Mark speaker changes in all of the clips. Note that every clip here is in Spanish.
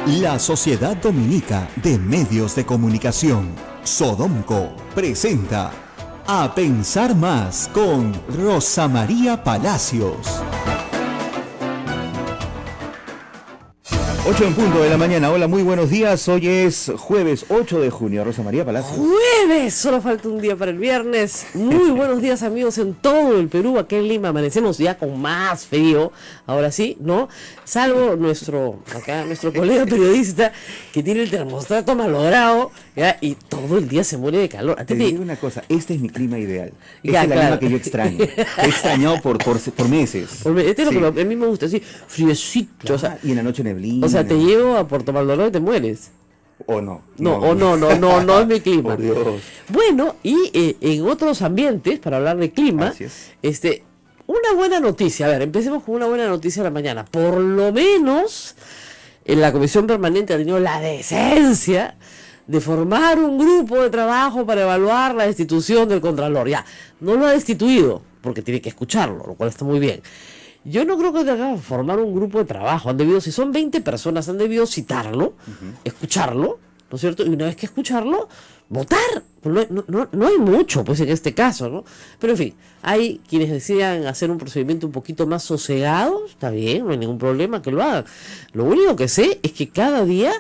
Speaker 1: La Sociedad Dominica de Medios de Comunicación, Sodomco, presenta A Pensar Más con Rosa María Palacios.
Speaker 2: 8 en punto de la mañana. Hola, muy buenos días. Hoy es jueves 8 de junio. Rosa María Palacios.
Speaker 3: ¡Jueves! Solo falta un día para el viernes. Muy buenos días, amigos, en todo el Perú. Aquí en Lima amanecemos ya con más frío. Ahora sí, ¿no? Salvo nuestro colega periodista que tiene el termostato malogrado, ¿ya? Y todo el día se muere de calor.
Speaker 2: Te digo una cosa, este es mi clima ideal.
Speaker 3: Ya,
Speaker 2: Esta es la
Speaker 3: claro.
Speaker 2: clima que yo extraño. He extrañado por meses.
Speaker 3: Este es
Speaker 2: Sí.
Speaker 3: lo que a mí me gusta, así, friecito.
Speaker 2: Claro,
Speaker 3: O sea,
Speaker 2: y en la noche neblina.
Speaker 3: te llevo a Puerto Maldonado y te mueres.
Speaker 2: O no.
Speaker 3: No es mi clima.
Speaker 2: Por Dios.
Speaker 3: Bueno, y en otros ambientes, para hablar de clima,
Speaker 2: Así es.
Speaker 3: una buena noticia. A ver, empecemos con una buena noticia de la mañana. Por lo menos, en la Comisión Permanente ha tenido la decencia de formar un grupo de trabajo para evaluar la destitución del Contralor. Ya, no lo ha destituido, porque tiene que escucharlo, lo cual está muy bien. Yo no creo que tengan que formar un grupo de trabajo. Si son 20 personas, han debido citarlo, escucharlo, ¿no es cierto? Y una vez que escucharlo, votar. No hay mucho, pues, en este caso, ¿no? Pero, en fin, hay quienes decidan hacer un procedimiento un poquito más sosegado. Está bien, no hay ningún problema que lo hagan. Lo único que sé es que cada día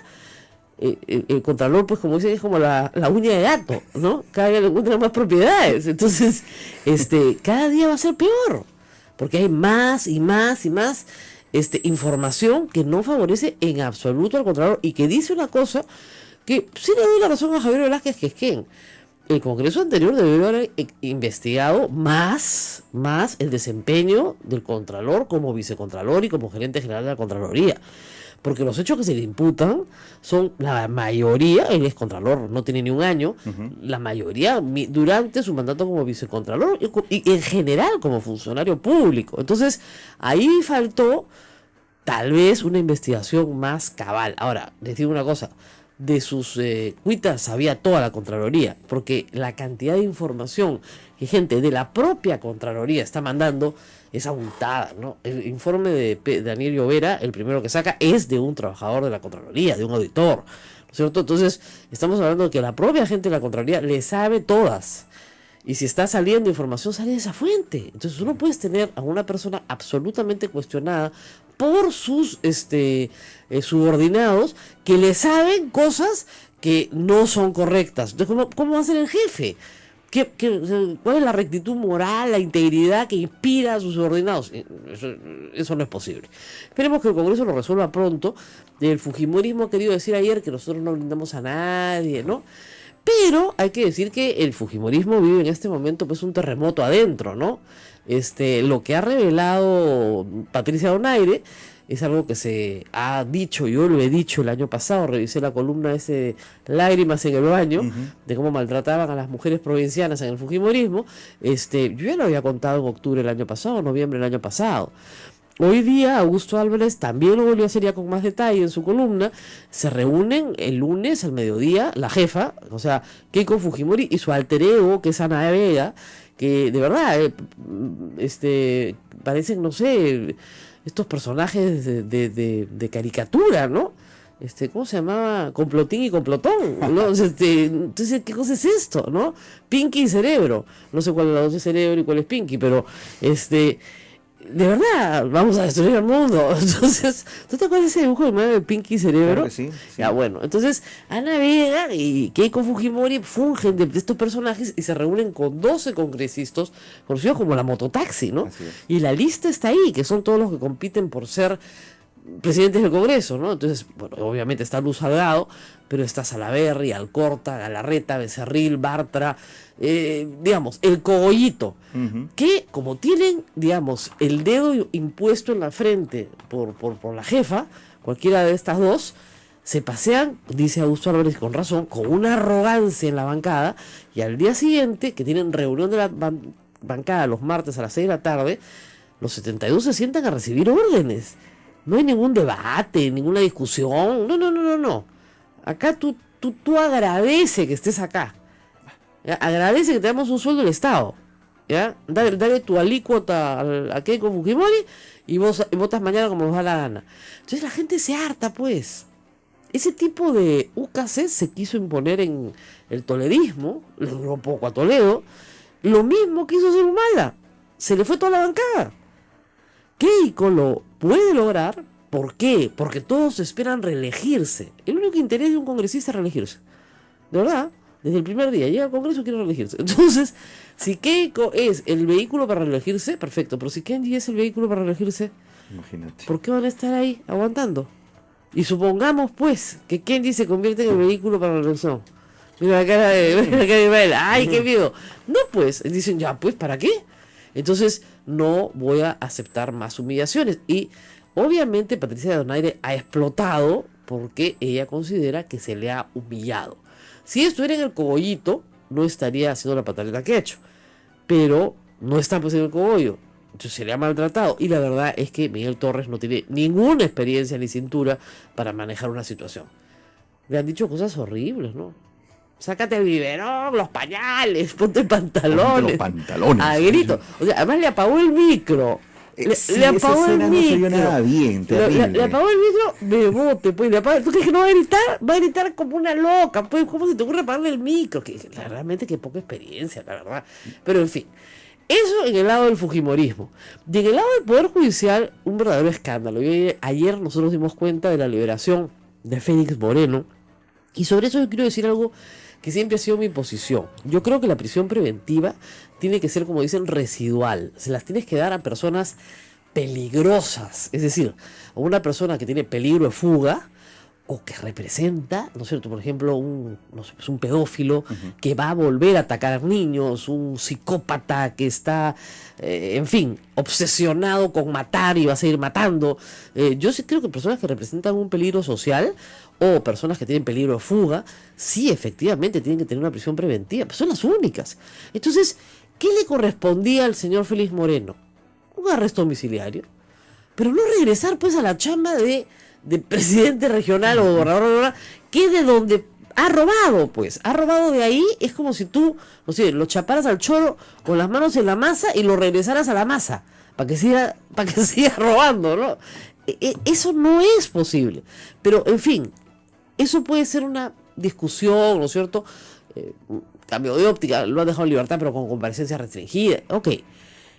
Speaker 3: el Contralor, pues, como dicen, es como la uña de gato, ¿no? Cada día le encuentran más propiedades. Entonces, cada día va a ser peor, porque hay más y más y más información que no favorece en absoluto al Contralor y que dice una cosa que sí le doy la razón a Javier Velázquez, que es que el Congreso anterior debió haber investigado más el desempeño del Contralor como vicecontralor y como gerente general de la Contraloría. Porque los hechos que se le imputan son, la mayoría, él es Contralor, no tiene ni un año, la mayoría durante su mandato como vicecontralor y en general como funcionario público. Entonces, ahí faltó tal vez una investigación más cabal. Ahora, les digo una cosa, de sus cuitas sabía toda la Contraloría, porque la cantidad de información que gente de la propia Contraloría está mandando es abultada, ¿no? El informe de Daniel Llovera, el primero que saca, es de un trabajador de la Contraloría, de un auditor, ¿no es cierto? Entonces, estamos hablando de que la propia gente de la Contraloría le sabe todas. Y si está saliendo información, sale de esa fuente. Entonces, tú no puedes tener a una persona absolutamente cuestionada por sus subordinados que le saben cosas que no son correctas. Entonces, ¿cómo va a ser el jefe? ¿Cuál es la rectitud moral, la integridad que inspira a sus subordinados? Eso no es posible. Esperemos que el Congreso lo resuelva pronto. El fujimorismo ha querido decir ayer que nosotros no brindamos a nadie, ¿no? Pero hay que decir que el fujimorismo vive en este momento pues un terremoto adentro, ¿no? Lo que ha revelado Patricia Donaire es algo que se ha dicho, yo lo he dicho el año pasado, revisé la columna Lágrimas en el baño, de cómo maltrataban a las mujeres provincianas en el fujimorismo. Yo ya lo había contado en octubre del año pasado, noviembre del año pasado. Hoy día Augusto Álvarez también lo volvió a hacer ya con más detalle en su columna. Se reúnen el lunes al mediodía, la jefa, o sea, Keiko Fujimori y su alter ego, que es Ana Vega, que de verdad parecen, no sé, estos personajes de caricatura, ¿no? ¿Cómo se llamaba? Complotín y complotón, ¿no? Entonces, ¿qué cosa es esto, no? Pinky y Cerebro. No sé cuál de las dos es Cerebro y cuál es Pinky, pero de verdad, vamos a destruir el mundo. Entonces, ¿tú te acuerdas de ese dibujo de Pinky y Cerebro?
Speaker 2: Claro que sí.
Speaker 3: Ya, bueno, entonces Ana Vega y Keiko Fujimori fungen de estos personajes y se reúnen con 12 congresistas conocidos como la mototaxi, ¿no?
Speaker 2: Así es.
Speaker 3: Y la lista está ahí, que son todos los que compiten por ser presidentes del Congreso, ¿no? Entonces, bueno, obviamente está Luz Salgado, pero está Salaverry, Alcorta, Galarreta, Becerril, Bartra, digamos, el cogollito, que como tienen, digamos, el dedo impuesto en la frente por la jefa, cualquiera de estas dos, se pasean, dice Augusto Álvarez con razón, con una arrogancia en la bancada, y al día siguiente, que tienen reunión de la bancada los martes a las 6 de la tarde, los 72 se sientan a recibir órdenes. No hay ningún debate, ninguna discusión. No. Acá tú agradece que estés acá. ¿Ya? Agradece que te damos un sueldo del Estado. ¿Ya? Dale tu alícuota a Keiko Fujimori y vos votas mañana como nos da la gana. Entonces la gente se harta, pues. ese tipo de UKC se quiso imponer en el toledismo, le duró poco a Toledo, lo mismo quiso hacer Humala, se le fue toda la bancada. Keiko lo puede lograr, ¿por qué? Porque todos esperan reelegirse. El único interés de un congresista es reelegirse. De verdad, desde el primer día llega al Congreso y quiere reelegirse. Entonces, si Keiko es el vehículo para reelegirse, perfecto. Pero si Kenji es el vehículo para reelegirse,
Speaker 2: Imagínate.
Speaker 3: ¿por qué van a estar ahí aguantando? Y supongamos, pues, que Kenji se convierte en el vehículo para la reelección. Mira la cara de Israel. ¡Ay, qué miedo! No, pues, dicen, ya, pues, ¿para qué? Entonces, no voy a aceptar más humillaciones. Y, obviamente, Patricia Donaire ha explotado porque ella considera que se le ha humillado. Si estuviera en el cogollito, no estaría haciendo la pataleta que ha hecho. Pero no está pues en el cogollo. Entonces se le ha maltratado. Y la verdad es que Miguel Torres no tiene ninguna experiencia ni cintura para manejar una situación. Le han dicho cosas horribles, ¿no? Sácate el biberón, los pañales, ponte pantalones.
Speaker 2: Los pantalones.
Speaker 3: A grito. O sea, además le apagó el micro.
Speaker 2: Sí,
Speaker 3: le apagó
Speaker 2: esa
Speaker 3: el
Speaker 2: escena
Speaker 3: micro.
Speaker 2: no se vio nada bien, terrible.
Speaker 3: Le apagó el micro de bote, pues. ¿Tú crees que no va a gritar? Va a gritar como una loca, pues. ¿Cómo se te ocurre apagarle el micro? Realmente que poca experiencia, la verdad. Pero en fin. Eso en el lado del fujimorismo. Y en el lado del Poder Judicial, un verdadero escándalo. Ayer nosotros dimos cuenta de la liberación de Félix Moreno. Y sobre eso yo quiero decir algo que siempre ha sido mi posición. Yo creo que la prisión preventiva tiene que ser, como dicen, residual. Se las tienes que dar a personas peligrosas. Es decir, a una persona que tiene peligro de fuga o que representa, ¿no es cierto? Por ejemplo, un pedófilo que va a volver a atacar a niños, un psicópata que está, en fin, obsesionado con matar y va a seguir matando. Yo sí creo que personas que representan un peligro social o personas que tienen peligro de fuga, sí, efectivamente tienen que tener una prisión preventiva, pero son las únicas. Entonces, ¿qué le correspondía al señor Félix Moreno? Un arresto domiciliario, pero no regresar pues a la chamba de presidente regional o gobernador, que de donde ha robado, pues, ha robado de ahí. Es como si tú, no sé, lo chaparas al choro con las manos en la masa y lo regresaras a la masa, para que siga robando, ¿no? Eso no es posible. Pero, en fin, eso puede ser una discusión, ¿no es cierto? Cambio de óptica, lo han dejado en libertad, pero con comparecencia restringida, ok.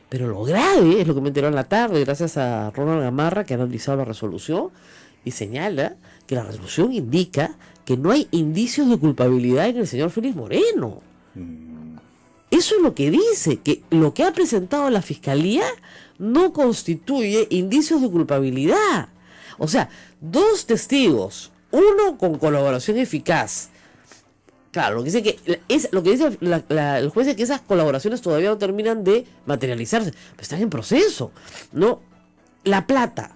Speaker 3: Pero lo grave es lo que me enteró en la tarde, gracias a Ronald Gamarra, que ha analizado la resolución, y señala que la resolución indica que no hay indicios de culpabilidad en el señor Félix Moreno. Eso es lo que dice, que lo que ha presentado la Fiscalía no constituye indicios de culpabilidad. O sea, 2 testigos, uno con colaboración eficaz. Claro, lo que dice el juez es que esas colaboraciones todavía no terminan de materializarse, pero están en proceso, ¿no? La plata,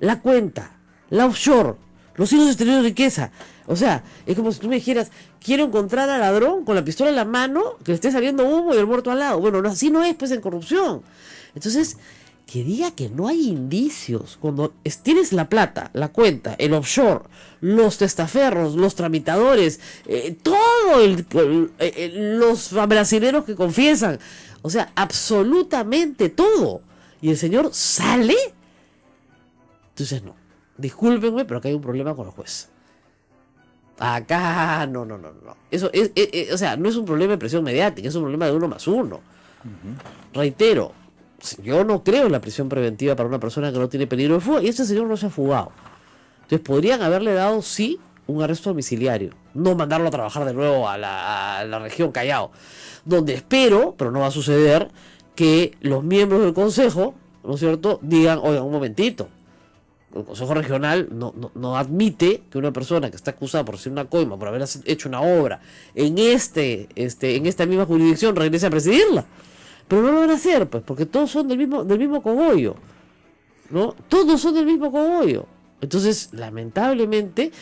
Speaker 3: la cuenta, la offshore, los hijos exteriores de riqueza. O sea, es como si tú me dijeras, quiero encontrar al ladrón con la pistola en la mano, que le esté saliendo humo y el muerto al lado. Bueno, no, así no es, pues, en corrupción. Entonces, que diga que no hay indicios, cuando tienes la plata, la cuenta, el offshore, los testaferros, los tramitadores, los brasileños que confiesan, o sea, absolutamente todo, y el señor sale. Entonces no, discúlpenme, pero acá hay un problema con el juez. Acá no. Eso es, o sea, no es un problema de presión mediática, es un problema de 1+1. Reitero, yo no creo en la prisión preventiva para una persona que no tiene peligro de fuga, y este señor no se ha fugado. Entonces podrían haberle dado, sí, un arresto domiciliario, no mandarlo a trabajar de nuevo a la región Callao, donde espero, pero no va a suceder, que los miembros del consejo, ¿no es cierto?, digan, oigan, un momentito, el consejo regional no admite que una persona que está acusada por hacer una coima, por haber hecho una obra en esta misma jurisdicción, regrese a presidirla. Pero no lo van a hacer, pues, porque todos son del mismo cogollo, ¿no? Todos son del mismo cogollo. Entonces, lamentablemente,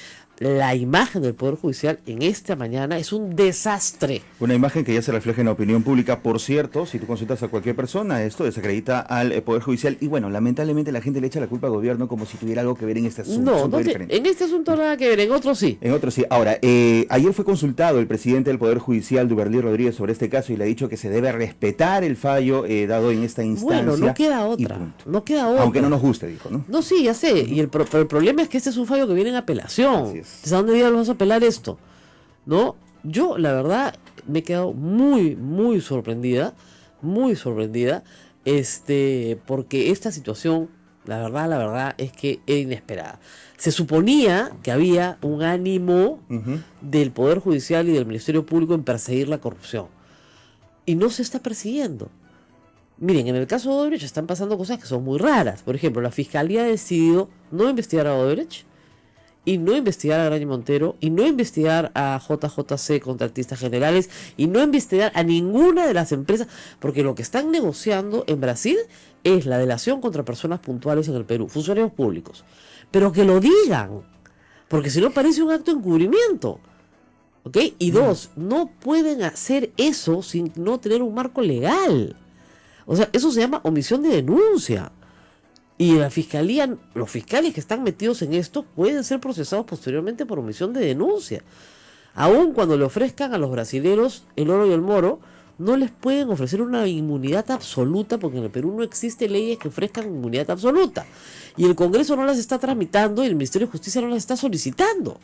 Speaker 3: la imagen del Poder Judicial en esta mañana es un desastre.
Speaker 2: Una imagen que ya se refleja en la opinión pública. Por cierto, si tú consultas a cualquier persona, esto desacredita al Poder Judicial. Y bueno, lamentablemente la gente le echa la culpa al gobierno como si tuviera algo que ver en este asunto.
Speaker 3: No, en este asunto nada que ver, en otros sí.
Speaker 2: En otros sí. Ahora, ayer fue consultado el presidente del Poder Judicial, Duberly Rodríguez, sobre este caso y le ha dicho que se debe respetar el fallo dado en esta instancia.
Speaker 3: Bueno, no queda otra. Aunque
Speaker 2: no nos guste, dijo, ¿no?
Speaker 3: No, sí, ya sé. Pero el problema es que este es un fallo que viene en apelación.
Speaker 2: es.
Speaker 3: Entonces, ¿a dónde diablos vas a apelar esto? ¿No? Yo, la verdad, me he quedado muy, muy sorprendida, porque esta situación, la verdad es que es inesperada. Se suponía que había un ánimo del Poder Judicial y del Ministerio Público en perseguir la corrupción. Y no se está persiguiendo. Miren, en el caso de Odebrecht están pasando cosas que son muy raras. Por ejemplo, la Fiscalía ha decidido no investigar a Odebrecht, y no investigar a Graña Montero, y no investigar a JJC, contratistas generales, y no investigar a ninguna de las empresas, porque lo que están negociando en Brasil es la delación contra personas puntuales en el Perú, funcionarios públicos. Pero que lo digan, porque si no parece un acto de encubrimiento. ¿Ok? Y dos, no pueden hacer eso sin no tener un marco legal. O sea, eso se llama omisión de denuncia. Y la fiscalía, los fiscales que están metidos en esto pueden ser procesados posteriormente por omisión de denuncia. Aun cuando le ofrezcan a los brasileros el oro y el moro, no les pueden ofrecer una inmunidad absoluta, porque en el Perú no existe leyes que ofrezcan inmunidad absoluta. Y el Congreso no las está tramitando y el Ministerio de Justicia no las está solicitando.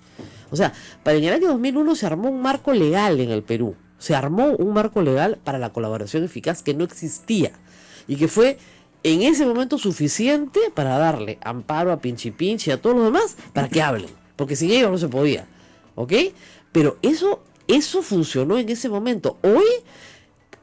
Speaker 3: O sea, para en el año 2001 se armó un marco legal en el Perú. Se armó un marco legal para la colaboración eficaz que no existía y que fue en ese momento suficiente para darle amparo a Pinchi Pinchi y a todos los demás para que hablen, porque sin ellos no se podía, ¿ok? Pero eso funcionó en ese momento. Hoy,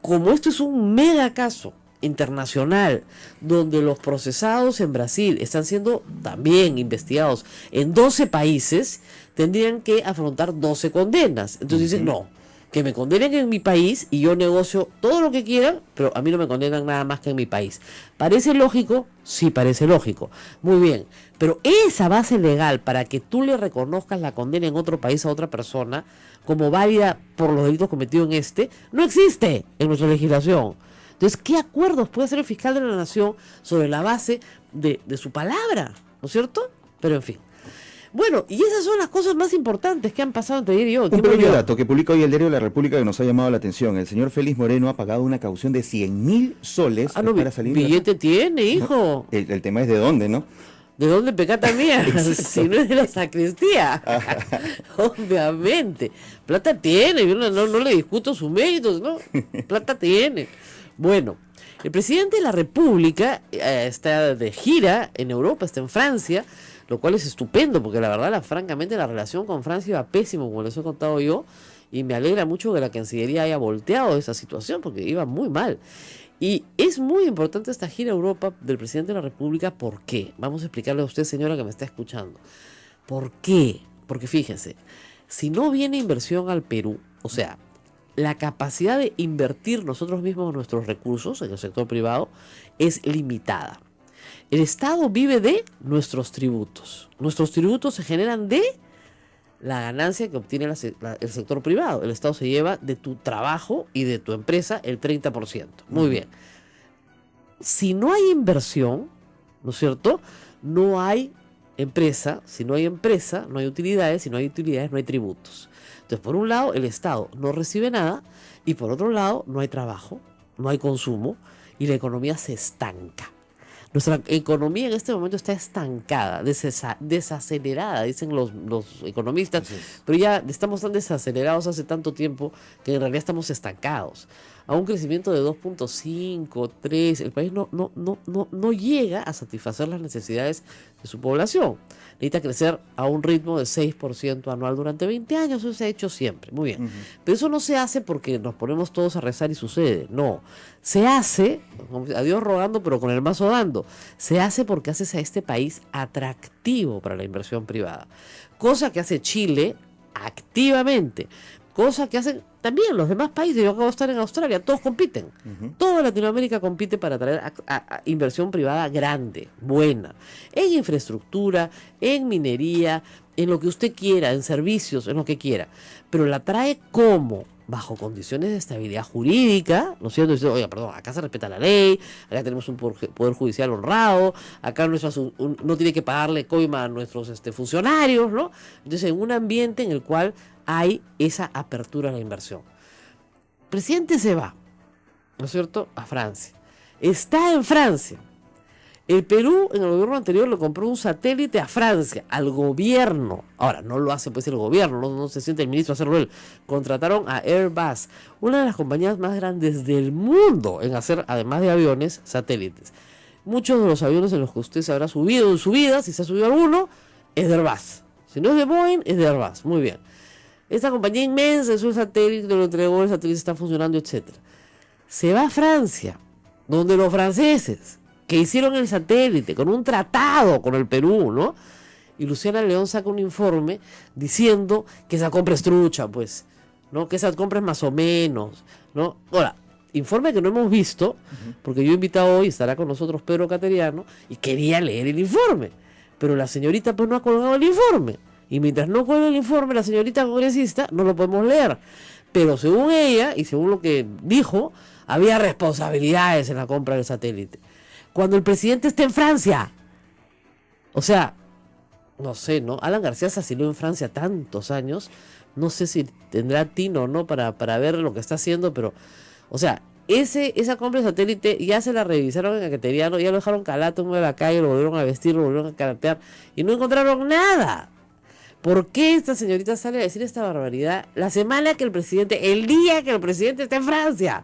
Speaker 3: como esto es un mega caso internacional, donde los procesados en Brasil están siendo también investigados en 12 países, tendrían que afrontar 12 condenas. Entonces dicen, no, que me condenen en mi país y yo negocio todo lo que quieran, pero a mí no me condenan nada más que en mi país. ¿Parece lógico? Sí, parece lógico. Muy bien, pero esa base legal para que tú le reconozcas la condena en otro país a otra persona como válida por los delitos cometidos en este, no existe en nuestra legislación. Entonces, ¿qué acuerdos puede hacer el fiscal de la Nación sobre la base de su palabra? ¿No es cierto? Pero en fin. Bueno, y esas son las cosas más importantes que han pasado entre ayer y hoy.
Speaker 2: Un pequeño dato que publica hoy el diario La República que nos ha llamado la atención. El señor Félix Moreno ha pagado una caución de 100.000 soles para salir.
Speaker 3: Billete tiene, hijo.
Speaker 2: No, el tema es de dónde, ¿no?
Speaker 3: ¿De dónde pecata mía? Si no es de la sacristía. Obviamente. Plata tiene, yo no le discuto sus méritos, ¿no? Plata tiene. Bueno, el presidente de la República está de gira en Europa, está en Francia, lo cual es estupendo, porque la verdad, francamente, la relación con Francia iba pésimo, como les he contado yo, y me alegra mucho que la Cancillería haya volteado esa situación, porque iba muy mal. Y es muy importante esta gira a Europa del presidente de la República. ¿Por qué? Vamos a explicarle a usted, señora, que me está escuchando. ¿Por qué? Porque fíjense, si no viene inversión al Perú, o sea, la capacidad de invertir nosotros mismos nuestros recursos en el sector privado es limitada. El Estado vive de nuestros tributos. Nuestros tributos se generan de la ganancia que obtiene el sector privado. El Estado se lleva de tu trabajo y de tu empresa el 30%. Muy bien. Si no hay inversión, ¿no es cierto? No hay empresa. Si no hay empresa, no hay utilidades. Si no hay utilidades, no hay tributos. Entonces, por un lado, el Estado no recibe nada y por otro lado, no hay trabajo, no hay consumo y la economía se estanca. Nuestra economía en este momento está estancada, desacelerada, dicen los economistas, pero ya estamos tan desacelerados hace tanto tiempo que en realidad estamos estancados. A un crecimiento de 2.5, 3, el país no llega a satisfacer las necesidades de su población. Necesita crecer a un ritmo de 6% anual durante 20 años, eso se ha hecho siempre, muy bien. Pero eso no se hace porque nos ponemos todos a rezar y sucede, no. Se hace, a Dios rogando pero con el mazo dando, se hace porque haces a este país atractivo para la inversión privada. Cosa que hace Chile activamente, cosa que hacen también los demás países. Yo acabo de estar en Australia, todos compiten. Toda Latinoamérica compite para traer a inversión privada grande, buena, en infraestructura, en minería, en lo que usted quiera, en servicios, en lo que quiera. Pero la trae ¿cómo? Bajo condiciones de estabilidad jurídica, ¿no es cierto? Dice, oiga, perdón, acá se respeta la ley, acá tenemos un poder judicial honrado, acá no tiene que pagarle coima a nuestros funcionarios, ¿no? Entonces, en un ambiente en el cual hay esa apertura a la inversión. El presidente se va, ¿no es cierto?, a Francia. Está en Francia. El Perú en el gobierno anterior le compró un satélite a Francia, al gobierno. Ahora, no lo hace pues el gobierno, no se siente el ministro a hacerlo él. Contrataron a Airbus, una de las compañías más grandes del mundo en hacer, además de aviones, satélites. Muchos de los aviones en los que usted se habrá subido en su vida, si se ha subido alguno, es de Airbus. Si no es de Boeing, es de Airbus. Muy bien. Esta compañía inmensa es un satélite, lo entregó, el satélite está funcionando, etc. Se va a Francia, donde los franceses que hicieron el satélite con un tratado con el Perú, ¿no? Y Luciana León saca un informe diciendo que esa compra es trucha, pues, ¿no? Que esa compra es más o menos, ¿no? Ahora, informe que no hemos visto, porque yo he invitado hoy, estará con nosotros Pedro Cateriano, y quería leer el informe, pero la señorita pues no ha colgado el informe, y mientras no cuelga el informe la señorita congresista, no lo podemos leer, pero según ella, y según lo que dijo, había responsabilidades en la compra del satélite. Cuando el presidente está en Francia. O sea, no sé, ¿no? Alan García se asiló en Francia tantos años. No sé si tendrá tino o no para ver lo que está haciendo, pero, o sea, esa compra de satélite ya se la revisaron en Cateriano, ya lo dejaron calato en la calle, lo volvieron a vestir, lo volvieron a caratear y no encontraron nada. ¿Por qué esta señorita sale a decir esta barbaridad la semana que el presidente, el día que el presidente está en Francia?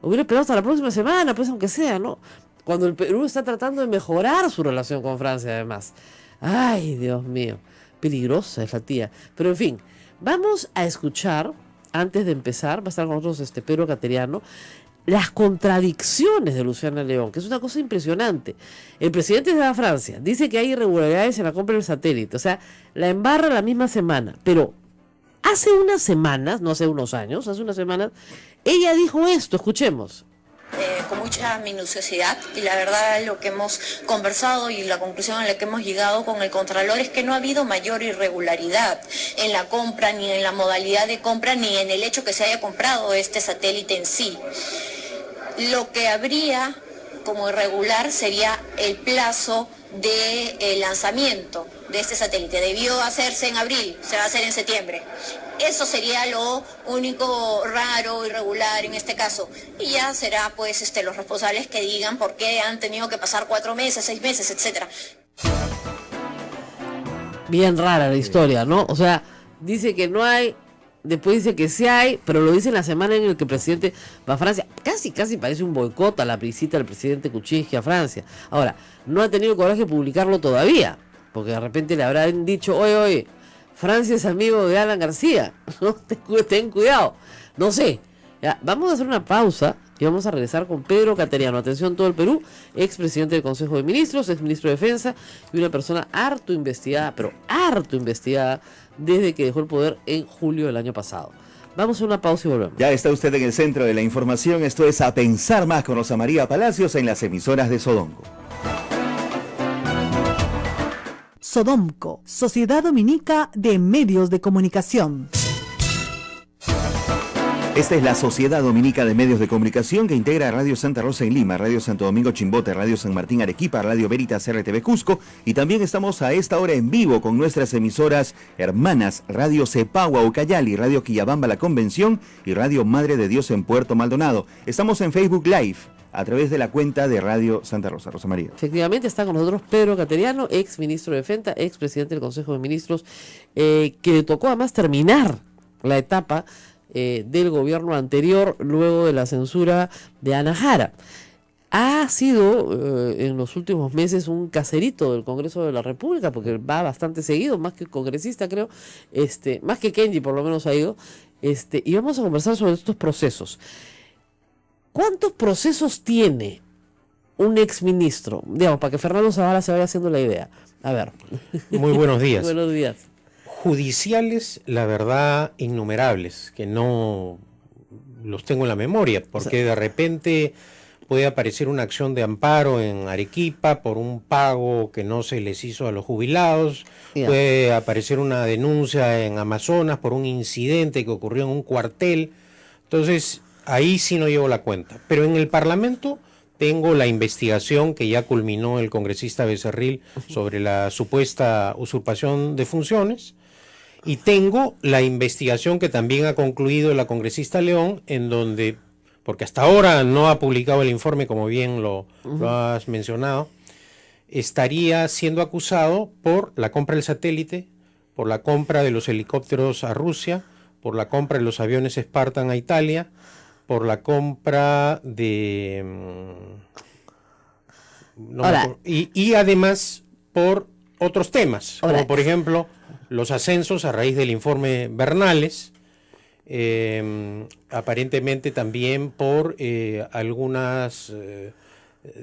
Speaker 3: Hubiera esperado hasta la próxima semana, pues aunque sea, ¿no? Cuando el Perú está tratando de mejorar su relación con Francia, además. Ay, Dios mío, peligrosa es la tía. Pero en fin, vamos a escuchar, antes de empezar, va a estar con nosotros Pedro Cateriano, las contradicciones de Luciana León, que es una cosa impresionante. El presidente de Francia dice que hay irregularidades en la compra del satélite, o sea, la embarra la misma semana, pero hace unas semanas, no hace unos años, hace unas semanas, ella dijo esto, escuchemos.
Speaker 4: Con mucha minuciosidad, y la verdad lo que hemos conversado y la conclusión a la que hemos llegado con el Contralor es que no ha habido mayor irregularidad en la compra, ni en la modalidad de compra, ni en el hecho que se haya comprado este satélite en sí. Lo que habría como irregular sería el plazo de lanzamiento de este satélite. Debió hacerse en abril, se va a hacer en septiembre. Eso sería lo único raro, irregular en este caso. Y ya será pues los responsables que digan por qué han tenido que pasar 4 meses, 6 meses, etcétera.
Speaker 3: Bien rara la historia, ¿no? O sea, dice que no hay, después dice que sí hay, pero lo dice en la semana en la que el presidente va a Francia. Casi parece un boicot a la visita del presidente Kuczynski a Francia. Ahora, no ha tenido coraje de publicarlo todavía, porque de repente le habrán dicho, oye, Francia es amigo de Alan García, ¿no? Ten cuidado, no sé. Ya, vamos a hacer una pausa y vamos a regresar con Pedro Cateriano. Atención todo el Perú, expresidente del Consejo de Ministros, exministro de Defensa y una persona harto investigada, pero harto investigada desde que dejó el poder en julio del año pasado. Vamos a una pausa y volvemos.
Speaker 2: Ya está usted en el centro de la información. Esto es A Pensar Más con Rosa María Palacios en las emisoras de Sodonco.
Speaker 5: Sodomco, Sociedad Dominica de Medios de Comunicación.
Speaker 2: Esta es la Sociedad Dominica de Medios de Comunicación que integra Radio Santa Rosa en Lima, Radio Santo Domingo Chimbote, Radio San Martín Arequipa, Radio Veritas RTV Cusco, y también estamos a esta hora en vivo con nuestras emisoras hermanas Radio Cepagua Ucayali, Radio Quillabamba La Convención y Radio Madre de Dios en Puerto Maldonado. Estamos en Facebook Live a través de la cuenta de Radio Santa Rosa. Rosa María.
Speaker 3: Efectivamente está con nosotros Pedro Cateriano, ex ministro de Defensa, ex presidente del Consejo de Ministros, que le tocó además terminar la etapa del gobierno anterior luego de la censura de Ana Jara. Ha sido en los últimos meses un caserito del Congreso de la República, porque va bastante seguido, más que congresista creo, más que Kenji por lo menos ha ido, y vamos a conversar sobre estos procesos. ¿Cuántos procesos tiene un exministro? Digamos, para que Fernando Zavala se vaya haciendo la idea. A ver.
Speaker 6: Muy buenos días.
Speaker 3: Buenos días.
Speaker 6: Judiciales, la verdad, innumerables, que no los tengo en la memoria, porque de repente puede aparecer una acción de amparo en Arequipa por un pago que no se les hizo a los jubilados, puede aparecer una denuncia en Amazonas por un incidente que ocurrió en un cuartel. Entonces, ahí sí no llevo la cuenta. Pero en el Parlamento tengo la investigación que ya culminó el congresista Becerril sobre la supuesta usurpación de funciones. Y tengo la investigación que también ha concluido la congresista León, en donde, porque hasta ahora no ha publicado el informe, como bien lo has mencionado, estaría siendo acusado por la compra del satélite, por la compra de los helicópteros a Rusia, por la compra de los aviones Spartan a Italia, por la compra de... y además por otros temas, como por ejemplo los ascensos a raíz del informe Bernales, aparentemente también por algunas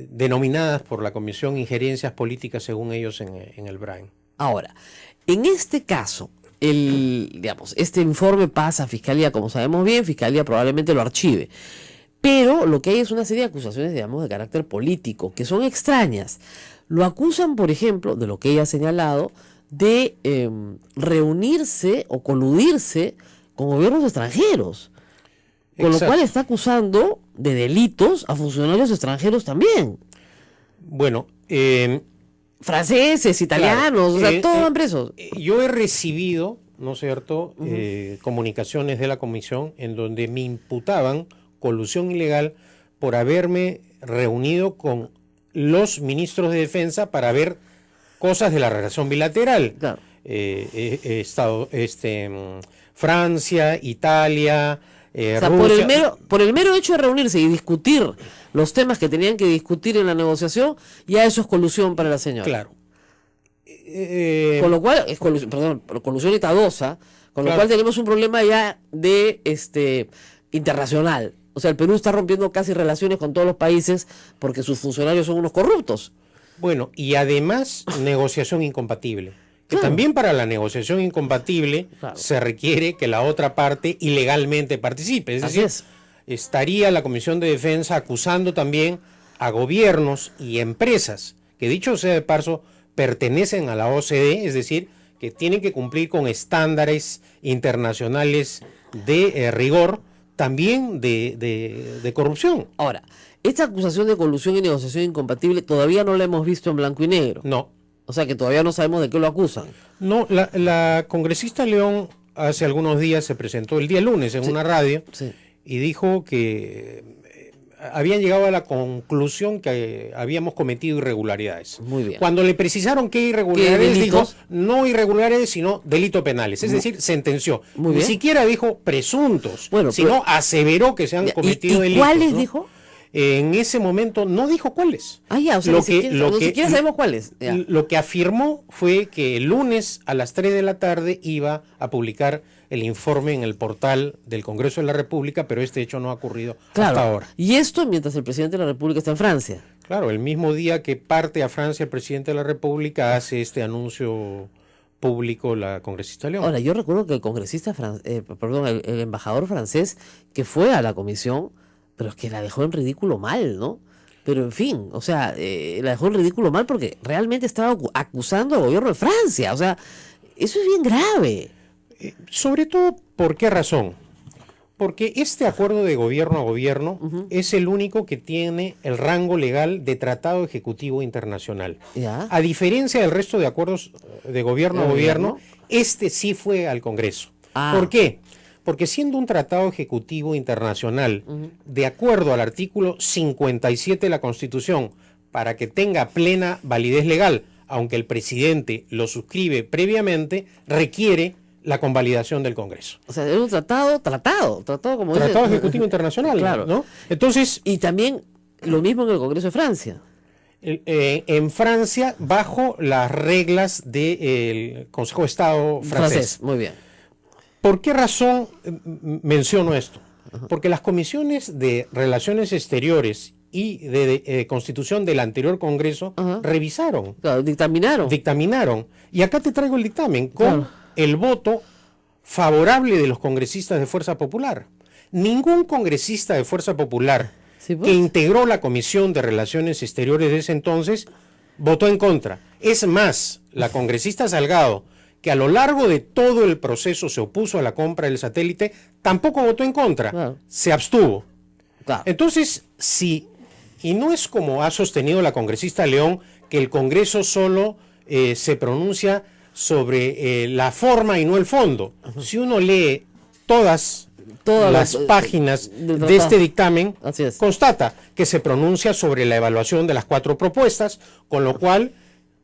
Speaker 6: denominadas por la Comisión injerencias políticas, según ellos, en el Brain.
Speaker 3: Ahora, en este caso, este informe pasa a Fiscalía, como sabemos bien, Fiscalía probablemente lo archive. Pero lo que hay es una serie de acusaciones, digamos, de carácter político, que son extrañas. Lo acusan, por ejemplo, de lo que ella ha señalado, de reunirse o coludirse con gobiernos extranjeros. Con lo cual está acusando de delitos a funcionarios extranjeros también.
Speaker 6: Bueno,
Speaker 3: franceses, italianos, claro, o sea, todos van presos.
Speaker 6: Yo he recibido, ¿no es cierto?, comunicaciones de la comisión en donde me imputaban colusión ilegal por haberme reunido con los ministros de defensa para ver cosas de la relación bilateral.
Speaker 3: Claro.
Speaker 6: Francia, Italia,
Speaker 3: o sea,
Speaker 6: Rusia.
Speaker 3: por el mero hecho de reunirse y discutir los temas que tenían que discutir en la negociación, ya eso es colusión para la señora.
Speaker 6: Claro.
Speaker 3: Con lo cual, es colusión itadosa, con lo cual tenemos un problema ya de internacional. O sea, el Perú está rompiendo casi relaciones con todos los países porque sus funcionarios son unos corruptos.
Speaker 6: Bueno, y además negociación incompatible. Que
Speaker 3: Claro.
Speaker 6: también para la negociación incompatible se requiere que la otra parte ilegalmente participe. Es decir, estaría la Comisión de Defensa acusando también a gobiernos y empresas que, dicho sea de paso, pertenecen a la OCDE, es decir, que tienen que cumplir con estándares internacionales de rigor, también de corrupción.
Speaker 3: Ahora, esta acusación de colusión y negociación incompatible todavía no la hemos visto en blanco y negro.
Speaker 6: No.
Speaker 3: O sea que todavía no sabemos de qué lo acusan.
Speaker 6: No, la congresista León hace algunos días se presentó el día lunes en una radio y dijo que habían llegado a la conclusión que habíamos cometido irregularidades.
Speaker 3: Muy bien.
Speaker 6: Cuando le precisaron qué irregularidades, dijo no irregularidades, sino delitos penales. Es decir, sentenció. Ni siquiera dijo presuntos, sino aseveró que se han cometido delitos.
Speaker 3: ¿Cuáles
Speaker 6: ¿no?
Speaker 3: dijo?
Speaker 6: En ese momento no dijo cuáles.
Speaker 3: Ah, ya, o sea, ni siquiera sabemos cuáles. Ya.
Speaker 6: Lo que afirmó fue que el lunes a las 3 de la tarde iba a publicar el informe en el portal del Congreso de la República, pero este hecho no ha ocurrido hasta ahora.
Speaker 3: Y esto mientras el presidente de la República está en Francia.
Speaker 6: Claro, el mismo día que parte a Francia el presidente de la República hace este anuncio público la congresista León.
Speaker 3: Ahora, yo recuerdo que el congresista, el embajador francés que fue a la comisión, pero es que la dejó en ridículo mal, ¿no? Pero en fin, o sea, la dejó en ridículo mal porque realmente estaba acusando al gobierno de Francia. O sea, eso es bien grave.
Speaker 6: Sobre todo, ¿por qué razón? Porque este acuerdo de gobierno a gobierno es el único que tiene el rango legal de tratado ejecutivo internacional.
Speaker 3: ¿Ya?
Speaker 6: A diferencia del resto de acuerdos de gobierno a gobierno, este sí fue al Congreso. ¿Por qué? Porque siendo un tratado ejecutivo internacional, de acuerdo al artículo 57 de la Constitución, para que tenga plena validez legal, aunque el presidente lo suscribe previamente, requiere la convalidación del Congreso.
Speaker 3: O sea, es un tratado como dice.
Speaker 6: Tratado ejecutivo internacional,
Speaker 3: claro.
Speaker 6: ¿no? Entonces,
Speaker 3: y también lo mismo en el Congreso de Francia.
Speaker 6: En Francia, bajo las reglas del Consejo de Estado francés.
Speaker 3: Muy bien.
Speaker 6: ¿Por qué razón menciono esto? Porque las comisiones de Relaciones Exteriores y de Constitución del anterior Congreso revisaron.
Speaker 3: Claro, dictaminaron.
Speaker 6: Y acá te traigo el dictamen con el voto favorable de los congresistas de Fuerza Popular. Ningún congresista de Fuerza Popular que integró la Comisión de Relaciones Exteriores de ese entonces votó en contra. Es más, la congresista Salgado, que a lo largo de todo el proceso se opuso a la compra del satélite, tampoco votó en contra, se abstuvo. Entonces, y no es como ha sostenido la congresista León, que el Congreso solo se pronuncia sobre la forma y no el fondo. Si uno lee todas
Speaker 3: todas
Speaker 6: las páginas de este dictamen, constata que se pronuncia sobre la evaluación de las 4 propuestas, con lo cual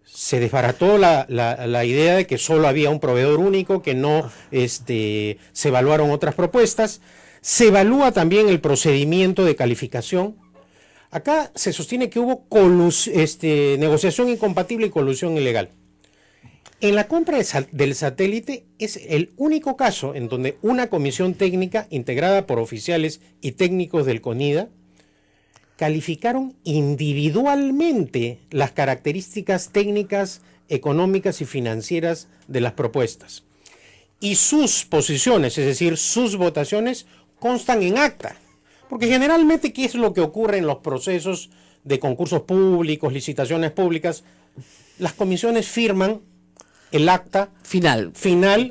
Speaker 6: se desbarató la idea de que solo había un proveedor único, que no se evaluaron otras propuestas. Se evalúa también el procedimiento de calificación. Acá se sostiene que hubo negociación incompatible y colusión ilegal. En la compra del satélite es el único caso en donde una comisión técnica integrada por oficiales y técnicos del CONIDA calificaron individualmente las características técnicas, económicas y financieras de las propuestas. Y sus posiciones, es decir, sus votaciones, constan en acta. Porque generalmente, ¿qué es lo que ocurre en los procesos de concursos públicos, licitaciones públicas? Las comisiones firman el acta final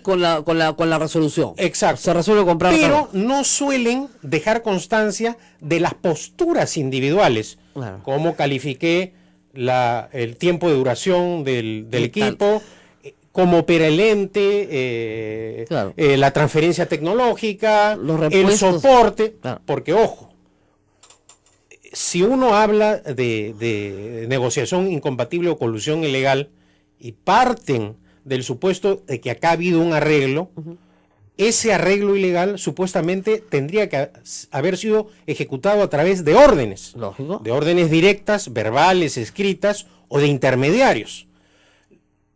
Speaker 3: con la resolución.
Speaker 6: Exacto.
Speaker 3: Se resuelve comprar.
Speaker 6: Pero no suelen dejar constancia de las posturas individuales.
Speaker 3: Claro.
Speaker 6: Cómo califiqué el tiempo de duración del equipo, cómo opera el ente,
Speaker 3: claro,
Speaker 6: la transferencia tecnológica, el soporte. Claro. Porque, ojo, si uno habla de negociación incompatible o colusión ilegal y parten del supuesto de que acá ha habido un arreglo, ese arreglo ilegal supuestamente tendría que haber sido ejecutado a través de órdenes.
Speaker 3: Lógico.
Speaker 6: De órdenes directas, verbales, escritas o de intermediarios.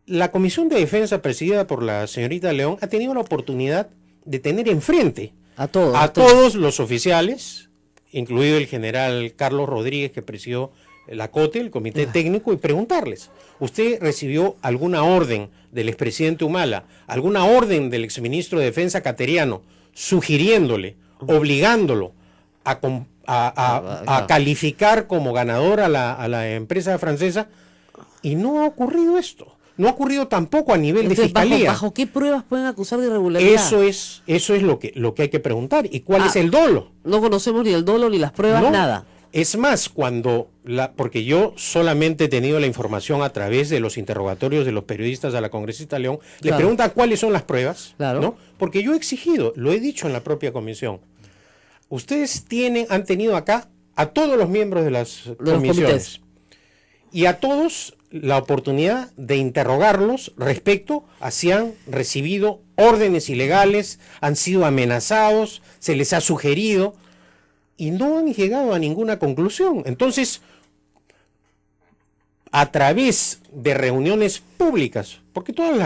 Speaker 6: La Comisión de Defensa, presidida por la señorita León, ha tenido la oportunidad de tener enfrente a todos los oficiales, incluido el general Carlos Rodríguez, que presidió la COTE, el Comité Técnico, y preguntarles: ¿usted recibió alguna orden del expresidente Humala, alguna orden del exministro de Defensa Cateriano, sugiriéndole, obligándolo a calificar como ganador a la empresa francesa? Y no ha ocurrido esto. No ha ocurrido tampoco a nivel de fiscalía.
Speaker 3: ¿Bajo qué pruebas pueden acusar de irregularidad?
Speaker 6: Eso es lo que hay que preguntar. ¿Y cuál es el dolo?
Speaker 3: No conocemos ni el dolo ni las pruebas, nada.
Speaker 6: Es más, porque yo solamente he tenido la información a través de los interrogatorios de los periodistas a la congresista León, le preguntan cuáles son las pruebas, ¿no? Porque yo he exigido, lo he dicho en la propia comisión, ustedes han tenido acá a todos los miembros de las comisiones y a todos la oportunidad de interrogarlos respecto a si han recibido órdenes ilegales, han sido amenazados, se les ha sugerido, y no han llegado a ninguna conclusión. Entonces, a través de reuniones públicas, porque todas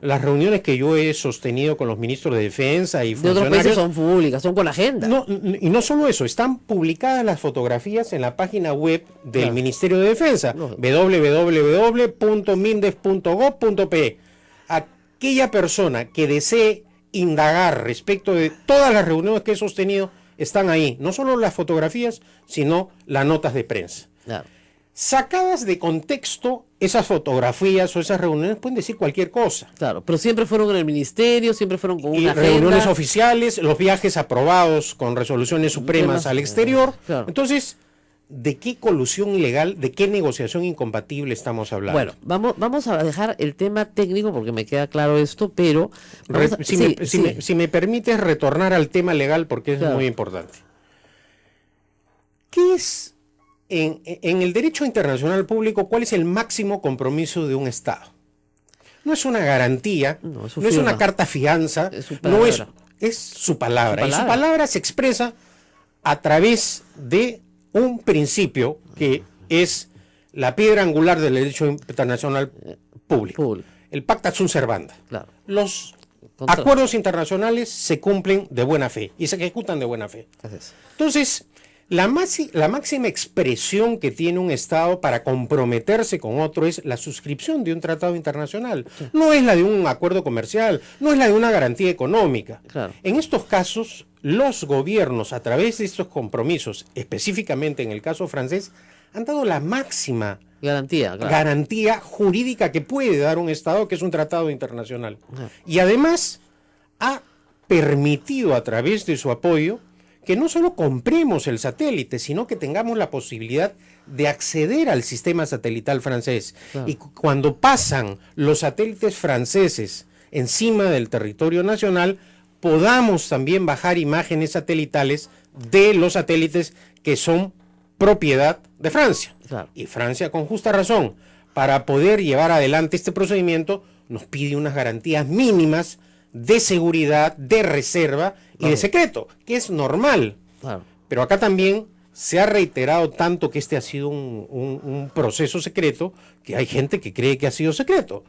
Speaker 6: las reuniones que yo he sostenido con los ministros de Defensa y funcionarios...
Speaker 3: De otros países son públicas, son con agenda.
Speaker 6: Y no solo eso, están publicadas las fotografías en la página web del Ministerio de Defensa, www.mindef.gov.pe. Aquella persona que desee indagar respecto de todas las reuniones que he sostenido, están ahí, no solo las fotografías, sino las notas de prensa. Claro. Sacadas de contexto, esas fotografías o esas reuniones pueden decir cualquier cosa.
Speaker 3: Claro, pero siempre fueron en el ministerio, siempre fueron con una agenda.
Speaker 6: Reuniones oficiales, los viajes aprobados con resoluciones supremas al exterior. Claro. Entonces, ¿de qué colusión ilegal, de qué negociación incompatible estamos hablando?
Speaker 3: Bueno, vamos a dejar el tema técnico porque me queda claro esto, pero...
Speaker 6: Si me permites retornar al tema legal porque es muy importante. ¿Qué es, en el derecho internacional público, cuál es el máximo compromiso de un Estado? No es una garantía, no es una carta fianza, es su palabra. Y su palabra se expresa a través de un principio que es la piedra angular del derecho internacional público. El pacta sunt servanda. Claro. Los acuerdos internacionales se cumplen de buena fe y se ejecutan de buena fe. Entonces, la máxima expresión que tiene un Estado para comprometerse con otro es la suscripción de un tratado internacional. Sí. No es la de un acuerdo comercial, no es la de una garantía económica. Claro. En estos casos, los gobiernos, a través de estos compromisos, específicamente en el caso francés, han dado la máxima garantía jurídica que puede dar un Estado, que es un tratado internacional. Y además ha permitido a través de su apoyo que no solo compremos el satélite, sino que tengamos la posibilidad de acceder al sistema satelital francés. Y cuando pasan los satélites franceses encima del territorio nacional, podamos también bajar imágenes satelitales de los satélites que son propiedad de Francia.
Speaker 3: Claro.
Speaker 6: Y Francia, con justa razón, para poder llevar adelante este procedimiento, nos pide unas garantías mínimas de seguridad, de reserva y de secreto, que es normal.
Speaker 3: Claro.
Speaker 6: Pero acá también se ha reiterado tanto que este ha sido un proceso secreto, que hay gente que cree que ha sido secreto.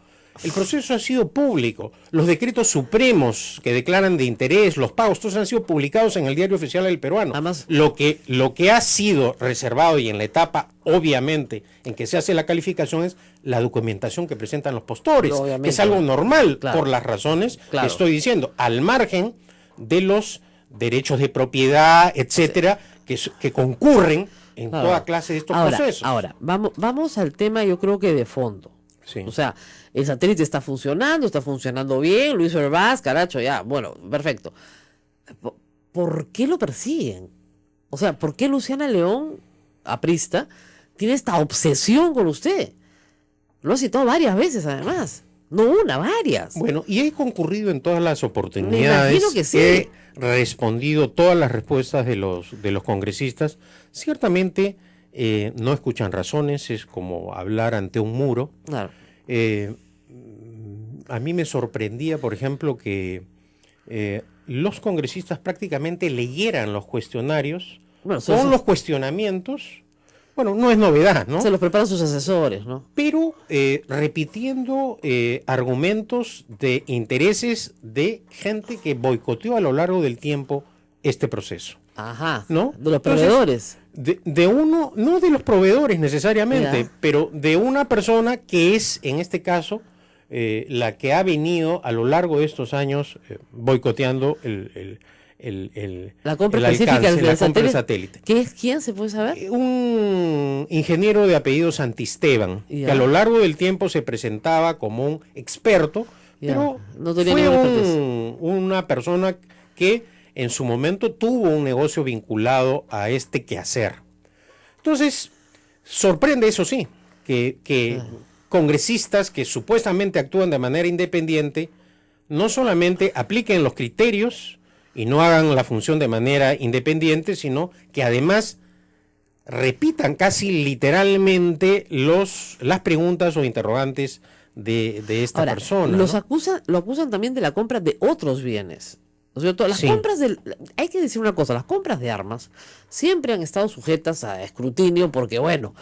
Speaker 6: El proceso ha sido público. Los decretos supremos que declaran de interés, los pagos, todos han sido publicados en el Diario Oficial del Peruano.
Speaker 3: Además,
Speaker 6: Lo que ha sido reservado y en la etapa, obviamente, en que se hace la calificación es la documentación que presentan los postores,
Speaker 3: obviamente,
Speaker 6: que es algo normal,
Speaker 3: claro,
Speaker 6: por las razones
Speaker 3: claro,
Speaker 6: que estoy diciendo, al margen de los derechos de propiedad, etcétera, que concurren en
Speaker 3: claro,
Speaker 6: toda clase de estos procesos.
Speaker 3: Ahora, vamos al tema, yo creo que de fondo.
Speaker 6: Sí.
Speaker 3: O sea, el satélite está funcionando bien, Luis Herbaz, caracho, ya, bueno, perfecto. ¿Por qué lo persiguen? O sea, ¿por qué Luciana León, aprista, tiene esta obsesión con usted? Lo ha citado varias veces, además. No una, varias.
Speaker 6: Bueno, y he concurrido en todas las
Speaker 3: Me
Speaker 6: oportunidades.
Speaker 3: imagino que sí.
Speaker 6: He respondido todas las respuestas de los congresistas. Ciertamente no escuchan razones, es como hablar ante un muro.
Speaker 3: Claro.
Speaker 6: A mí me sorprendía, por ejemplo, que los congresistas prácticamente leyeran los cuestionarios
Speaker 3: Bueno,
Speaker 6: con los cuestionamientos. Bueno, no es novedad, ¿no?
Speaker 3: Se los preparan sus asesores, ¿no?
Speaker 6: Pero repitiendo argumentos de intereses de gente que boicoteó a lo largo del tiempo este proceso.
Speaker 3: Ajá.
Speaker 6: ¿No?
Speaker 3: De los
Speaker 6: Entonces,
Speaker 3: proveedores.
Speaker 6: De uno, no de los proveedores necesariamente,
Speaker 3: Ya.
Speaker 6: pero de una persona que es, en este caso, la que ha venido a lo largo de estos años boicoteando
Speaker 3: La compra
Speaker 6: el
Speaker 3: específica
Speaker 6: alcance,
Speaker 3: del
Speaker 6: la compra del
Speaker 3: satélite.
Speaker 6: satélite.
Speaker 3: ¿Qué es quién se puede saber?
Speaker 6: Un ingeniero de apellido Santisteban,
Speaker 3: Ya.
Speaker 6: que a lo largo del tiempo se presentaba como un experto,
Speaker 3: Ya.
Speaker 6: pero
Speaker 3: No tenía
Speaker 6: fue
Speaker 3: ninguna expertise.
Speaker 6: una persona que en su momento tuvo un negocio vinculado a este quehacer. Entonces, sorprende, eso sí, que congresistas que supuestamente actúan de manera independiente no solamente apliquen los criterios y no hagan la función de manera independiente, sino que además repitan casi literalmente las preguntas o interrogantes de esta
Speaker 3: Ahora,
Speaker 6: persona.
Speaker 3: lo
Speaker 6: ¿no?
Speaker 3: acusan también de la compra de otros bienes. ¿No es cierto? Las
Speaker 6: Sí.
Speaker 3: compras hay que decir una cosa, las compras de armas siempre han estado sujetas a escrutinio porque, bueno,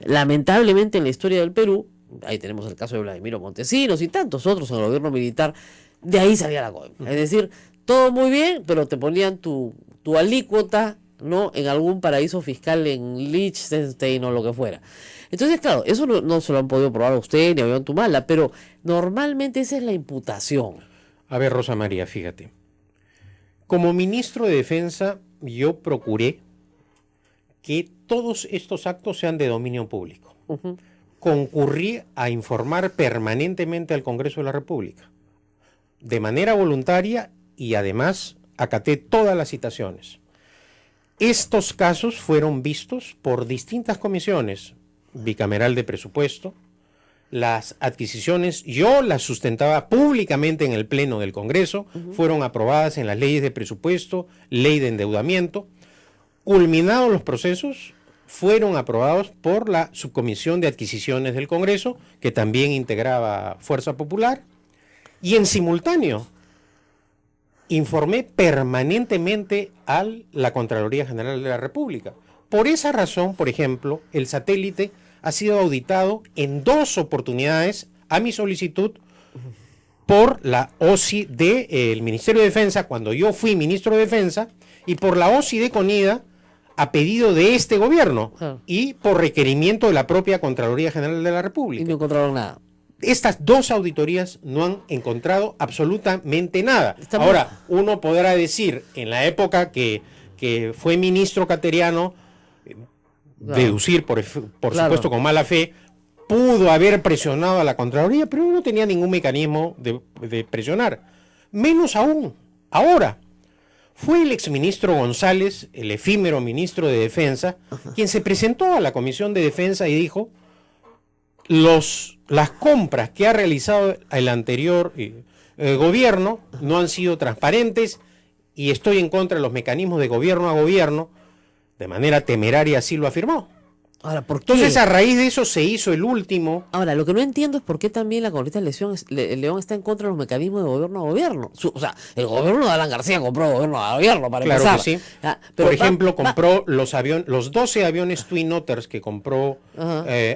Speaker 3: lamentablemente en la historia del Perú, ahí tenemos el caso de Vladimiro Montesinos y tantos otros en el gobierno militar, de ahí salía la cosa. Es decir, todo muy bien, pero te ponían tu alícuota, ¿no?, en algún paraíso fiscal en Liechtenstein o lo que fuera. Entonces, claro, eso no se lo han podido probar a usted ni a Ollantumala, pero normalmente esa es la imputación.
Speaker 6: A ver, Rosa María, fíjate. Como ministro de Defensa, yo procuré que todos estos actos sean de dominio público.
Speaker 3: Ujú.
Speaker 6: Concurrí a informar permanentemente al Congreso de la República, de manera voluntaria, y además acaté todas las citaciones. Estos casos fueron vistos por distintas comisiones, bicameral de presupuesto, las adquisiciones, yo las sustentaba públicamente en el Pleno del Congreso, fueron aprobadas en las leyes de presupuesto, ley de endeudamiento. Culminados los procesos, fueron aprobados por la Subcomisión de Adquisiciones del Congreso, que también integraba Fuerza Popular, y en simultáneo informé permanentemente a la Contraloría General de la República. Por esa razón, por ejemplo, el satélite ha sido auditado en 2 oportunidades a mi solicitud por la OSI del Ministerio de Defensa, cuando yo fui ministro de Defensa, y por la OSI de CONIDA a pedido de este gobierno y por requerimiento de la propia Contraloría General de la
Speaker 3: Y
Speaker 6: República.
Speaker 3: no encontraron nada.
Speaker 6: Estas 2 auditorías no han encontrado absolutamente nada.
Speaker 3: Estamos...
Speaker 6: Ahora, uno podrá decir, en la época que fue ministro Cateriano, deducir, por supuesto, con mala fe, pudo haber presionado a la Contraloría, pero no tenía ningún mecanismo de presionar. Menos aún, ahora, fue el exministro González, el efímero ministro de Defensa, quien se presentó a la Comisión de Defensa y dijo: las compras que ha realizado el anterior gobierno no han sido transparentes y estoy en contra de los mecanismos de gobierno a gobierno, de manera temeraria así lo afirmó.
Speaker 3: Ahora, ¿por qué?
Speaker 6: Entonces, a raíz de eso se hizo el último.
Speaker 3: Ahora, lo que no entiendo es por qué también la congresista León está en contra de los mecanismos de gobierno a gobierno. O sea, el gobierno de Alan García compró gobierno a gobierno, para
Speaker 6: claro
Speaker 3: empezar.
Speaker 6: Que sí.
Speaker 3: Pero
Speaker 6: por ejemplo, compró los 12 aviones Twin Otters que compró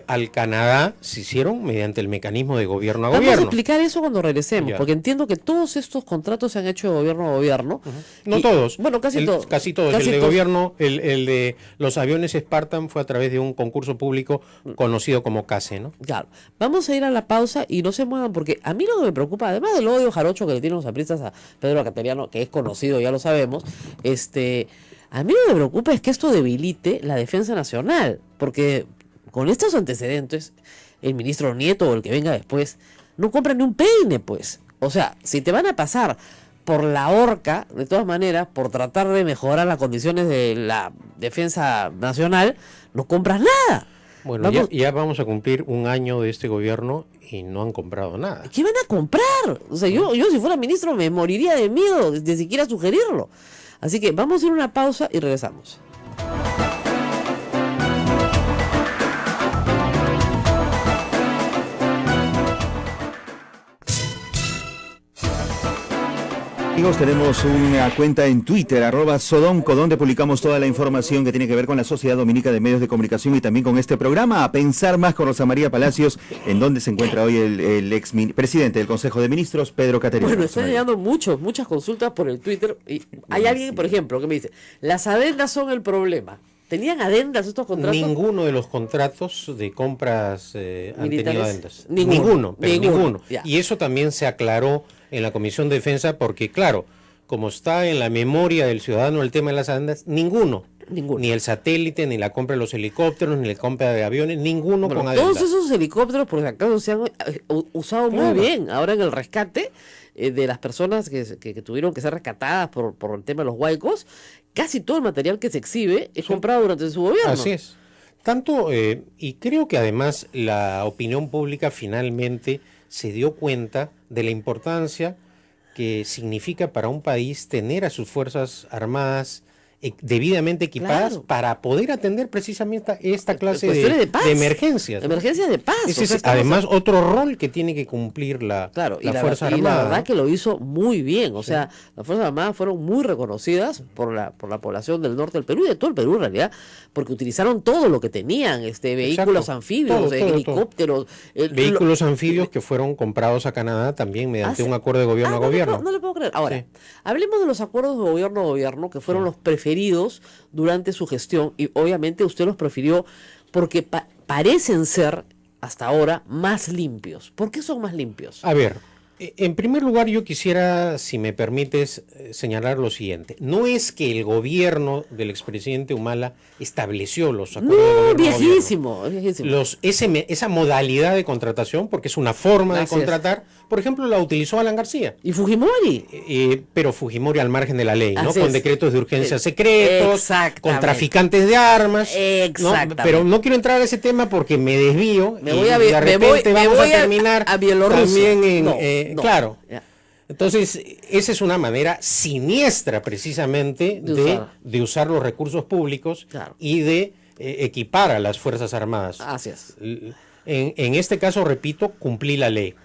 Speaker 6: al Canadá, se hicieron mediante el mecanismo de gobierno a
Speaker 3: Vamos
Speaker 6: gobierno.
Speaker 3: a explicar eso cuando regresemos,
Speaker 6: Ya.
Speaker 3: porque entiendo que todos estos contratos se han hecho de gobierno a gobierno.
Speaker 6: No todos.
Speaker 3: Bueno, casi todos.
Speaker 6: Casi todos. El de gobierno, el de los aviones Spartan fue a través de un concurso público conocido como CASE, ¿no?
Speaker 3: Claro. Vamos a ir a la pausa y no se muevan, porque a mí lo que me preocupa, además del odio jarocho que le tienen los apristas a Pedro Cateriano, que es conocido, ya lo sabemos, a mí lo que me preocupa es que esto debilite la defensa nacional, porque con estos antecedentes, el ministro Nieto o el que venga después, no compra ni un peine, pues. O sea, si te van a pasar por la horca, de todas maneras, por tratar de mejorar las condiciones de la defensa nacional, no compras nada.
Speaker 6: Bueno, ya vamos a cumplir un año de este gobierno y no han comprado nada.
Speaker 3: ¿Qué van a comprar? O sea, yo si fuera ministro me moriría de miedo de siquiera sugerirlo. Así que vamos a ir a una pausa y regresamos.
Speaker 2: Amigos, tenemos una cuenta en Twitter, @Sodomco, donde publicamos toda la información que tiene que ver con la Sociedad Dominica de Medios de Comunicación y también con este programa, A Pensar Más, con Rosa María Palacios, en donde se encuentra hoy el ex presidente del Consejo de Ministros, Pedro Cateriano.
Speaker 3: Bueno, están llegando muchas consultas por el Twitter. Y hay alguien, por ejemplo, que me dice, las adendas son el problema. ¿Tenían adendas estos contratos?
Speaker 6: Ninguno de los contratos de compras han tenido adendas.
Speaker 3: Ninguno.
Speaker 6: Y eso también se aclaró en la Comisión de Defensa porque, claro, como está en la memoria del ciudadano el tema de las adendas, ninguno. Ni el satélite, ni la compra de los helicópteros, ni la compra de aviones, ninguno con adendas.
Speaker 3: Todos esos helicópteros, por si acaso, se han usado muy bien ahora en el rescate de las personas que tuvieron que ser rescatadas por el tema de los huaicos. Casi todo el material que se exhibe es comprado durante su gobierno.
Speaker 6: Así es. Tanto, y creo que además la opinión pública finalmente se dio cuenta de la importancia que significa para un país tener a sus Fuerzas Armadas debidamente equipadas, claro, para poder atender precisamente esta clase de emergencias.
Speaker 3: Emergencias de paz.
Speaker 6: Ese es además otro rol que tiene que cumplir la Fuerza Armada.
Speaker 3: Y la verdad que lo hizo muy bien. O sea, las Fuerzas Armadas fueron muy reconocidas por la población del norte del Perú y de todo el Perú en realidad, porque utilizaron todo lo que tenían, vehículos anfibios, helicópteros.
Speaker 6: Vehículos anfibios que fueron comprados a Canadá también mediante un acuerdo de gobierno a gobierno.
Speaker 3: No le puedo creer. Ahora, hablemos de los acuerdos de gobierno a gobierno que fueron los preferidos durante su gestión, y obviamente usted los prefirió porque parecen ser hasta ahora más limpios. ¿Por qué son más limpios?
Speaker 6: A ver, en primer lugar yo quisiera, si me permites, señalar lo siguiente. No es que el gobierno del expresidente Humala estableció los acuerdos de gobierno.
Speaker 3: Viejísimo.
Speaker 6: Esa modalidad de contratación, porque es una forma de contratar, por ejemplo, la utilizó Alan García.
Speaker 3: ¿Y Fujimori?
Speaker 6: Pero Fujimori al margen de la ley, ¿no? Con decretos de urgencia secretos, con traficantes de armas.
Speaker 3: Exactamente.
Speaker 6: ¿No? Pero no quiero entrar a ese tema porque me desvío.
Speaker 3: Me voy a
Speaker 6: terminar
Speaker 3: a Bielorrusia.
Speaker 6: También en... Claro. Entonces, esa es una manera siniestra precisamente de usar los recursos públicos y de equipar a las Fuerzas Armadas.
Speaker 3: Así es.
Speaker 6: En este caso, repito, cumplí la ley.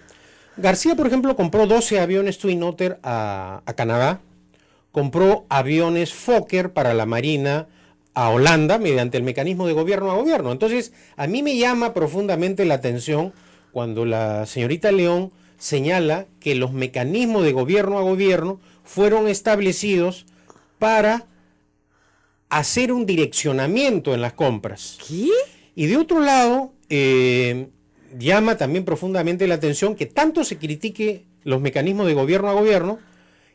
Speaker 6: García, por ejemplo, compró 12 aviones Twin Otter a Canadá, compró aviones Fokker para la Marina a Holanda mediante el mecanismo de gobierno a gobierno. Entonces, a mí me llama profundamente la atención cuando la señorita León señala que los mecanismos de gobierno a gobierno fueron establecidos para hacer un direccionamiento en las compras.
Speaker 3: ¿Qué?
Speaker 6: Y de otro lado, llama también profundamente la atención que tanto se critique los mecanismos de gobierno a gobierno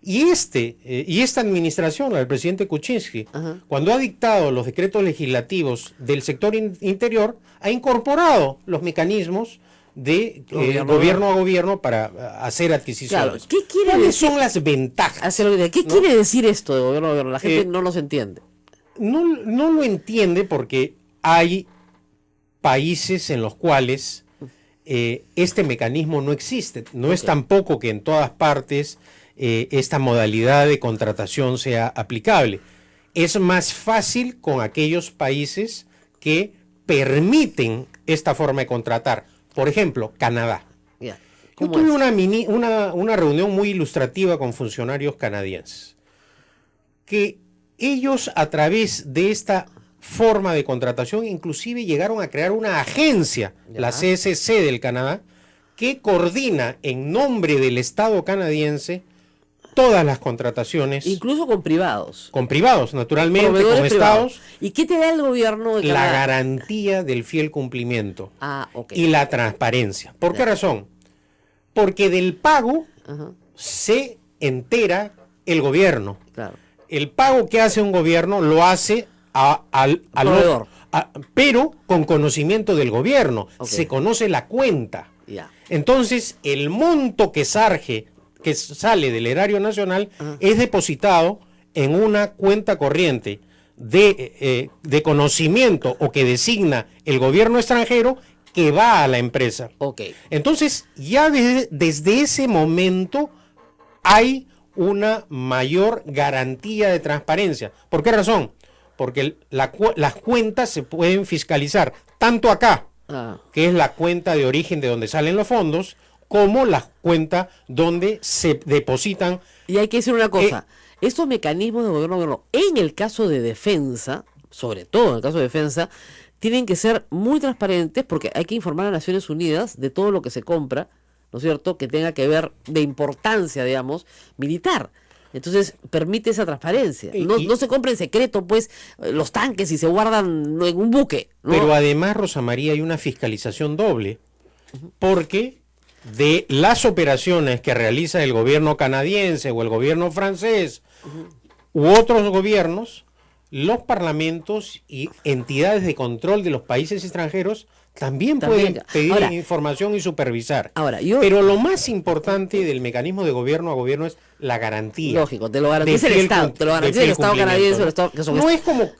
Speaker 6: y esta administración, la del presidente Kuczynski, cuando ha dictado los decretos legislativos del sector interior, ha incorporado los mecanismos de gobierno a gobierno para hacer adquisiciones.
Speaker 3: Claro.
Speaker 6: ¿Cuáles son las ventajas?
Speaker 3: ¿Qué quiere decir esto de gobierno a gobierno? La gente no los entiende.
Speaker 6: No lo entiende porque hay países en los cuales este mecanismo no existe. No es tampoco que en todas partes esta modalidad de contratación sea aplicable. Es más fácil con aquellos países que permiten esta forma de contratar. Por ejemplo, Canadá.
Speaker 3: Ya.
Speaker 6: Yo
Speaker 3: ¿Cómo
Speaker 6: tuve
Speaker 3: es?
Speaker 6: una reunión muy ilustrativa con funcionarios canadienses, que ellos a través de esta forma de contratación inclusive llegaron a crear una agencia,
Speaker 3: Ya.
Speaker 6: la CSC del Canadá, que coordina en nombre del Estado canadiense todas las contrataciones,
Speaker 3: Incluso con privados.
Speaker 6: con privados, naturalmente,
Speaker 3: Proveedores
Speaker 6: con
Speaker 3: privados.
Speaker 6: estados,
Speaker 3: ¿Y qué te da el gobierno de
Speaker 6: la
Speaker 3: Canadá?
Speaker 6: garantía del fiel cumplimiento
Speaker 3: Ah, ok.
Speaker 6: y la transparencia. ¿Por qué
Speaker 3: Ya.
Speaker 6: razón? Porque del pago
Speaker 3: Ajá,
Speaker 6: se entera el gobierno.
Speaker 3: claro.
Speaker 6: El pago que hace un gobierno lo hace al
Speaker 3: Proveedor.
Speaker 6: pero con conocimiento del gobierno.
Speaker 3: Ok.
Speaker 6: Se conoce la cuenta.
Speaker 3: Ya.
Speaker 6: Entonces, el monto que sale del erario nacional es depositado en una cuenta corriente de conocimiento o que designa el gobierno extranjero que va a la empresa.
Speaker 3: Ok.
Speaker 6: Entonces, ya desde ese momento hay una mayor garantía de transparencia. ¿Por qué razón? Porque las cuentas se pueden fiscalizar tanto acá,
Speaker 3: Ah,
Speaker 6: que es la cuenta de origen de donde salen los fondos, como la cuenta donde se depositan.
Speaker 3: y hay que decir una cosa. Estos mecanismos de gobierno, en el caso de defensa, sobre todo en el caso de defensa, tienen que ser muy transparentes porque hay que informar a Naciones Unidas de todo lo que se compra, ¿no es cierto?, que tenga que ver de importancia, digamos, militar. Entonces, permite esa transparencia. No se compra en secreto, pues, los tanques y se guardan en un buque, ¿no?
Speaker 6: Pero además, Rosa María, hay una fiscalización doble, porque de las operaciones que realiza el gobierno canadiense o el gobierno francés u otros gobiernos, los parlamentos y entidades de control de los países extranjeros también pueden pedir
Speaker 3: ahora,
Speaker 6: información y supervisar.
Speaker 3: Ahora,
Speaker 6: pero lo más importante del mecanismo de gobierno a gobierno es la garantía.
Speaker 3: Lógico, te lo garantiza el
Speaker 6: de
Speaker 3: Estado, te lo garantiza el Estado canadiense, el Estado, que son
Speaker 6: no es como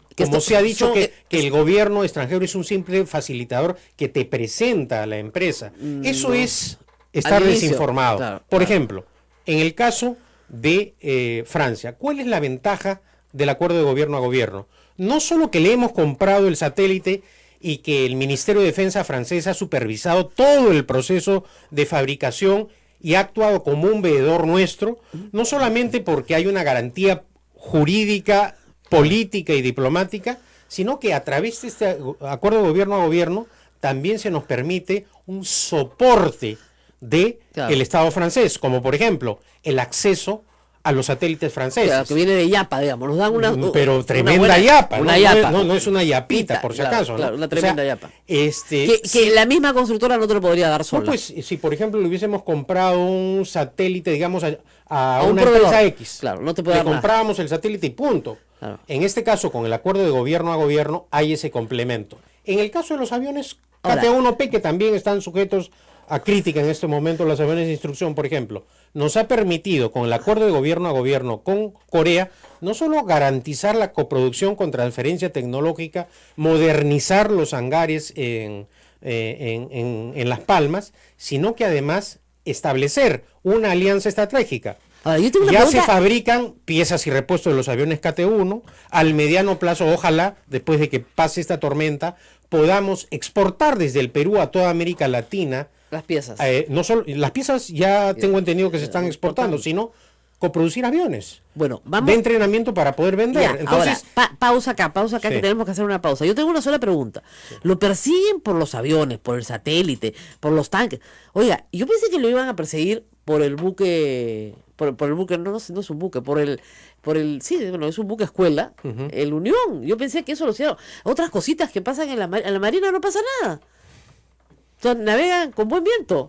Speaker 6: se ha dicho que el
Speaker 3: gobierno
Speaker 6: gobierno extranjero es un simple facilitador que te presenta a la empresa. Eso
Speaker 3: no.
Speaker 6: es estar
Speaker 3: Al inicio,
Speaker 6: desinformado.
Speaker 3: claro,
Speaker 6: Por
Speaker 3: claro.
Speaker 6: ejemplo, en el caso de Francia, ¿cuál es la ventaja del acuerdo de gobierno a gobierno? No solo que le hemos comprado el satélite y que el Ministerio de Defensa francés ha supervisado todo el proceso de fabricación y ha actuado como un veedor nuestro, no solamente porque hay una garantía jurídica, política y diplomática, sino que a través de este acuerdo de gobierno a gobierno también se nos permite un soporte del Estado francés, como por ejemplo el acceso a los satélites franceses.
Speaker 3: Claro, que viene de Yapa, digamos, nos dan una...
Speaker 6: Pero tremenda
Speaker 3: buena,
Speaker 6: yapa,
Speaker 3: una
Speaker 6: ¿no?
Speaker 3: yapa.
Speaker 6: No es una yapita, por si
Speaker 3: Claro,
Speaker 6: acaso, ¿no?
Speaker 3: claro, una tremenda yapa.
Speaker 6: Que
Speaker 3: la misma constructora no te lo podría dar sola.
Speaker 6: No, pues si por ejemplo le hubiésemos comprado un satélite, digamos, a
Speaker 3: un
Speaker 6: una
Speaker 3: proveedor.
Speaker 6: empresa X,
Speaker 3: Claro, no te puede
Speaker 6: le
Speaker 3: dar nada.
Speaker 6: comprábamos el satélite y punto.
Speaker 3: Claro.
Speaker 6: En este caso, con el acuerdo de gobierno a gobierno, hay ese complemento. En el caso de los aviones
Speaker 3: Ahora,
Speaker 6: KT-1P, que también están sujetos a crítica en este momento, los aviones de instrucción, por ejemplo, nos ha permitido, con el acuerdo de gobierno a gobierno con Corea, no solo garantizar la coproducción con transferencia tecnológica, modernizar los hangares en Las Palmas, sino que además establecer una alianza estratégica.
Speaker 3: Ahora, yo tengo una
Speaker 6: Ya
Speaker 3: pregunta.
Speaker 6: se fabrican piezas y repuestos de los aviones KT-1. Al mediano plazo, ojalá, después de que pase esta tormenta, podamos exportar desde el Perú a toda América Latina.
Speaker 3: Las piezas.
Speaker 6: No solo las piezas, ya tengo entendido que se están exportando, sino coproducir aviones
Speaker 3: Bueno, vamos.
Speaker 6: de entrenamiento para poder vender.
Speaker 3: Ya,
Speaker 6: Entonces,
Speaker 3: ahora, pausa acá,
Speaker 6: Sí.
Speaker 3: que tenemos que hacer una pausa. Yo tengo una sola pregunta. ¿Lo persiguen por los aviones, por el satélite, por los tanques? Oiga, yo pensé que lo iban a perseguir por el buque, por el buque, no es un buque, sí, bueno, es un buque escuela, el Unión. Yo pensé que eso lo hicieron. Otras cositas que pasan en la Marina no pasa nada. Entonces, navegan con buen viento.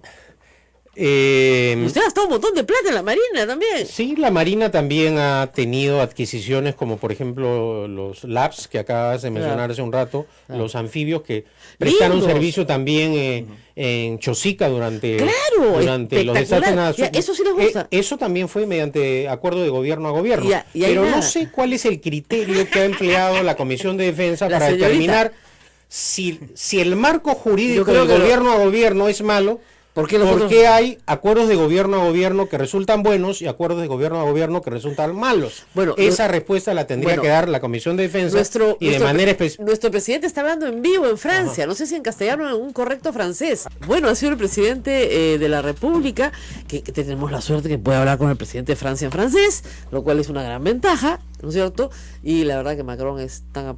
Speaker 3: Usted ha gastado un montón de plata en la Marina también.
Speaker 6: Sí, la Marina también ha tenido adquisiciones como por ejemplo los LAPS que acabas de mencionar hace un rato, los anfibios que prestaron
Speaker 3: Lindos.
Speaker 6: servicio también en Chosica durante
Speaker 3: Claro,
Speaker 6: los desastres
Speaker 3: espectacular. Ya, eso sí les gusta.
Speaker 6: Eso también fue mediante acuerdo de gobierno a gobierno.
Speaker 3: Y ahí
Speaker 6: Pero
Speaker 3: nada.
Speaker 6: no sé cuál es el criterio que ha empleado la Comisión de Defensa
Speaker 3: La
Speaker 6: para
Speaker 3: señorita.
Speaker 6: determinar si el marco jurídico
Speaker 3: creo
Speaker 6: de
Speaker 3: que
Speaker 6: gobierno a gobierno es malo,
Speaker 3: ¿por qué
Speaker 6: ¿por qué hay acuerdos de gobierno a gobierno que resultan buenos y acuerdos de gobierno a gobierno que resultan malos?
Speaker 3: Bueno,
Speaker 6: esa respuesta la tendría que dar la Comisión de Defensa de manera específica.
Speaker 3: Nuestro presidente está hablando en vivo en Francia, no sé si en castellano o en un correcto francés. Bueno, ha sido el presidente de la República, que tenemos la suerte que puede hablar con el presidente de Francia en francés, lo cual es una gran ventaja, ¿no es cierto? Y la verdad que Macron es tan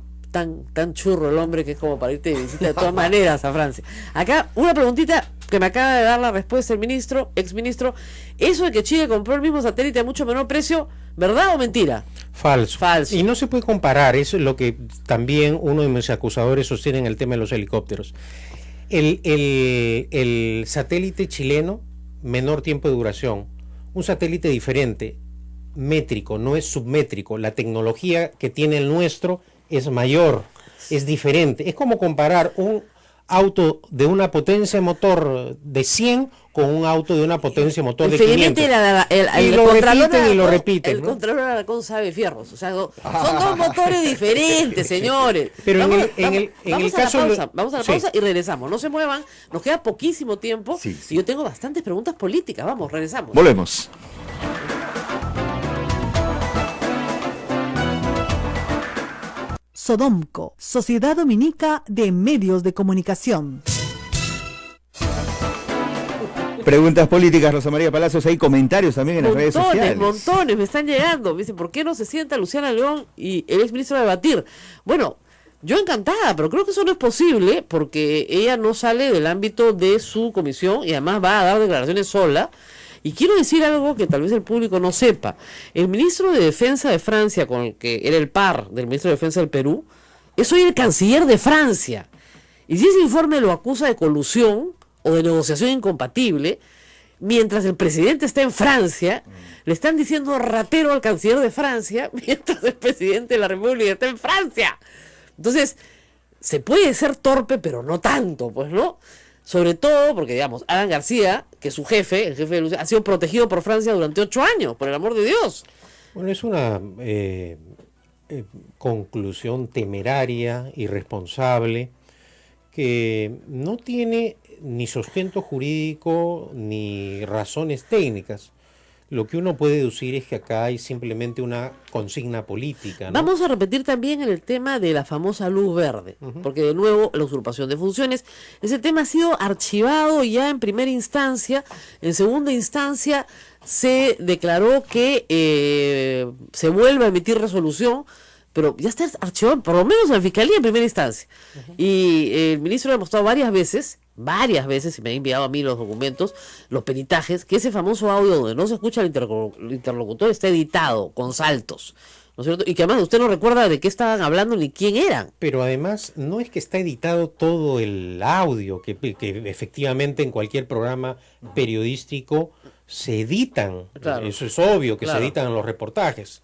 Speaker 3: churro el hombre que es como para irte de visita de todas maneras a Francia. Acá, una preguntita que me acaba de dar la respuesta el exministro, eso de que Chile compró el mismo satélite a mucho menor precio, ¿verdad o mentira?
Speaker 6: Falso.
Speaker 3: Falso.
Speaker 6: Y no se puede comparar, eso es lo que también uno de mis acusadores sostiene en el tema de los helicópteros. El satélite chileno, menor tiempo de duración, un satélite diferente, métrico, no es submétrico, la tecnología que tiene el nuestro es mayor, es diferente, es como comparar un auto de una potencia motor de 100 con un auto de una potencia motor de 500. El
Speaker 3: Contralor Alarcón sabe fierros, o sea, son dos motores diferentes, señores.
Speaker 6: Pero en el caso
Speaker 3: vamos a la pausa y regresamos. No se muevan, nos queda poquísimo tiempo y yo tengo bastantes preguntas políticas. Vamos, regresamos.
Speaker 2: Volvemos.
Speaker 5: Sodomco, Sociedad Dominica de Medios de Comunicación.
Speaker 2: Preguntas políticas, Rosa María Palacios, hay comentarios también en las redes sociales.
Speaker 3: Montones, me están llegando. Me dicen, ¿por qué no se sienta Luciana León y el exministro a debatir? Bueno, yo encantada, pero creo que eso no es posible porque ella no sale del ámbito de su comisión y además va a dar declaraciones sola. Y quiero decir algo que tal vez el público no sepa. El ministro de Defensa de Francia, con el que era el par del ministro de Defensa del Perú, es hoy el canciller de Francia. Y si ese informe lo acusa de colusión o de negociación incompatible, mientras el presidente está en Francia, le están diciendo ratero al canciller de Francia, mientras el presidente de la República está en Francia. Entonces, se puede ser torpe, pero no tanto, pues, ¿no? Sobre todo porque, digamos, Alan García, que es su jefe, el jefe de Luciana, ha sido protegido por Francia durante 8 años, por el amor de Dios.
Speaker 6: Bueno, es una conclusión temeraria, irresponsable, que no tiene ni sustento jurídico ni razones técnicas. Lo que uno puede deducir es que acá hay simplemente una consigna política, ¿no?
Speaker 3: Vamos a repetir también en el tema de la famosa luz verde, porque de nuevo la usurpación de funciones, ese tema ha sido archivado ya en primera instancia, en segunda instancia se declaró que se vuelve a emitir resolución, pero ya está archivado por lo menos en la Fiscalía en primera instancia. Y el ministro ha demostrado varias veces, y me ha enviado a mí los documentos, los peritajes, que ese famoso audio donde no se escucha el interlocutor está editado, con saltos, ¿no es cierto? Y que además usted no recuerda de qué estaban hablando ni quién eran.
Speaker 6: Pero además no es que está editado todo el audio, que efectivamente en cualquier programa periodístico se editan, claro, eso es obvio que claro, se editan los reportajes.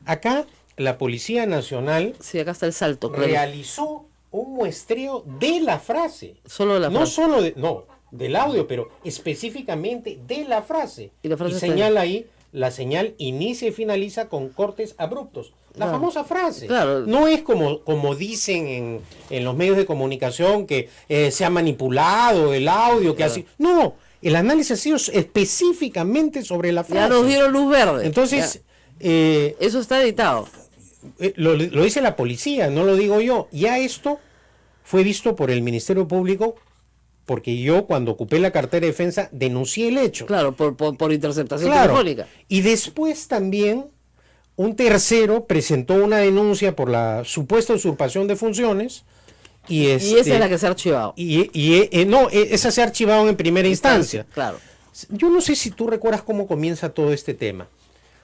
Speaker 6: Acá la Policía Nacional
Speaker 3: acá está el salto,
Speaker 6: realizó un muestreo de la frase.
Speaker 3: Solo de la frase.
Speaker 6: No solo del audio, pero específicamente de la frase. Y señala ahí, la señal inicia y finaliza con cortes abruptos. La famosa frase.
Speaker 3: Claro.
Speaker 6: No es como dicen en los medios de comunicación que se ha manipulado el audio, que así. No, el análisis ha sido específicamente sobre la frase.
Speaker 3: Ya nos dieron luz verde.
Speaker 6: Entonces,
Speaker 3: eso está editado.
Speaker 6: Lo dice la policía, no lo digo yo. Ya esto fue visto por el Ministerio Público, porque yo cuando ocupé la cartera de defensa denuncié el hecho.
Speaker 3: Claro, por interceptación telefónica.
Speaker 6: Y después también un tercero presentó una denuncia por la supuesta usurpación de funciones. Y esa
Speaker 3: es la que se ha archivado.
Speaker 6: Esa se ha archivado en primera instancia.
Speaker 3: Claro.
Speaker 6: Yo no sé si tú recuerdas cómo comienza todo este tema.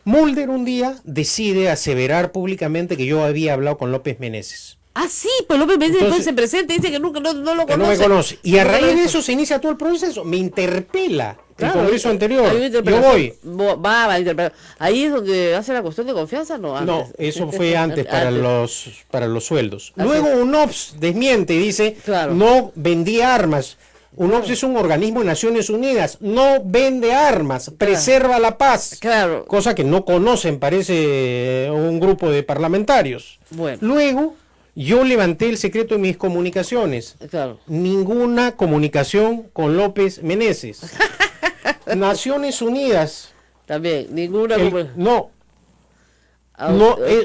Speaker 6: Mulder un día decide aseverar públicamente que yo había hablado con López Meneses.
Speaker 3: Ah, sí, pues López Meneses después se presenta y dice que nunca no lo conoce.
Speaker 6: Que no me conoce. Y a raíz de eso se inicia todo el proceso. Me interpela el Congreso anterior. Yo voy.
Speaker 3: Va a interpelar. Ahí es donde hace la cuestión de confianza, ¿no? Antes.
Speaker 6: No, eso fue antes para los sueldos. Luego UNOPS desmiente y dice, no vendía armas. UNOPS es un organismo de Naciones Unidas, no vende armas, preserva la paz, cosa que no conocen, parece un grupo de parlamentarios.
Speaker 3: Bueno.
Speaker 6: Luego yo levanté el secreto de mis comunicaciones.
Speaker 3: Claro.
Speaker 6: Ninguna comunicación con López Meneses. Naciones Unidas.
Speaker 3: También, ninguna...
Speaker 6: No.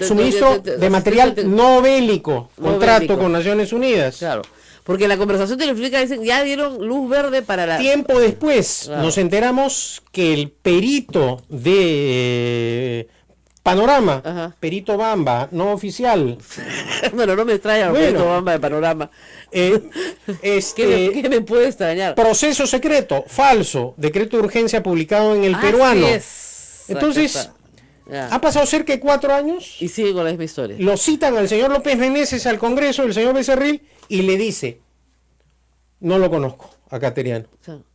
Speaker 6: Suministro de material no bélico. Contrato con Naciones Unidas.
Speaker 3: Claro. Porque la conversación telefónica dicen, ya dieron luz verde para la...
Speaker 6: Tiempo después nos enteramos que el perito de Panorama, perito Bamba, no oficial.
Speaker 3: Bueno, no me extraña perito Bamba de Panorama. ¿Qué me puede extrañar?
Speaker 6: Proceso secreto, falso, decreto de urgencia publicado en El Peruano. Entonces, ha pasado cerca de 4 años.
Speaker 3: Y sigue con la misma historia.
Speaker 6: Lo citan al señor López Meneses al Congreso, el señor Becerril, y le dice, no lo conozco a Cateriano.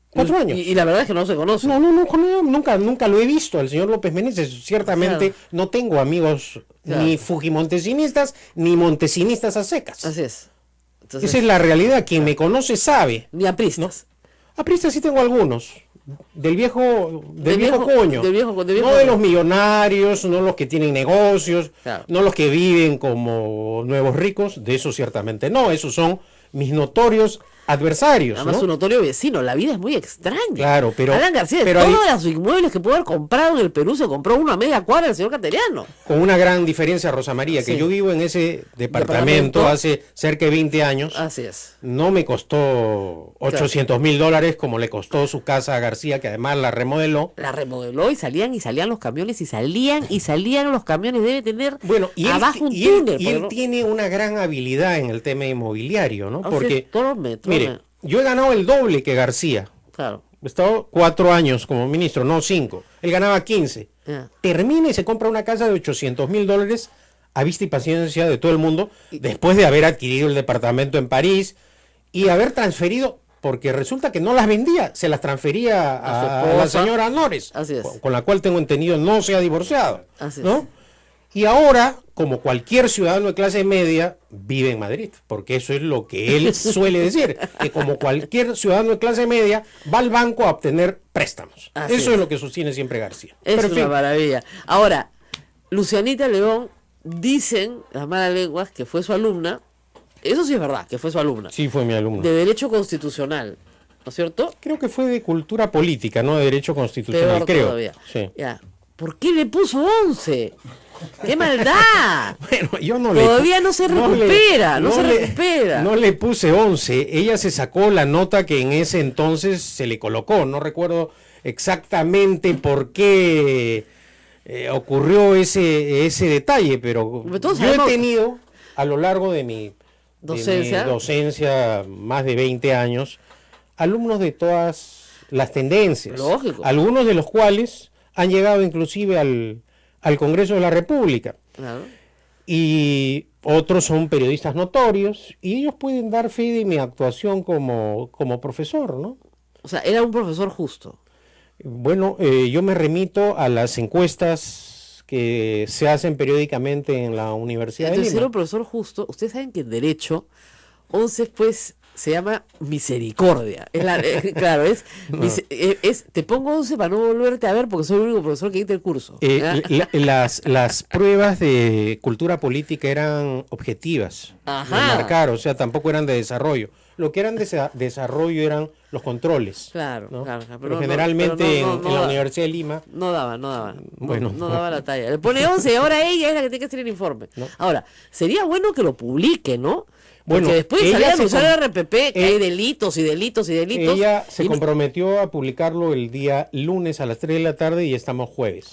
Speaker 6: 4 años.
Speaker 3: Y la verdad es que no se conoce.
Speaker 6: No, nunca lo he visto al señor López Meneses. Ciertamente no tengo amigos ni fujimontesinistas ni montesinistas a secas.
Speaker 3: Así es.
Speaker 6: Entonces, esa es la realidad. Quien me conoce sabe.
Speaker 3: Ni apristas.
Speaker 6: ¿No? Apristas sí tengo algunos. Del viejo coño. No de los millonarios, no los que tienen negocios, no los que viven como nuevos ricos. De eso ciertamente no. Esos son mis notorios adversarios.
Speaker 3: Además, su notorio vecino. La vida es muy extraña.
Speaker 6: Claro, pero
Speaker 3: Alan García, de todos los inmuebles que pudo haber comprado en el Perú, se compró uno a media cuadra del señor Cateriano.
Speaker 6: Con una gran diferencia, Rosa María, que yo vivo en ese departamento hace cerca de 20 años.
Speaker 3: Así es.
Speaker 6: No me costó $800,000 como le costó su casa a García, que además la remodeló.
Speaker 3: La remodeló y salían los camiones y salían los camiones. Debe tener abajo un túnel.
Speaker 6: Y él tiene una gran habilidad en el tema inmobiliario, ¿no? Porque mire, yo he ganado el doble que García.
Speaker 3: Claro.
Speaker 6: He estado 4 años como ministro, no 5. Él ganaba 15. Termina y se compra una casa de $800,000 a vista y paciencia de todo el mundo, después de haber adquirido el departamento en París y haber transferido, porque resulta que no las vendía, se las transfería a la señora Nores, con la cual tengo entendido no se ha divorciado. ¿No? Y ahora, como cualquier ciudadano de clase media, vive en Madrid, porque eso es lo que él suele decir, que como cualquier ciudadano de clase media, va al banco a obtener préstamos. Eso es lo que sostiene siempre García.
Speaker 3: Es una maravilla. Ahora, Lucianita León, dicen las malas lenguas que fue su alumna, eso sí es verdad, que fue su alumna.
Speaker 6: Sí, fue mi alumna.
Speaker 3: De Derecho Constitucional, ¿no es cierto?
Speaker 6: Creo que fue de Cultura Política, no de Derecho Constitucional,
Speaker 3: creo. Todavía.
Speaker 6: Sí.
Speaker 3: Ya. ¿Por qué le puso 11? ¡Qué maldad!
Speaker 6: Bueno, yo
Speaker 3: todavía no se recupera.
Speaker 6: No le puse 11. Ella se sacó la nota que en ese entonces se le colocó. No recuerdo exactamente por qué ocurrió ese detalle, pero yo he tenido a lo largo de mi docencia, más de 20 años, alumnos de todas las tendencias.
Speaker 3: Lógico.
Speaker 6: Algunos de los cuales han llegado inclusive al Congreso de la República.
Speaker 3: Claro.
Speaker 6: Y otros son periodistas notorios y ellos pueden dar fe de mi actuación como profesor, ¿no?
Speaker 3: O sea, era un profesor justo.
Speaker 6: Bueno, yo me remito a las encuestas que se hacen periódicamente en la Universidad de Lima.
Speaker 3: Entonces, era un profesor justo. Ustedes saben que en Derecho, 11 pues se llama misericordia. Claro, te pongo 11 para no volverte a ver porque soy el único profesor que dicta el curso.
Speaker 6: Las pruebas de cultura política eran objetivas, de marcar, o sea, tampoco eran de desarrollo. Lo que eran de desarrollo eran los controles.
Speaker 3: Claro,
Speaker 6: ¿no?
Speaker 3: claro.
Speaker 6: Pero generalmente en la Universidad de Lima...
Speaker 3: No daba.
Speaker 6: Bueno,
Speaker 3: no daba la talla. Le pone 11 y ahora ella es la que tiene que hacer el informe. ¿No? Ahora, sería bueno que lo publique, ¿no? Porque
Speaker 6: bueno,
Speaker 3: después sale a anunciar el RPP que hay delitos y delitos y delitos.
Speaker 6: Ella se comprometió a publicarlo el día lunes a las 3 de la tarde y estamos jueves.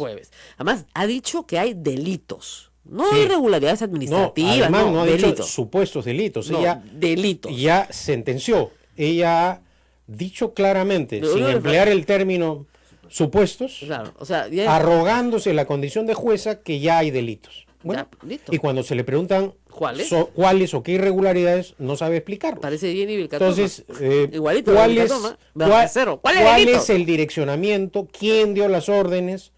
Speaker 3: Además, ha dicho que hay delitos. No irregularidades administrativas,
Speaker 6: no ha
Speaker 3: delitos.
Speaker 6: dicho supuestos delitos.
Speaker 3: Ella delitos.
Speaker 6: Ya sentenció. Ella ha dicho claramente, sin emplear el término supuestos,
Speaker 3: claro, o sea,
Speaker 6: arrogándose la condición de jueza, que ya hay delitos. Bueno,
Speaker 3: listo.
Speaker 6: Y cuando se le preguntan
Speaker 3: ¿cuáles
Speaker 6: o qué irregularidades, no sabe explicarlo.
Speaker 3: Parece bien y Vilcatoma.
Speaker 6: Entonces,
Speaker 3: igualito,
Speaker 6: ¿cuál
Speaker 3: es el direccionamiento?
Speaker 6: ¿Quién dio las órdenes?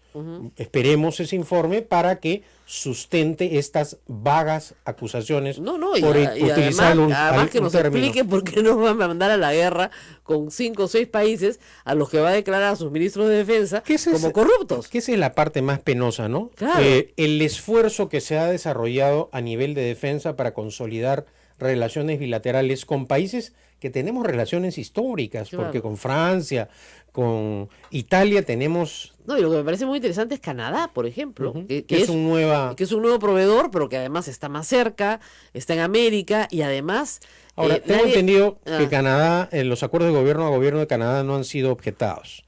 Speaker 6: Esperemos ese informe para que sustente estas vagas acusaciones
Speaker 3: y
Speaker 6: utilizar
Speaker 3: además que
Speaker 6: un
Speaker 3: nos
Speaker 6: término.
Speaker 3: explique por qué nos van a mandar a la guerra con 5 o 6 países a los que va a declarar a sus ministros de defensa como corruptos.
Speaker 6: Que esa es la parte más penosa, ¿no?
Speaker 3: Claro.
Speaker 6: El esfuerzo que se ha desarrollado a nivel de defensa para consolidar relaciones bilaterales con países que tenemos relaciones históricas,
Speaker 3: Claro.
Speaker 6: porque con Francia, con Italia tenemos...
Speaker 3: No, y lo que me parece muy interesante es Canadá, por ejemplo, que
Speaker 6: es un
Speaker 3: nuevo proveedor, pero que además está más cerca, está en América y además...
Speaker 6: Ahora, tengo entendido que Canadá, los acuerdos de gobierno a gobierno de Canadá no han sido objetados.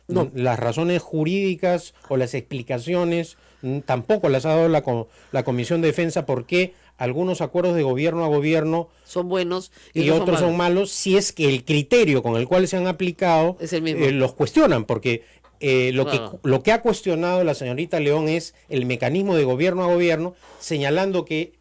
Speaker 3: No.
Speaker 6: Las razones jurídicas o las explicaciones tampoco las ha dado la Comisión de Defensa por qué algunos acuerdos de gobierno a gobierno
Speaker 3: son buenos
Speaker 6: y otros son malos, si es que el criterio con el cual se han aplicado
Speaker 3: es el mismo.
Speaker 6: Los cuestionan, porque
Speaker 3: Claro.
Speaker 6: lo que ha cuestionado la señorita León es el mecanismo de gobierno a gobierno, señalando que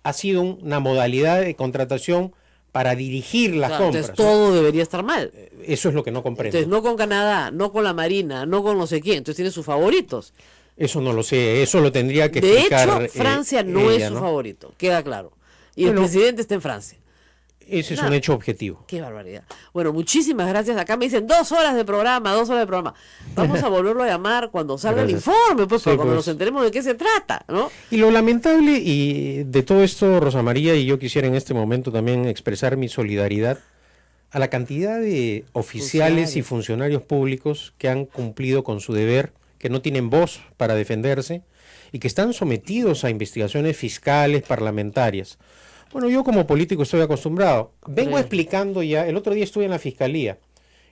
Speaker 6: ha sido una modalidad de contratación para dirigir las
Speaker 3: Claro,
Speaker 6: compras.
Speaker 3: entonces todo debería estar mal.
Speaker 6: Eso es lo que no comprendo.
Speaker 3: Entonces no con Canadá, no con la Marina, no con no sé quién, entonces tiene sus favoritos.
Speaker 6: Eso no lo sé, eso lo tendría que
Speaker 3: De
Speaker 6: explicar.
Speaker 3: hecho, Francia no
Speaker 6: ella,
Speaker 3: es su
Speaker 6: ¿no?
Speaker 3: favorito, queda claro. Y
Speaker 6: Bueno,
Speaker 3: el presidente está en Francia.
Speaker 6: Ese es
Speaker 3: Nada.
Speaker 6: un hecho objetivo.
Speaker 3: Qué barbaridad. Bueno, muchísimas gracias. Acá me dicen 2 horas de programa, 2 horas de programa. Vamos a volverlo a llamar cuando salga el
Speaker 6: Gracias.
Speaker 3: informe, pues,
Speaker 6: Sí,
Speaker 3: para cuando
Speaker 6: pues.
Speaker 3: nos enteremos de qué se trata, ¿no?
Speaker 6: Y lo lamentable y de todo esto, Rosa María, y yo quisiera en este momento también expresar mi solidaridad a la cantidad de oficiales y funcionarios públicos que han cumplido con su deber, que no tienen voz para defenderse y que están sometidos a investigaciones fiscales, parlamentarias. Bueno, yo como político estoy acostumbrado. Vengo explicando ya, el otro día estuve en la fiscalía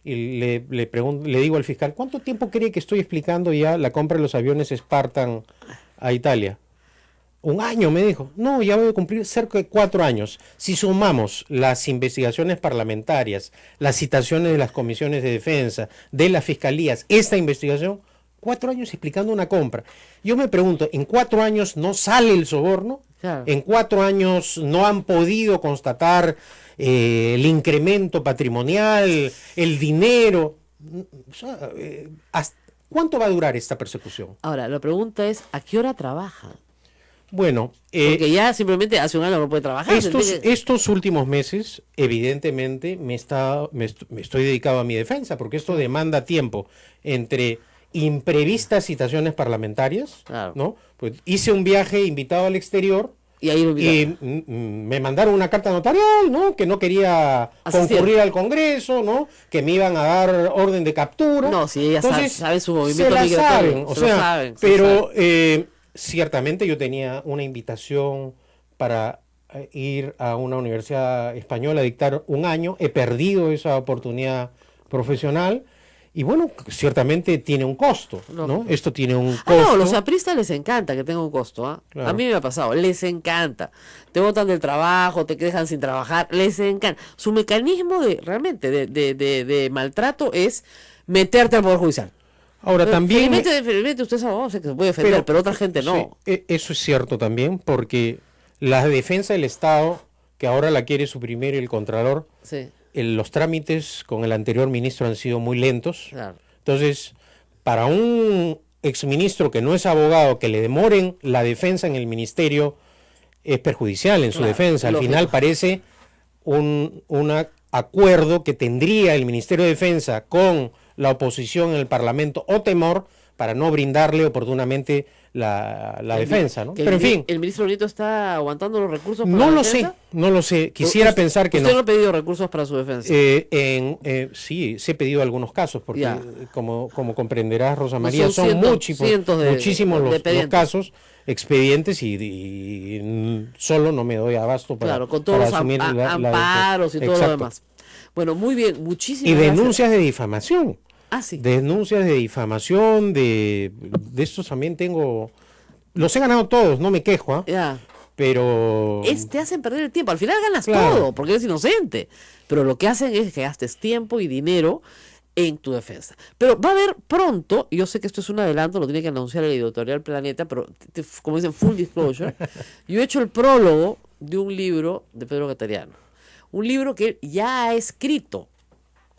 Speaker 6: y le digo al fiscal, ¿cuánto tiempo cree que estoy explicando ya la compra de los aviones Spartan a Italia? 1 año, me dijo. No, ya voy a cumplir cerca de 4 años. Si sumamos las investigaciones parlamentarias, las citaciones de las comisiones de defensa, de las fiscalías, esta investigación, 4 años explicando una compra. Yo me pregunto, ¿en 4 años no sale el soborno?
Speaker 3: Claro.
Speaker 6: ¿En 4 años no han podido constatar el incremento patrimonial, el dinero? O sea, ¿cuánto va a durar esta persecución?
Speaker 3: Ahora, la pregunta es, ¿a qué hora trabaja?
Speaker 6: Bueno,
Speaker 3: Porque ya simplemente hace 1 año no puede trabajar.
Speaker 6: estos últimos meses, evidentemente, me estoy dedicado a mi defensa, porque esto demanda tiempo entre imprevistas citaciones parlamentarias,
Speaker 3: Claro.
Speaker 6: ¿no? Pues hice un viaje invitado al exterior
Speaker 3: Y ahí lo
Speaker 6: y me mandaron una carta notarial, ¿no? Que no quería
Speaker 3: Asistir.
Speaker 6: concurrir al Congreso, ¿no? Que me iban a dar orden de captura.
Speaker 3: No, si ella sabe su movimiento
Speaker 6: se la
Speaker 3: migratorio,
Speaker 6: saben, o
Speaker 3: se lo
Speaker 6: sea,
Speaker 3: saben, se
Speaker 6: pero ciertamente yo tenía una invitación para ir a una universidad española a dictar 1 año, he perdido esa oportunidad profesional. Y bueno, ciertamente tiene un costo, ¿no? Esto tiene un costo.
Speaker 3: No, los apristas les encanta que tenga un costo, ¿ah?
Speaker 6: Claro.
Speaker 3: A mí me ha pasado, les encanta. Te botan del trabajo, te dejan sin trabajar, les encanta. Su mecanismo de maltrato es meterte al Poder Judicial.
Speaker 6: Ahora también...
Speaker 3: Felizmente usted es abogado, sé que se puede defender, pero otra gente no.
Speaker 6: Sí, eso es cierto también, porque la defensa del Estado, que ahora la quiere suprimir el Contralor,
Speaker 3: Sí,
Speaker 6: los trámites con el anterior ministro han sido muy lentos.
Speaker 3: claro.
Speaker 6: Entonces, para un exministro que no es abogado, que le demoren la defensa en el ministerio, es perjudicial en su
Speaker 3: Claro,
Speaker 6: defensa. Al
Speaker 3: lógico.
Speaker 6: final parece un acuerdo que tendría el Ministerio de Defensa con la oposición en el Parlamento o temor para no brindarle oportunamente la defensa, ¿no?
Speaker 3: Que
Speaker 6: Pero en fin,
Speaker 3: ¿El ministro Brito está aguantando los recursos para
Speaker 6: no
Speaker 3: la
Speaker 6: lo sé,
Speaker 3: defensa?
Speaker 6: no lo sé. Quisiera pensar que
Speaker 3: ¿Usted no
Speaker 6: no.
Speaker 3: ha pedido recursos para su defensa?
Speaker 6: Sí he pedido algunos casos, porque
Speaker 3: Ya.
Speaker 6: como comprenderás, Rosa
Speaker 3: No,
Speaker 6: María,
Speaker 3: son
Speaker 6: son
Speaker 3: cientos de
Speaker 6: muchísimos los
Speaker 3: expedientes.
Speaker 6: casos, expedientes, y solo no me doy abasto para,
Speaker 3: Claro, con todos
Speaker 6: para
Speaker 3: los
Speaker 6: asumir
Speaker 3: amparos y todo lo
Speaker 6: Exacto.
Speaker 3: demás. Bueno, muy bien, muchísimas
Speaker 6: Y
Speaker 3: gracias.
Speaker 6: denuncias de difamación.
Speaker 3: Ah, sí.
Speaker 6: Denuncias de difamación, de estos también tengo. Los he ganado todos, no me quejo, ¿ah?
Speaker 3: Ya.
Speaker 6: Pero.
Speaker 3: Te hacen perder el tiempo. Al final ganas
Speaker 6: Claro.
Speaker 3: todo, porque eres inocente. Pero lo que hacen es que gastes tiempo y dinero en tu defensa. Pero va a haber pronto, y yo sé que esto es un adelanto, lo tiene que anunciar el editorial Planeta, pero como dicen, full disclosure, yo he hecho el prólogo de un libro de Pedro Catariano. Un libro que él ya ha escrito.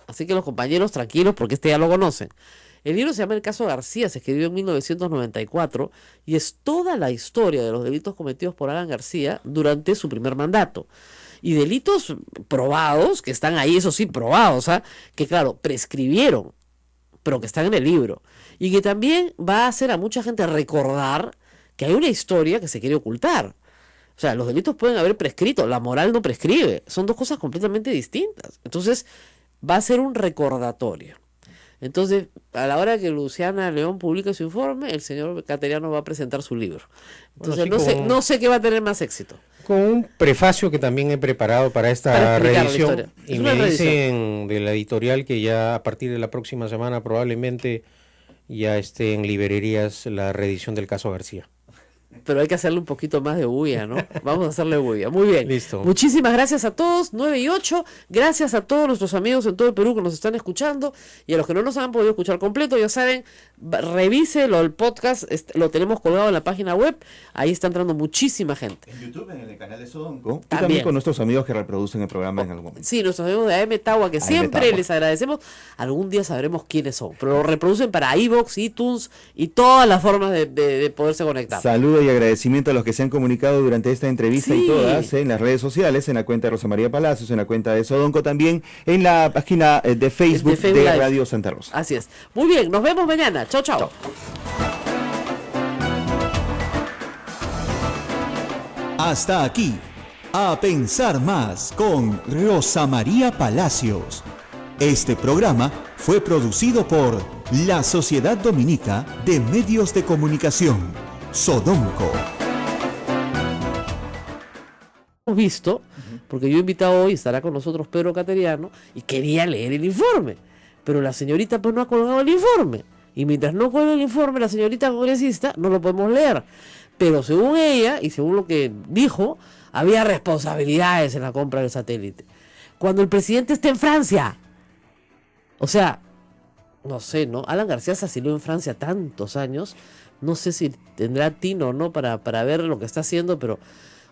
Speaker 3: Así que los compañeros tranquilos, porque este ya lo conocen. El libro se llama El caso García, se escribió en 1994 y es toda la historia de los delitos cometidos por Alan García durante su primer mandato. Y delitos probados, que están ahí, eso sí, probados, ¿ah? Que claro, prescribieron, pero que están en el libro. Y que también va a hacer a mucha gente recordar que hay una historia que se quiere ocultar. O sea, los delitos pueden haber prescrito, la moral no prescribe, son dos cosas completamente distintas. Entonces, va a ser un recordatorio. Entonces, a la hora que Luciana León publique su informe, el señor Cateriano va a presentar su libro. Entonces,
Speaker 6: bueno,
Speaker 3: no sé qué va a tener más éxito.
Speaker 6: Con un prefacio que también he preparado para esta reedición. Y me dicen de la editorial que ya a partir de la próxima semana probablemente ya esté en librerías la reedición del caso García.
Speaker 3: Pero hay que hacerle un poquito más de bulla, ¿no? Vamos a hacerle bulla. Muy bien.
Speaker 6: Listo.
Speaker 3: Muchísimas gracias a todos, 9 y 8. Gracias a todos nuestros amigos en todo el Perú que nos están escuchando. Y a los que no nos han podido escuchar completo, ya saben, revíselo, el podcast, lo tenemos colgado en la página web. Ahí está entrando muchísima gente.
Speaker 2: En YouTube, en el canal de Sodonco. Y también con nuestros amigos que reproducen el programa en algún momento.
Speaker 3: Sí, nuestros amigos de AM Tagua, que siempre les agradecemos. Algún día sabremos quiénes son. Pero lo reproducen para iVoox, iTunes y todas las formas de poderse conectar.
Speaker 2: Saludos y agradecimiento a los que se han comunicado durante esta entrevista y todas en las redes sociales, en la cuenta de Rosa María Palacios, en la cuenta de Sodonco, también en la página de Facebook de Radio Santa Rosa.
Speaker 3: Así es. Muy bien, nos vemos mañana. Chao, chao.
Speaker 1: Hasta aquí, A Pensar Más con Rosa María Palacios. Este programa fue producido por la Sociedad Dominica de Medios de Comunicación, Sodonco.
Speaker 3: Hemos visto, porque yo he invitado hoy, estará con nosotros Pedro Cateriano, y quería leer el informe, pero la señorita pues no ha colgado el informe, y mientras no cuelga el informe la señorita congresista no lo podemos leer, pero según ella, y según lo que dijo, había responsabilidades en la compra del satélite, cuando el presidente está en Francia. O sea, no sé, ¿no? Alan García se asiló en Francia tantos años, no sé si tendrá tino o no para ver lo que está haciendo, pero,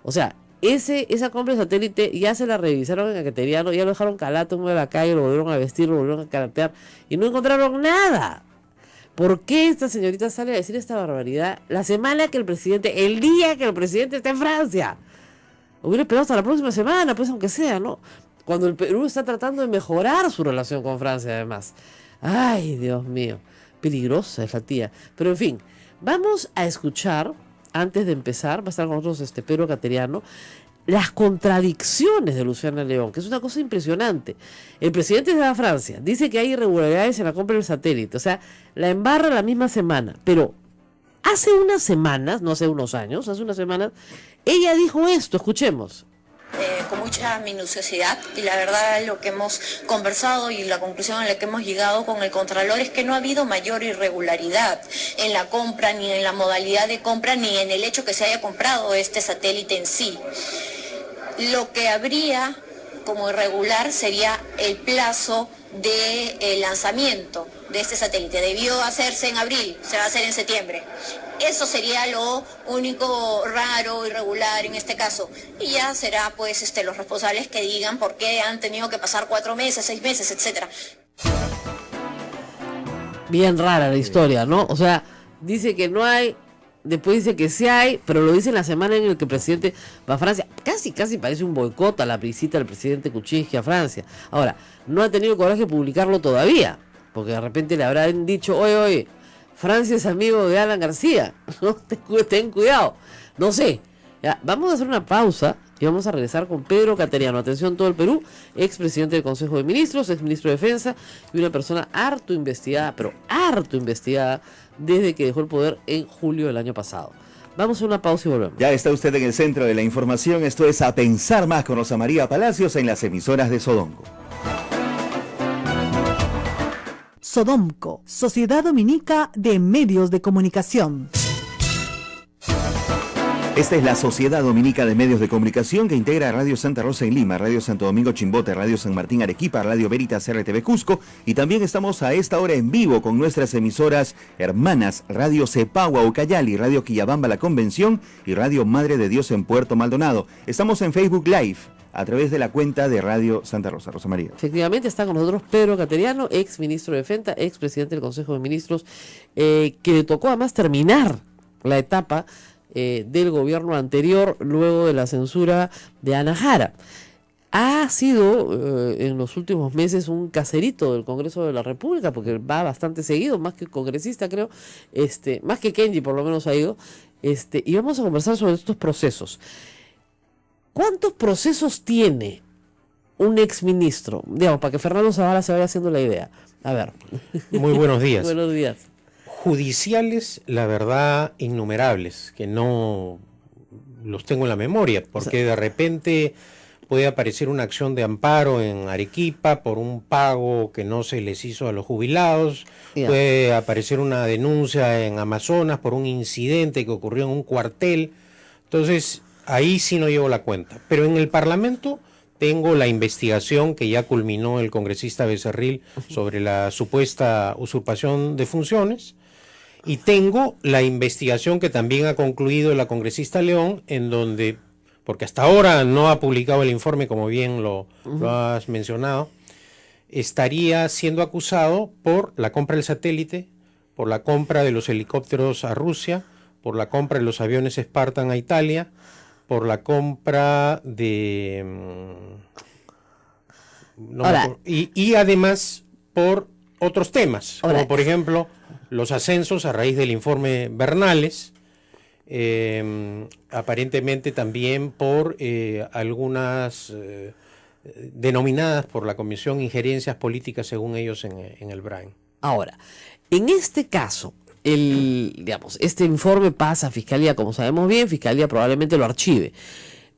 Speaker 3: o sea, esa compra de satélite ya se la revisaron en Cateriano, ya lo dejaron calato en la calle, lo volvieron a vestir, lo volvieron a caratear y no encontraron nada. ¿Por qué esta señorita sale a decir esta barbaridad la semana que el presidente, el día que el presidente está en Francia? Hubiera esperado hasta la próxima semana, pues aunque sea, ¿no? Cuando el Perú está tratando de mejorar su relación con Francia, además. Ay, Dios mío, peligrosa es la tía. Pero en fin, vamos a escuchar, antes de empezar, va a estar con nosotros Pedro Cateriano, las contradicciones de Luciana León, que es una cosa impresionante. El presidente de Francia dice que hay irregularidades en la compra del satélite, o sea, la embarra la misma semana, pero hace unas semanas, no hace unos años, hace unas semanas, ella dijo esto, escuchemos.
Speaker 4: Con mucha minuciosidad, y la verdad lo que hemos conversado y la conclusión a la que hemos llegado con el Contralor es que no ha habido mayor irregularidad en la compra, ni en la modalidad de compra, ni en el hecho que se haya comprado este satélite en sí. Lo que habría como irregular sería el plazo de lanzamiento de este satélite. Debió hacerse en abril, se va a hacer en septiembre. Eso sería lo único raro, irregular en este caso. Y ya será pues los responsables que digan por qué han tenido que pasar 4 meses, 6 meses, etcétera.
Speaker 3: Bien rara la historia, ¿no? O sea, dice que no hay, después dice que sí hay, pero lo dice en la semana en la que el presidente va a Francia. Casi parece un boicot a la visita del presidente Kuczynski a Francia. Ahora, no ha tenido coraje de publicarlo todavía, porque de repente le habrán dicho, oye, Francia es amigo de Alan García, ¿no? Ten cuidado, no sé. Ya, vamos a hacer una pausa y vamos a regresar con Pedro Cateriano. Atención todo el Perú, expresidente del Consejo de Ministros, exministro de Defensa y una persona harto investigada, pero harto investigada desde que dejó el poder en julio del año pasado. Vamos a una pausa y volvemos.
Speaker 2: Ya está usted en el centro de la información. Esto es A Pensar Más con Rosa María Palacios en las emisoras de Sodonco.
Speaker 5: Sodonco, Sociedad Dominica de Medios de Comunicación.
Speaker 2: Esta es la Sociedad Dominica de Medios de Comunicación que integra Radio Santa Rosa en Lima, Radio Santo Domingo Chimbote, Radio San Martín Arequipa, Radio Veritas RTV Cusco, y también estamos a esta hora en vivo con nuestras emisoras hermanas Radio Cepagua Ucayali, Radio Quillabamba La Convención y Radio Madre de Dios en Puerto Maldonado. Estamos en Facebook Live, a través de la cuenta de Radio Santa Rosa. Rosa María.
Speaker 3: Efectivamente está con nosotros Pedro Cateriano, ex ministro de Defensa, ex presidente del Consejo de Ministros, que le tocó además terminar la etapa del gobierno anterior luego de la censura de Ana Jara. Ha sido en los últimos meses un caserito del Congreso de la República, porque va bastante seguido, más que congresista creo, más que Kenji por lo menos ha ido, y vamos a conversar sobre estos procesos. ¿Cuántos procesos tiene un exministro? Digamos, para que Fernando Zavala se vaya haciendo la idea. A ver.
Speaker 6: Muy buenos días.
Speaker 3: Buenos días.
Speaker 6: Judiciales, la verdad, innumerables, que no los tengo en la memoria, porque de repente puede aparecer una acción de amparo en Arequipa por un pago que no se les hizo a los jubilados, puede aparecer una denuncia en Amazonas por un incidente que ocurrió en un cuartel. Entonces, ahí sí no llevo la cuenta. Pero en el Parlamento tengo la investigación que ya culminó el congresista Becerril sobre la supuesta usurpación de funciones. Y tengo la investigación que también ha concluido la congresista León, en donde, porque hasta ahora no ha publicado el informe, como bien lo has mencionado, estaría siendo acusado por la compra del satélite, por la compra de los helicópteros a Rusia, por la compra de los aviones Spartan a Italia, por la compra de... y además por otros temas, como por ejemplo los ascensos a raíz del informe Bernales, aparentemente también por algunas denominadas por la Comisión Injerencias Políticas, según ellos, en el BRAIN.
Speaker 3: Ahora, en este caso, este informe pasa a Fiscalía, como sabemos bien, Fiscalía probablemente lo archive,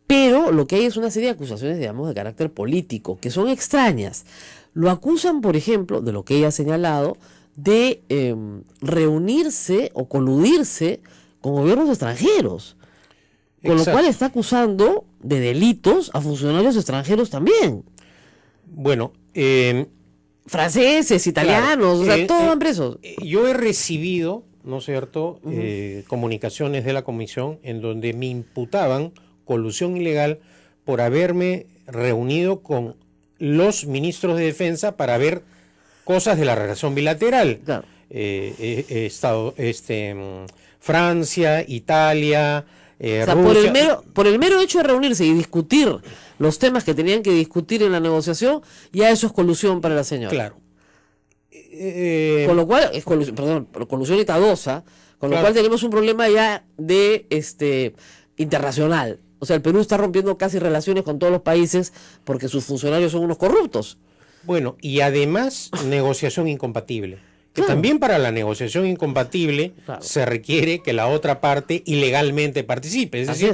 Speaker 3: pero lo que hay es una serie de acusaciones, digamos, de carácter político, que son extrañas. Lo acusan, por ejemplo, de lo que ella ha señalado, de reunirse o coludirse con gobiernos extranjeros, con lo cual está acusando de delitos a funcionarios extranjeros también.
Speaker 6: Bueno,
Speaker 3: franceses, italianos, claro, todos van presos.
Speaker 6: Yo he recibido, ¿no es cierto?, comunicaciones de la comisión en donde me imputaban colusión ilegal por haberme reunido con los ministros de defensa para ver cosas de la relación bilateral.
Speaker 3: Claro.
Speaker 6: Francia, Italia,
Speaker 3: o sea,
Speaker 6: Rusia.
Speaker 3: por el mero hecho de reunirse y discutir los temas que tenían que discutir en la negociación, ya eso es colusión para la señora.
Speaker 6: Claro.
Speaker 3: Con lo cual, es colusión itadosa, con lo cual tenemos un problema ya de internacional. O sea, el Perú está rompiendo casi relaciones con todos los países porque sus funcionarios son unos corruptos.
Speaker 6: Bueno, y además negociación incompatible. Que también para la negociación incompatible se requiere que la otra parte ilegalmente participe. Es decir,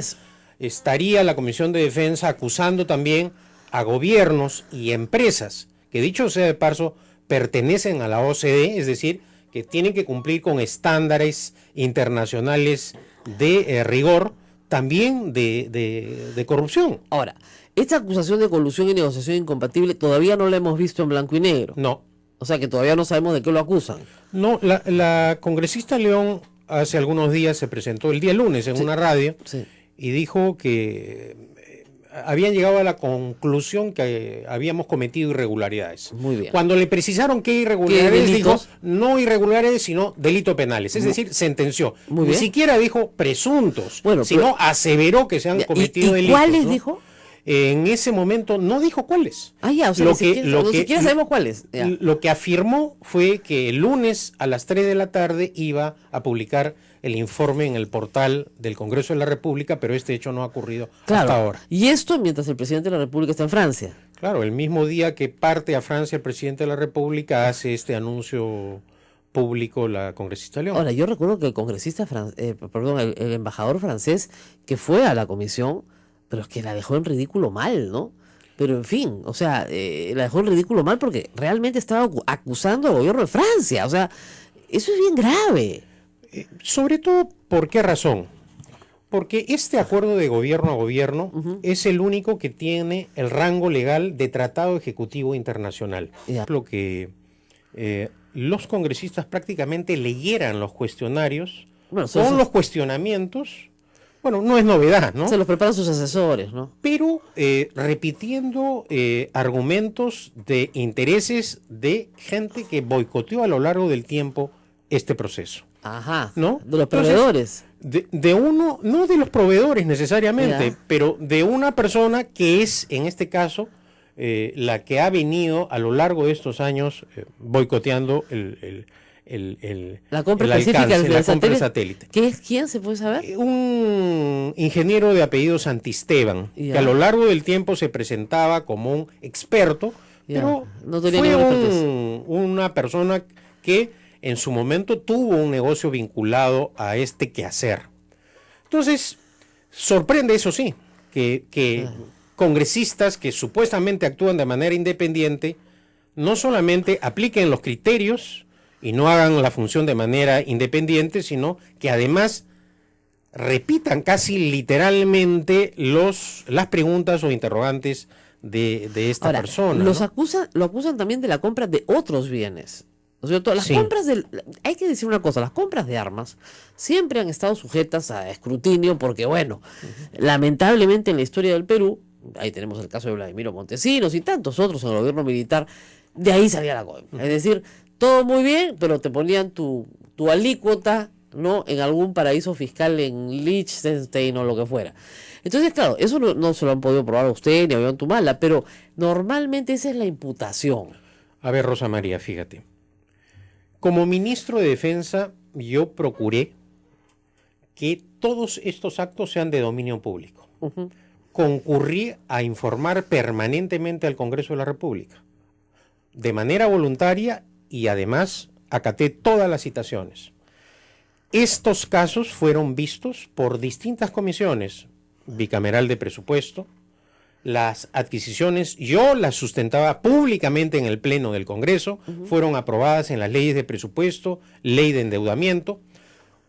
Speaker 6: estaría la Comisión de Defensa acusando también a gobiernos y empresas que, dicho sea de paso, pertenecen a la OCDE, es decir, que tienen que cumplir con estándares internacionales de rigor, también de corrupción.
Speaker 3: Ahora, esta acusación de colusión y negociación incompatible todavía no la hemos visto en blanco y negro.
Speaker 6: No.
Speaker 3: O sea que todavía no sabemos de qué lo acusan.
Speaker 6: No, la congresista León hace algunos días se presentó el día lunes en una radio y dijo que habían llegado a la conclusión que habíamos cometido irregularidades.
Speaker 3: Muy bien.
Speaker 6: Cuando le precisaron qué irregularidades, dijo no irregularidades, sino delitos penales. Es decir, sentenció. Ni siquiera dijo presuntos, sino aseveró que se han cometido delitos.
Speaker 3: ¿Cuáles dijo?
Speaker 6: En ese momento no dijo cuáles.
Speaker 3: O sea, ni siquiera sabemos cuáles.
Speaker 6: Lo que afirmó fue que el lunes a las 3 de la tarde iba a publicar el informe en el portal del Congreso de la República, pero este hecho no ha ocurrido hasta ahora.
Speaker 3: Y esto mientras el presidente de la República está en Francia.
Speaker 6: Claro, el mismo día que parte a Francia el presidente de la República hace este anuncio público la congresista León.
Speaker 3: Ahora, yo recuerdo que el congresista, el embajador francés que fue a la comisión, pero es que la dejó en ridículo mal, ¿no? Pero en fin, o sea, la dejó en ridículo mal porque realmente estaba acusando al gobierno de Francia. O sea, eso es bien grave.
Speaker 6: Sobre todo, ¿por qué razón? Porque este acuerdo de gobierno a gobierno es el único que tiene el rango legal de tratado ejecutivo internacional. Lo que los congresistas prácticamente leyeran los cuestionarios con los cuestionamientos. bueno, no es novedad, ¿no?
Speaker 3: Se los preparan sus asesores, ¿no?
Speaker 6: Pero repitiendo argumentos de intereses de gente que boicoteó a lo largo del tiempo este proceso.
Speaker 3: Ajá,
Speaker 6: ¿no?
Speaker 3: de los proveedores.
Speaker 6: Entonces, de uno, no de los proveedores necesariamente,
Speaker 3: Ya.
Speaker 6: pero de una persona que es, en este caso, la que ha venido a lo largo de estos años boicoteando
Speaker 3: La compra
Speaker 6: el
Speaker 3: específica
Speaker 6: alcance,
Speaker 3: del
Speaker 6: la compra del satélite.
Speaker 3: ¿Qué es? ¿Quién se puede saber?
Speaker 6: Un ingeniero de apellido Santisteban,
Speaker 3: Ya.
Speaker 6: que a lo largo del tiempo se presentaba como un experto,
Speaker 3: Ya.
Speaker 6: pero
Speaker 3: No tenía
Speaker 6: fue
Speaker 3: ninguna expertise.
Speaker 6: una persona que en su momento tuvo un negocio vinculado a este quehacer. Entonces, sorprende, eso sí, que congresistas que supuestamente actúan de manera independiente no solamente apliquen los criterios y no hagan la función de manera independiente, sino que además repitan casi literalmente las preguntas o interrogantes de esta
Speaker 3: Ahora,
Speaker 6: persona.
Speaker 3: lo
Speaker 6: ¿no?
Speaker 3: acusan también de la compra de otros bienes. ¿No es cierto? Las
Speaker 6: Sí.
Speaker 3: compras hay que decir una cosa, las compras de armas siempre han estado sujetas a escrutinio porque, bueno, lamentablemente en la historia del Perú, ahí tenemos el caso de Vladimiro Montesinos y tantos otros en el gobierno militar, de ahí salía la coima. Es decir, todo muy bien, pero te ponían tu alícuota, ¿no?, en algún paraíso fiscal en Liechtenstein o lo que fuera. Entonces, claro, eso no se lo han podido probar a usted ni a Ollantumala, pero normalmente esa es la imputación.
Speaker 6: A ver, Rosa María, fíjate. Como ministro de Defensa, yo procuré que todos estos actos sean de dominio público.
Speaker 3: Ujú.
Speaker 6: Concurrí a informar permanentemente al Congreso de la República, de manera voluntaria, y además acaté todas las citaciones. Estos casos fueron vistos por distintas comisiones, bicameral de presupuesto, las adquisiciones, yo las sustentaba públicamente en el Pleno del Congreso, fueron aprobadas en las leyes de presupuesto, ley de endeudamiento.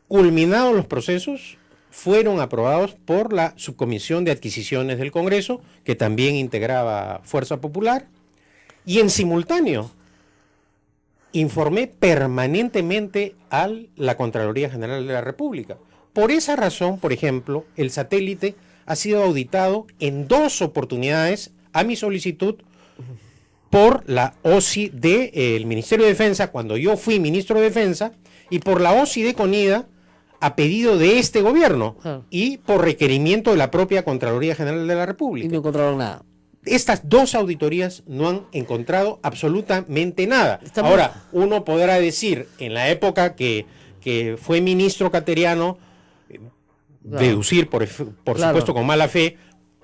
Speaker 6: Culminados los procesos, fueron aprobados por la Subcomisión de Adquisiciones del Congreso, que también integraba Fuerza Popular, y en simultáneo informé permanentemente a la Contraloría General de la República. Por esa razón, por ejemplo, el satélite ha sido auditado en 2 oportunidades a mi solicitud por la OSI del Ministerio de Defensa, cuando yo fui ministro de Defensa, y por la OSI de CONIDA a pedido de este gobierno y por requerimiento de la propia Contraloría General de la
Speaker 3: Y
Speaker 6: República.
Speaker 3: no encontraron nada.
Speaker 6: Estas 2 auditorías no han encontrado absolutamente nada.
Speaker 3: Estamos-
Speaker 6: Ahora, uno podrá decir, en la época que fue ministro Cateriano, deducir, por
Speaker 3: Claro.
Speaker 6: supuesto, con mala fe,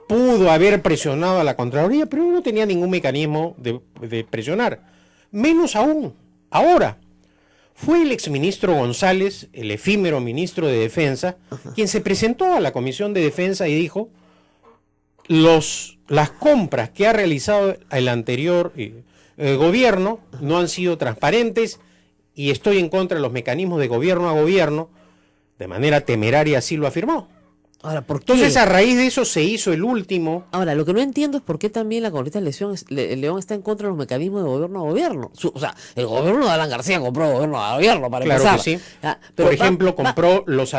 Speaker 6: pudo haber presionado a la Contraloría, pero no tenía ningún mecanismo de presionar. Menos aún, ahora. Fue el exministro González, el efímero ministro de Defensa, quien se presentó a la Comisión de Defensa y dijo: las compras que ha realizado el anterior gobierno no han sido transparentes y estoy en contra de los mecanismos de gobierno a gobierno. De manera temeraria así lo afirmó.
Speaker 3: Ahora, ¿por qué?
Speaker 6: Entonces, a raíz de eso se hizo el último.
Speaker 3: Ahora, lo que no entiendo es por qué también la congresista León está en contra de los mecanismos de gobierno a gobierno. O sea, el gobierno de Alan García compró gobierno a gobierno, para
Speaker 6: Claro
Speaker 3: empezar.
Speaker 6: que sí.
Speaker 3: Ah, pero
Speaker 6: Por ejemplo, compró los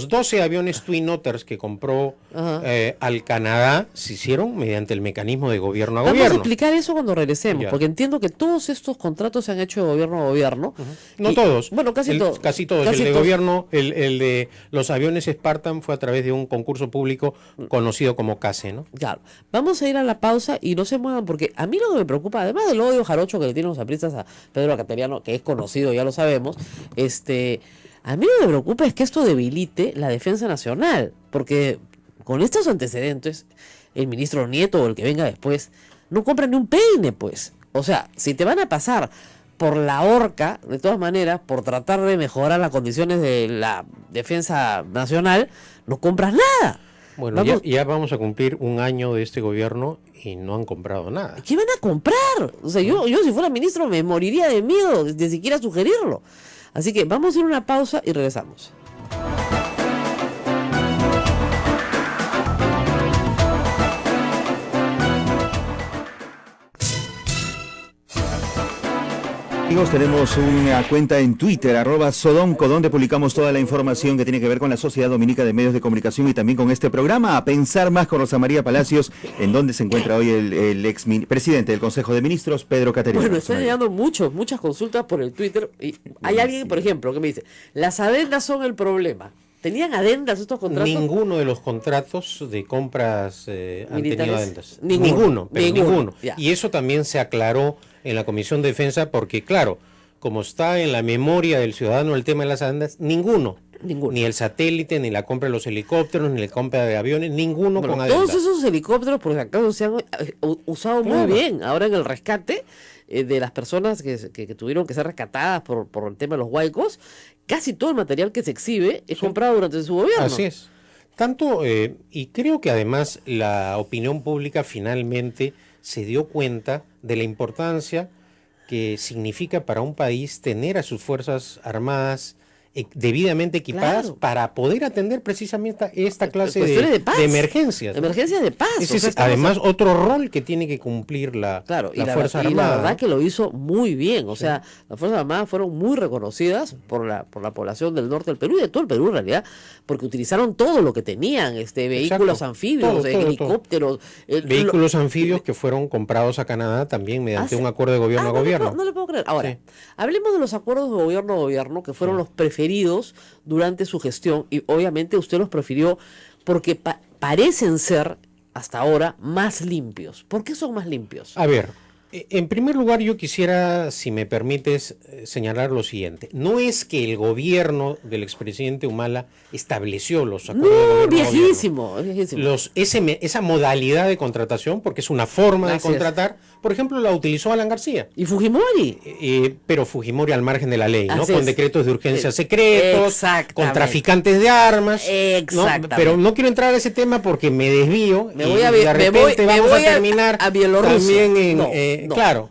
Speaker 6: 12 aviones Twin Otters que compró
Speaker 3: Ajá.
Speaker 6: al Canadá, se hicieron mediante el mecanismo de gobierno a
Speaker 3: Vamos a
Speaker 6: gobierno.
Speaker 3: explicar eso cuando regresemos,
Speaker 6: Ya.
Speaker 3: porque entiendo que todos estos contratos se han hecho de gobierno a gobierno.
Speaker 6: No
Speaker 3: Y-
Speaker 6: Todos.
Speaker 3: Bueno, casi todos.
Speaker 6: Casi todos.
Speaker 3: Casi
Speaker 6: el de
Speaker 3: todos.
Speaker 6: gobierno, el de los aviones Spartan fue a través de un concurso público conocido como CASE, ¿no?
Speaker 3: Claro, vamos a ir a la pausa y no se muevan porque a mí lo que me preocupa, además del odio jarocho que le tienen los apristas a Pedro Cateriano, que es conocido, ya lo sabemos, a mí lo que me preocupa es que esto debilite la defensa nacional, porque con estos antecedentes, el ministro Nieto o el que venga después, no compra ni un peine, pues. O sea, si te van a pasar por la horca, de todas maneras, por tratar de mejorar las condiciones de la defensa nacional, no compras nada.
Speaker 6: Bueno,
Speaker 3: Vamos-
Speaker 6: ya vamos a cumplir un año de este gobierno y no han comprado nada.
Speaker 3: ¿Qué van a comprar? O sea, yo si fuera ministro me moriría de miedo de siquiera sugerirlo. Así que vamos a ir a una pausa y regresamos.
Speaker 2: amigos, tenemos una cuenta en Twitter, @Sodonco, donde publicamos toda la información que tiene que ver con la Sociedad Dominica de Medios de Comunicación y también con este programa, A Pensar Más, con Rosa María Palacios, en donde se encuentra hoy el ex presidente del Consejo de Ministros, Pedro Caterina.
Speaker 3: Bueno, están llegando muchas consultas por el Twitter. Y hay alguien, por ejemplo, que me dice, las adendas son el problema. ¿Tenían adendas estos contratos?
Speaker 6: Ninguno de los contratos de compras han tenido adendas.
Speaker 3: Ninguno.
Speaker 6: Y eso también se aclaró en la Comisión de Defensa porque, claro, como está en la memoria del ciudadano el tema de las adendas, ninguno. Ni el satélite, ni la compra de los helicópteros, ni la compra de aviones, ninguno con adendas.
Speaker 3: Todos esos helicópteros, por si acaso, se han usado muy bien ahora en el rescate de las personas que tuvieron que ser rescatadas por el tema de los huaicos. Casi todo el material que se exhibe es comprado durante su gobierno.
Speaker 6: Así es. Tanto, y creo que además la opinión pública finalmente se dio cuenta de la importancia que significa para un país tener a sus Fuerzas Armadas debidamente equipadas para poder atender precisamente esta clase de emergencias.
Speaker 3: Emergencias de paz.
Speaker 6: Ese es además otro rol que tiene que cumplir la Fuerza Armada.
Speaker 3: Y la verdad que lo hizo muy bien. O sea, las Fuerzas Armadas fueron muy reconocidas por la población del norte del Perú y de todo el Perú en realidad, porque utilizaron todo lo que tenían, vehículos anfibios, helicópteros.
Speaker 6: Vehículos anfibios que fueron comprados a Canadá también mediante un acuerdo de gobierno a gobierno.
Speaker 3: No le puedo creer. Ahora, hablemos de los acuerdos de gobierno a gobierno que fueron los preferidos durante su gestión, y obviamente usted los prefirió porque parecen ser hasta ahora más limpios. ¿Por qué son más limpios?
Speaker 6: A ver, en primer lugar yo quisiera, si me permites, señalar lo siguiente. No es que el gobierno del expresidente Humala estableció los acuerdos de gobierno
Speaker 3: viejísimo.
Speaker 6: Esa modalidad de contratación, porque es una forma de contratar, por ejemplo, la utilizó Alan García.
Speaker 3: ¿Y Fujimori?
Speaker 6: Pero Fujimori al margen de la ley, ¿no? Con decretos de urgencia secretos, con traficantes de armas. ¿No? Pero no quiero entrar a ese tema porque me desvío de repente vamos a terminar
Speaker 3: a Bielorrusia.
Speaker 6: También en... Claro.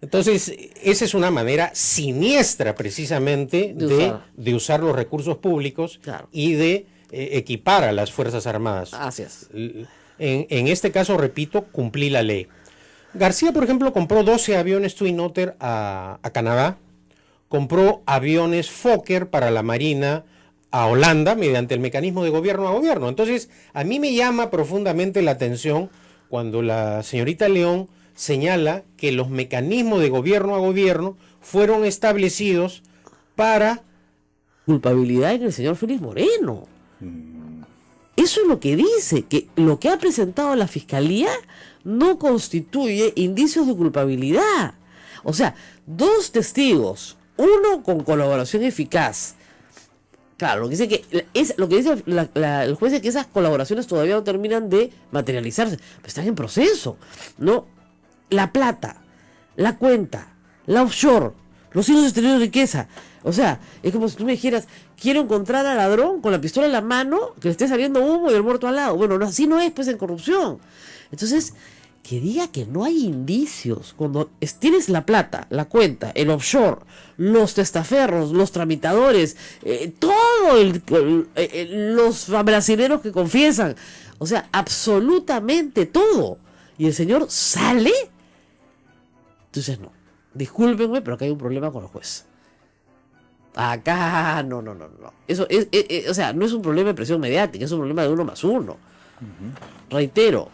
Speaker 6: Entonces, esa es una manera siniestra precisamente de usar los recursos públicos y de equipar a las Fuerzas Armadas.
Speaker 3: Así es.
Speaker 6: En este caso, repito, cumplí la ley. García, por ejemplo, compró 12 aviones Twin Otter a Canadá, compró aviones Fokker para la Marina a Holanda mediante el mecanismo de gobierno a gobierno. Entonces, a mí me llama profundamente la atención cuando la señorita León señala que los mecanismos de gobierno a gobierno fueron establecidos para...
Speaker 3: culpabilidad en el señor Félix Moreno. Eso es lo que dice, que lo que ha presentado la Fiscalía no constituye indicios de culpabilidad. O sea, 2 testigos, uno con colaboración eficaz. Claro, lo que dice el juez es que esas colaboraciones todavía no terminan de materializarse, pero están en proceso, ¿no? La plata, la cuenta, la offshore, los hijos exteriores de riqueza. O sea, es como si tú me dijeras, quiero encontrar al ladrón con la pistola en la mano, que le esté saliendo humo y el muerto al lado. Bueno, no, así no es, pues, en corrupción. Entonces, que diga que no hay indicios, cuando tienes la plata, la cuenta, el offshore, los testaferros, los tramitadores, los brasileros que confiesan, o sea, absolutamente todo. Y el señor sale. Entonces, no, discúlpenme, pero acá hay un problema con el juez. Acá, no. Eso o sea, no es un problema de presión mediática, es un problema de 1+1. Reitero,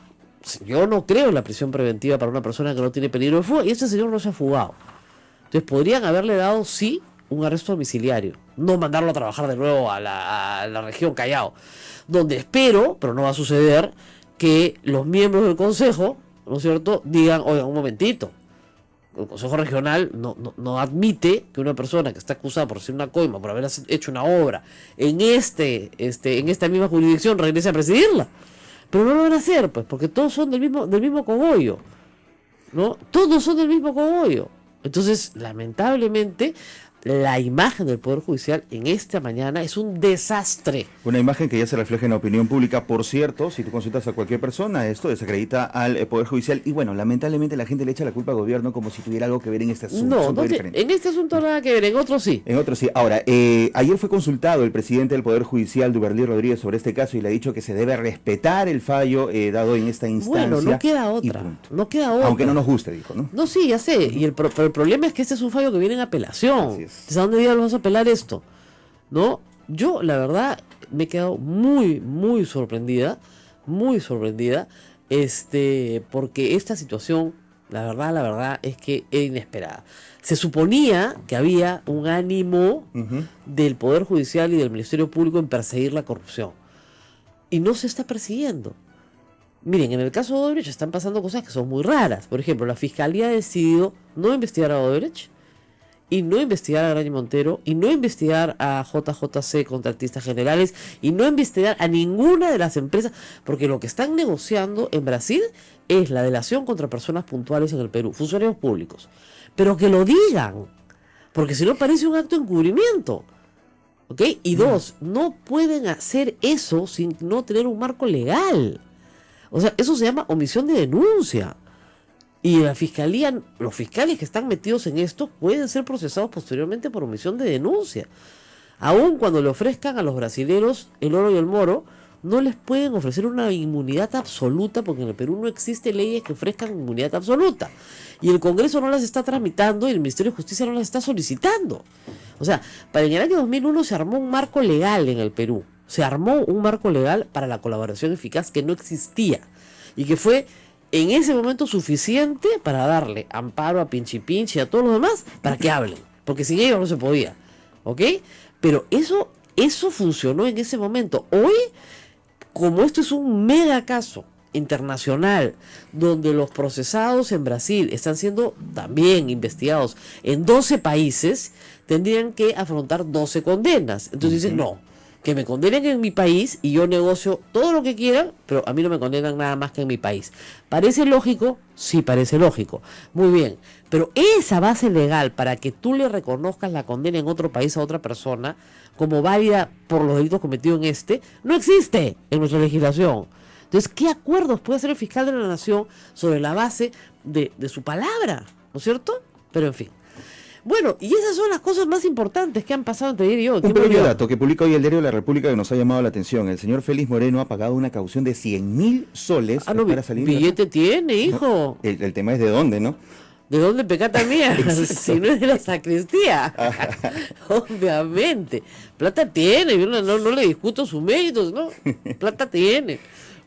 Speaker 3: yo no creo en la prisión preventiva para una persona que no tiene peligro de fuga, y este señor no se ha fugado. Entonces podrían haberle dado, sí, un arresto domiciliario, no mandarlo a trabajar de nuevo a la región Callao, donde espero, pero no va a suceder, que los miembros del consejo, ¿no es cierto?, digan, oigan, un momentito, el Consejo Regional no admite que una persona que está acusada por hacer una coima, por haber hecho una obra en esta misma jurisdicción, regrese a presidirla. Pero no lo van a hacer, pues, porque todos son del mismo cogollo, ¿no? Todos son del mismo cogollo. Entonces, lamentablemente, la imagen del Poder Judicial en esta mañana es un desastre.
Speaker 2: Una imagen que ya se refleja en la opinión pública. Por cierto, si tú consultas a cualquier persona, esto desacredita al Poder Judicial. Y bueno, lamentablemente la gente le echa la culpa al gobierno como si tuviera algo que ver en este asunto.
Speaker 3: No, en este asunto nada que ver, en otros sí.
Speaker 2: En otros sí. Ahora, ayer fue consultado el presidente del Poder Judicial, Duberly Rodríguez, sobre este caso y le ha dicho que se debe respetar el fallo dado en esta instancia.
Speaker 3: Bueno, no queda otra. No queda otra.
Speaker 2: Aunque no nos guste, dijo, ¿no?
Speaker 3: No, sí, ya sé. Pero el problema es que este es un fallo que viene en apelación.
Speaker 2: Así es.
Speaker 3: ¿A dónde diablos vas a apelar esto? ¿No? Yo, la verdad, me he quedado muy, muy sorprendida. Muy sorprendida. Porque esta situación, la verdad, es que era inesperada. Se suponía que había un ánimo del Poder Judicial y del Ministerio Público en perseguir la corrupción. Y no se está persiguiendo. Miren, en el caso de Odebrecht están pasando cosas que son muy raras. Por ejemplo, la Fiscalía ha decidido no investigar a Odebrecht y no investigar a Graña Montero y no investigar a JJC, contratistas generales, y no investigar a ninguna de las empresas, porque lo que están negociando en Brasil es la delación contra personas puntuales en el Perú, funcionarios públicos. Pero que lo digan, porque si no parece un acto de encubrimiento. ¿Ok? Y dos, no pueden hacer eso sin no tener un marco legal. O sea, eso se llama omisión de denuncia. Y la fiscalía, los fiscales que están metidos en esto pueden ser procesados posteriormente por omisión de denuncia. Aun cuando le ofrezcan a los brasileros el oro y el moro, no les pueden ofrecer una inmunidad absoluta, porque en el Perú no existen leyes que ofrezcan inmunidad absoluta. Y el Congreso no las está tramitando y el Ministerio de Justicia no las está solicitando. O sea, para el año 2001 se armó un marco legal en el Perú. Se armó un marco legal para la colaboración eficaz que no existía y que fue en ese momento suficiente para darle amparo a Pinchi Pinchi y a todos los demás para que hablen, porque sin ellos no se podía, ¿ok? Pero eso funcionó en ese momento. Hoy, como esto es un mega caso internacional, donde los procesados en Brasil están siendo también investigados en 12 países, tendrían que afrontar 12 condenas. Entonces dicen, no, que me condenen en mi país y yo negocio todo lo que quieran, pero a mí no me condenan nada más que en mi país. ¿Parece lógico? Sí, parece lógico. Muy bien, pero esa base legal para que tú le reconozcas la condena en otro país a otra persona como válida por los delitos cometidos en no existe en nuestra legislación. Entonces, ¿qué acuerdos puede hacer el fiscal de la Nación sobre la base de su palabra? ¿No es cierto? Pero en fin. Bueno, y esas son las cosas más importantes que han pasado entre ayer y hoy.
Speaker 2: Un pequeño dato que publica hoy el diario La República que nos ha llamado la atención. El señor Félix Moreno ha pagado una caución de 100.000 soles para salir.
Speaker 3: Billete tiene, hijo.
Speaker 2: No, el tema es de dónde, ¿no?
Speaker 3: ¿De dónde pecata mía? Si no es de la sacristía. Obviamente. Plata tiene, yo no le discuto sus méritos, ¿no? Plata tiene.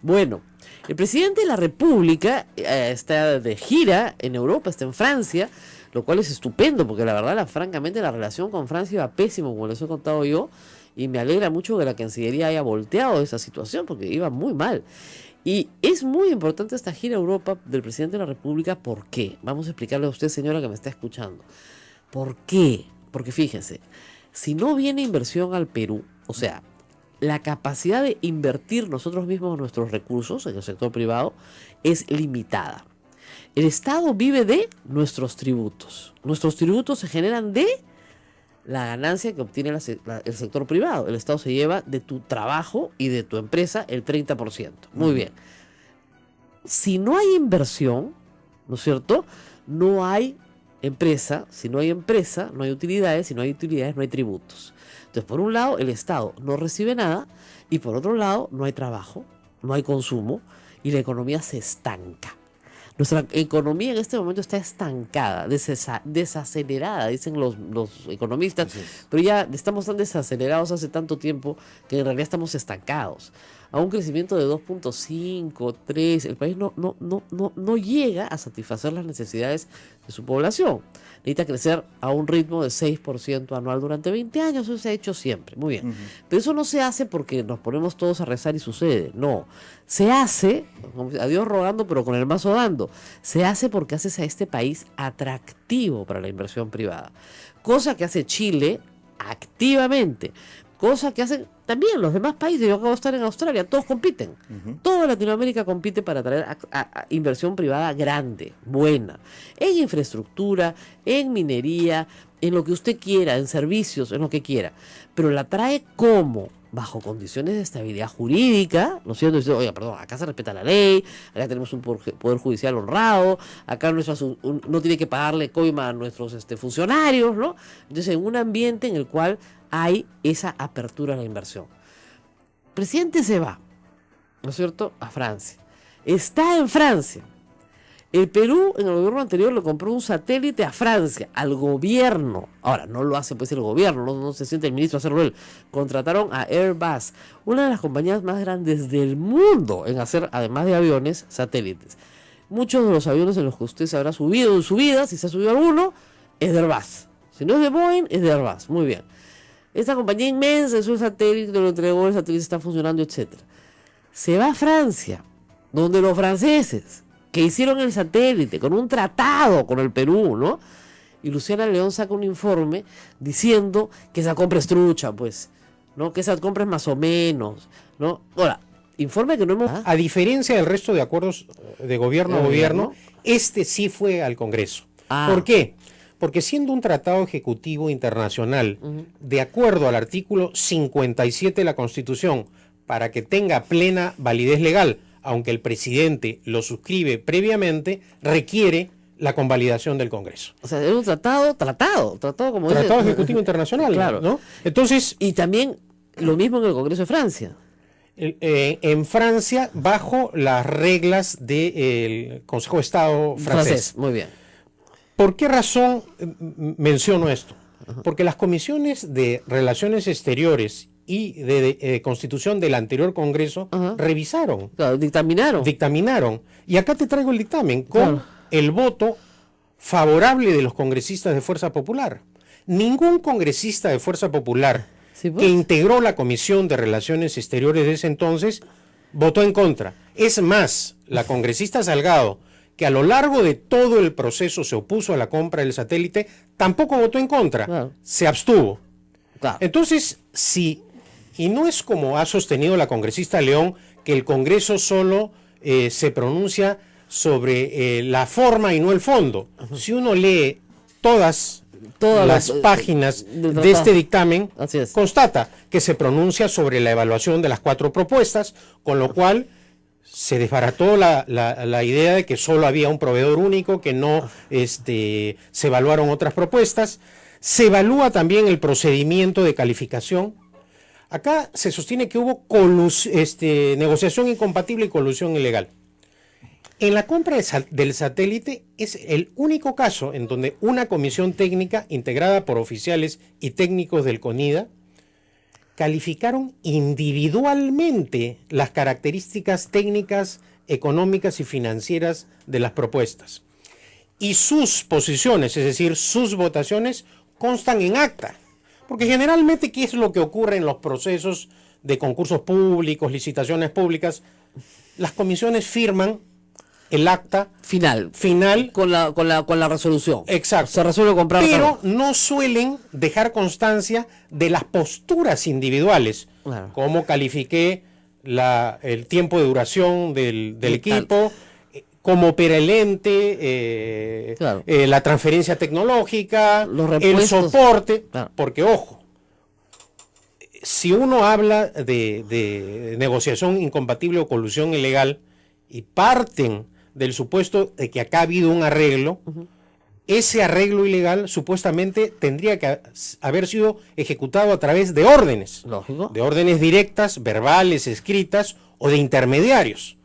Speaker 3: Bueno, el presidente de la República está de gira en Europa, está en Francia, lo cual es estupendo, porque la verdad, francamente, la relación con Francia iba pésimo, como les he contado yo, y me alegra mucho que la Cancillería haya volteado esa situación, porque iba muy mal. Y es muy importante esta gira a Europa del presidente de la República. ¿Por qué? Vamos a explicarle a usted, señora, que me está escuchando. ¿Por qué? Porque fíjense, si no viene inversión al Perú, o sea, la capacidad de invertir nosotros mismos nuestros recursos en el sector privado es limitada. El Estado vive de nuestros tributos. Nuestros tributos se generan de la ganancia que obtiene el sector privado. El Estado se lleva de tu trabajo y de tu empresa el 30%. Muy bien. Si no hay inversión, ¿no es cierto? No hay empresa. Si no hay empresa, no hay utilidades. Si no hay utilidades, no hay tributos. Entonces, por un lado, el Estado no recibe nada y por otro lado, no hay trabajo, no hay consumo y la economía se estanca. Nuestra economía en este momento está estancada, desacelerada, dicen los economistas, pero ya estamos tan desacelerados hace tanto tiempo que en realidad estamos estancados. A un crecimiento de 2.5, 3, el país no llega a satisfacer las necesidades de su población. Necesita crecer a un ritmo de 6% anual durante 20 años, eso se ha hecho siempre, muy bien. Pero eso no se hace porque nos ponemos todos a rezar y sucede, no. Se hace, a Dios rogando pero con el mazo dando, se hace porque haces a este país atractivo para la inversión privada. Cosa que hace Chile activamente. Cosa que hacen también los demás países. Yo acabo de estar en Australia, todos compiten. Toda Latinoamérica compite para traer a inversión privada grande, buena, en infraestructura, en minería, en lo que usted quiera, en servicios, en lo que quiera, pero la trae como bajo condiciones de estabilidad jurídica, ¿no es cierto? Dice, oye, perdón, acá se respeta la ley, acá tenemos un poder judicial honrado, acá no tiene que pagarle coima a nuestros funcionarios, ¿no? Entonces, en un ambiente en el cual hay esa apertura a la inversión. El presidente se va, ¿no es cierto?, a Francia. Está en Francia. El Perú, en el gobierno anterior, le compró un satélite a Francia, al gobierno. Ahora, no lo hace pues el gobierno, no se siente el ministro a hacerlo él. Contrataron a Airbus, una de las compañías más grandes del mundo en hacer, además de aviones, satélites. Muchos de los aviones en los que usted se habrá subido en su vida, si se ha subido alguno, es de Airbus. Si no es de Boeing, es de Airbus. Muy bien. Esta compañía inmensa es un satélite, lo entregó, el satélite está funcionando, etc. Se va a Francia, donde los franceses que hicieron el satélite con un tratado con el Perú, ¿no? Y Luciana León saca un informe diciendo que esa compra es trucha, pues, ¿no? Que esa compra es más o menos, ¿no? Ahora, informe que no hemos...
Speaker 6: A diferencia del resto de acuerdos de gobierno a gobierno, este sí fue al Congreso. ¿Por qué? Porque siendo un tratado ejecutivo internacional, de acuerdo al artículo 57 de la Constitución, para que tenga plena validez legal, aunque el presidente lo suscribe previamente, requiere la convalidación del Congreso.
Speaker 3: O sea, es un tratado como
Speaker 6: Tratado Ejecutivo Internacional,
Speaker 3: claro,
Speaker 6: ¿no? Entonces,
Speaker 3: y también lo mismo en el Congreso de Francia.
Speaker 6: En Francia, bajo las reglas del Consejo de Estado francés.
Speaker 3: Muy bien.
Speaker 6: ¿Por qué razón menciono esto? Porque las comisiones de Relaciones Exteriores y de Constitución del anterior Congreso revisaron.
Speaker 3: Claro, dictaminaron.
Speaker 6: Y acá te traigo el dictamen con el voto favorable de los congresistas de Fuerza Popular. Ningún congresista de Fuerza Popular
Speaker 3: ¿Sí, pues?
Speaker 6: que integró la Comisión de Relaciones Exteriores de ese entonces votó en contra. Es más, la congresista Salgado, que a lo largo de todo el proceso se opuso a la compra del satélite, tampoco votó en contra, se abstuvo. Entonces, y no es como ha sostenido la congresista León, que el Congreso solo se pronuncia sobre la forma y no el fondo. Si uno lee todas las páginas de este dictamen, constata que se pronuncia sobre la evaluación de las 4 propuestas, con lo cual se desbarató la idea de que solo había un proveedor único, que no se evaluaron otras propuestas. Se evalúa también el procedimiento de calificación. Acá se sostiene que hubo negociación incompatible y colusión ilegal. En la compra del satélite es el único caso en donde una comisión técnica integrada por oficiales y técnicos del CONIDA calificaron individualmente las características técnicas, económicas y financieras de las propuestas. Y sus posiciones, es decir, sus votaciones, constan en acta. Porque generalmente, ¿qué es lo que ocurre en los procesos de concursos públicos, licitaciones públicas? Las comisiones firman el acta final
Speaker 3: con la resolución.
Speaker 6: Exacto.
Speaker 3: Se resuelve comprar.
Speaker 6: Pero no suelen dejar constancia de las posturas individuales. Claro. Cómo califiqué el tiempo de duración del equipo, cómo opera el ente, la transferencia tecnológica, el soporte. Claro. Porque, ojo, si uno habla de negociación incompatible o colusión ilegal y parten del supuesto de que acá ha habido un arreglo, ese arreglo ilegal supuestamente tendría que haber sido ejecutado a través de órdenes.
Speaker 3: Lógico.
Speaker 6: De órdenes directas, verbales, escritas o de intermediarios.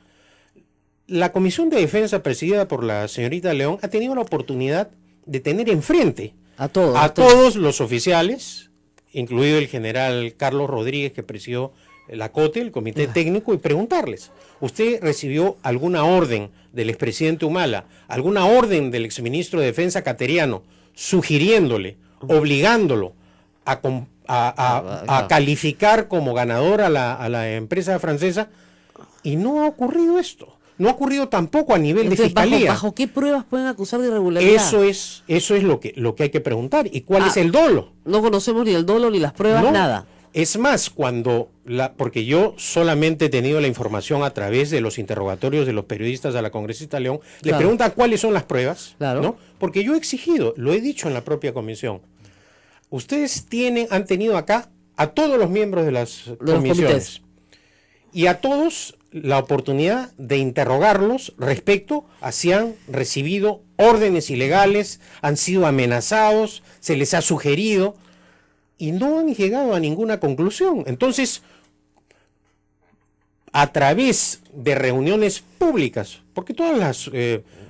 Speaker 6: La Comisión de Defensa presidida por la señorita León ha tenido la oportunidad de tener enfrente a todos los oficiales, incluido el general Carlos Rodríguez, que presidió la COTE, el comité técnico, y preguntarles: ¿usted recibió alguna orden del expresidente Humala, alguna orden del exministro de Defensa Cateriano, sugiriéndole, obligándolo a calificar como ganador a la empresa francesa? Y no ha ocurrido esto. No ha ocurrido tampoco a nivel de fiscalía.
Speaker 3: ¿Bajo qué pruebas pueden acusar de irregularidad?
Speaker 6: Eso es lo que hay que preguntar. ¿Y cuál es el dolo?
Speaker 3: No conocemos ni el dolo ni las pruebas, nada.
Speaker 6: Es más, porque yo solamente he tenido la información a través de los interrogatorios de los periodistas a la congresista León, le preguntan cuáles son las pruebas, ¿no? Porque yo he exigido, lo he dicho en la propia comisión, ustedes han tenido acá a todos los miembros de las
Speaker 3: los
Speaker 6: comisiones
Speaker 3: comités.
Speaker 6: y a todos la oportunidad de interrogarlos respecto a si han recibido órdenes ilegales, han sido amenazados, se les ha sugerido y no han llegado a ninguna conclusión. Entonces, a través de reuniones públicas, porque todas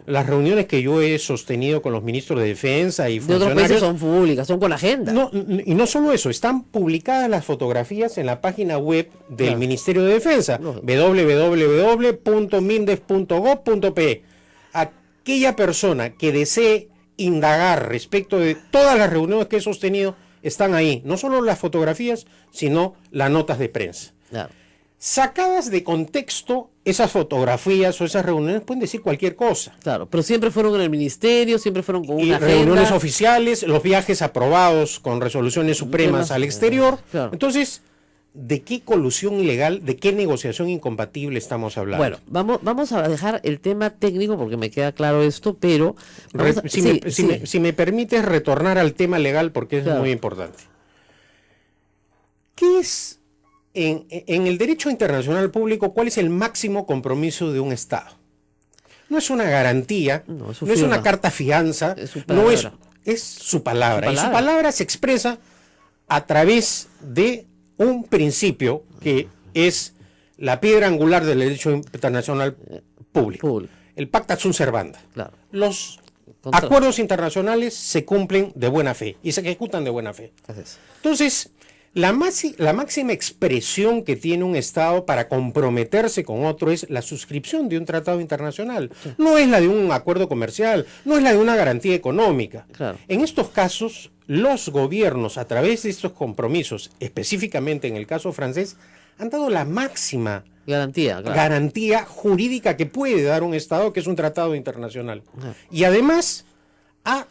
Speaker 6: las reuniones que yo he sostenido con los ministros de Defensa y
Speaker 3: De otros
Speaker 6: funcionarios
Speaker 3: países son públicas, son con agenda.
Speaker 6: y no solo eso, están publicadas las fotografías en la página web del
Speaker 3: Claro.
Speaker 6: Ministerio de Defensa,
Speaker 3: Lógico.
Speaker 6: www.mindef.gov.pe. Aquella persona que desee indagar respecto de todas las reuniones que he sostenido, están ahí, no solo las fotografías, sino las notas de prensa.
Speaker 3: Claro.
Speaker 6: Sacadas de contexto, esas fotografías o esas reuniones pueden decir cualquier cosa.
Speaker 3: Claro, pero siempre fueron en el ministerio, siempre fueron con
Speaker 6: Y
Speaker 3: una
Speaker 6: reuniones
Speaker 3: agenda.
Speaker 6: oficiales, los viajes aprobados con resoluciones supremas al exterior.
Speaker 3: Claro.
Speaker 6: Entonces, ¿de qué colusión ilegal, de qué negociación incompatible estamos hablando?
Speaker 3: Bueno, vamos a dejar el tema técnico porque me queda claro esto, pero vamos a-
Speaker 6: Si me permites retornar al tema legal porque es
Speaker 3: Claro.
Speaker 6: muy importante. ¿Qué es, en el derecho internacional público, cuál es el máximo compromiso de un Estado? No es una garantía,
Speaker 3: No, es su
Speaker 6: no es una
Speaker 3: firma.
Speaker 6: carta fianza,
Speaker 3: Es su
Speaker 6: no es,
Speaker 3: palabra.
Speaker 6: es su palabra.
Speaker 3: Su
Speaker 6: Y su
Speaker 3: palabra.
Speaker 6: palabra se expresa a través de un principio que es la piedra angular del derecho internacional público.
Speaker 3: Público.
Speaker 6: El pacta sunt servanda.
Speaker 3: Claro.
Speaker 6: Los
Speaker 3: Contra-
Speaker 6: acuerdos internacionales se cumplen de buena fe y se ejecutan de buena fe.
Speaker 3: Entonces,
Speaker 6: Entonces, la máxima expresión que tiene un Estado para comprometerse con otro es la suscripción de un tratado internacional. No es la de un acuerdo comercial, no es la de una garantía económica.
Speaker 3: Claro.
Speaker 6: En estos casos, los gobiernos, a través de estos compromisos, específicamente en el caso francés, han dado la máxima
Speaker 3: garantía, claro.
Speaker 6: garantía jurídica que puede dar un Estado, que es un tratado internacional.
Speaker 3: Ajá.
Speaker 6: Y además ha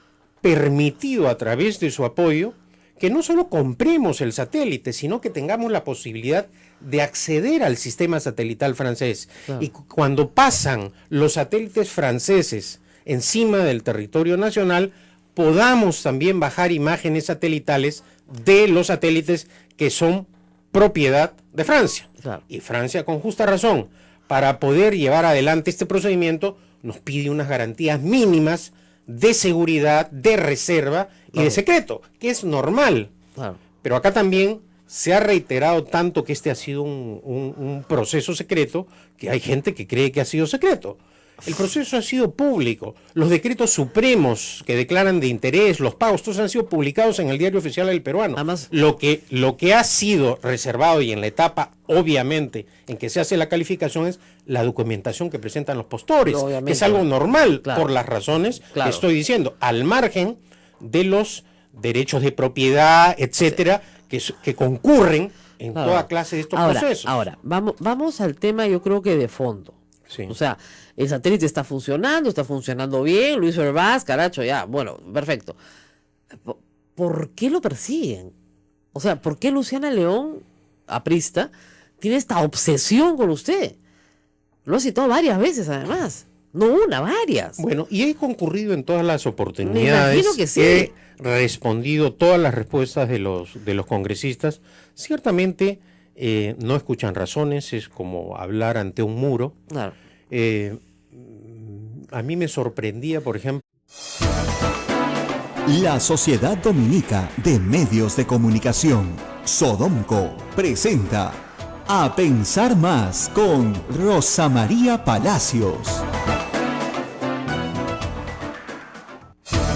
Speaker 6: permitido a través de su apoyo que no solo compremos el satélite, sino que tengamos la posibilidad de acceder al sistema satelital francés.
Speaker 3: Claro.
Speaker 6: Y cuando pasan los satélites franceses encima del territorio nacional, podamos también bajar imágenes satelitales de los satélites que son propiedad de Francia.
Speaker 3: Claro.
Speaker 6: Y Francia, con justa razón, para poder llevar adelante este procedimiento, nos pide unas garantías mínimas de seguridad, de reserva y de secreto, que es normal.
Speaker 3: Claro.
Speaker 6: Pero acá también se ha reiterado tanto que este ha sido un proceso secreto, que hay gente que cree que ha sido secreto. El proceso ha sido público. Los decretos supremos que declaran de interés, los pagos, todos han sido publicados en el Diario Oficial del Peruano.
Speaker 3: Además-
Speaker 6: Lo que ha sido reservado y en la etapa, obviamente, en que se hace la calificación es la documentación que presentan los postores,
Speaker 3: Obviamente.
Speaker 6: que es algo normal
Speaker 3: Claro.
Speaker 6: por las razones
Speaker 3: Claro.
Speaker 6: que estoy diciendo, al margen de los derechos de propiedad, etcétera, que concurren en
Speaker 3: Claro.
Speaker 6: toda clase de estos
Speaker 3: ahora,
Speaker 6: procesos.
Speaker 3: Ahora, vamos al tema, yo creo que de fondo.
Speaker 6: Sí.
Speaker 3: O sea, el satélite está funcionando bien, Luis Herbaz, caracho, ya, bueno, perfecto. ¿Por qué lo persiguen? O sea, ¿por qué Luciana León, aprista, tiene esta obsesión con usted? Lo ha citado varias veces, además. No una, varias.
Speaker 6: Bueno, y he concurrido en todas las oportunidades.
Speaker 3: Me imagino que sí.
Speaker 6: He respondido todas las respuestas de los congresistas. Ciertamente no escuchan razones, es como hablar ante un muro.
Speaker 3: Claro.
Speaker 6: A mí me sorprendía, por ejemplo,
Speaker 1: La Sociedad Dominica de Medios de Comunicación, Sodomco, presenta A Pensar Más con Rosa María Palacios.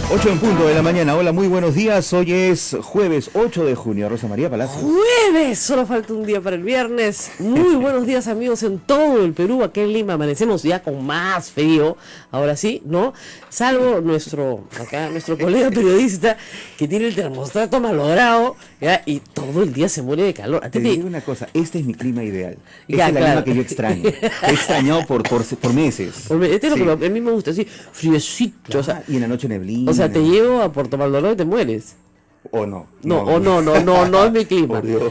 Speaker 2: 8 en punto de la mañana. Hola, muy buenos días. Hoy es jueves 8 de junio. Rosa María Palacios.
Speaker 3: Jueves, solo falta un día para el viernes. Muy buenos días, amigos, en todo el Perú. Aquí en Lima amanecemos ya con más frío, ahora sí, ¿no? Salvo nuestro colega periodista que tiene el termostato malogrado, ¿ya? Y todo el día se muere de calor. ¿A ti
Speaker 2: Te
Speaker 3: te-
Speaker 2: digo una cosa, este es mi clima ideal.
Speaker 3: Ya,
Speaker 2: Esta es la
Speaker 3: claro.
Speaker 2: clima que yo extraño. He extrañado por meses.
Speaker 3: Este es
Speaker 2: Sí.
Speaker 3: lo que a mí me gusta, así, friecito. O sea,
Speaker 2: Y en la noche neblina.
Speaker 3: te llevo a Puerto Maldonado y te mueres.
Speaker 2: ¿O no?
Speaker 3: No es mi clima.
Speaker 2: Por Dios.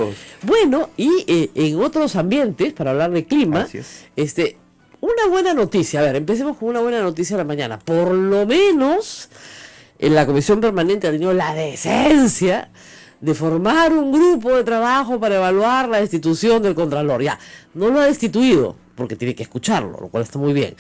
Speaker 3: Bueno, y en otros ambientes, para hablar de clima,
Speaker 2: Así es.
Speaker 3: una buena noticia. A ver, empecemos con una buena noticia de la mañana. Por lo menos, en la Comisión Permanente ha tenido la decencia de formar un grupo de trabajo para evaluar la destitución del Contralor. Ya, no lo ha destituido, porque tiene que escucharlo, lo cual está muy bien.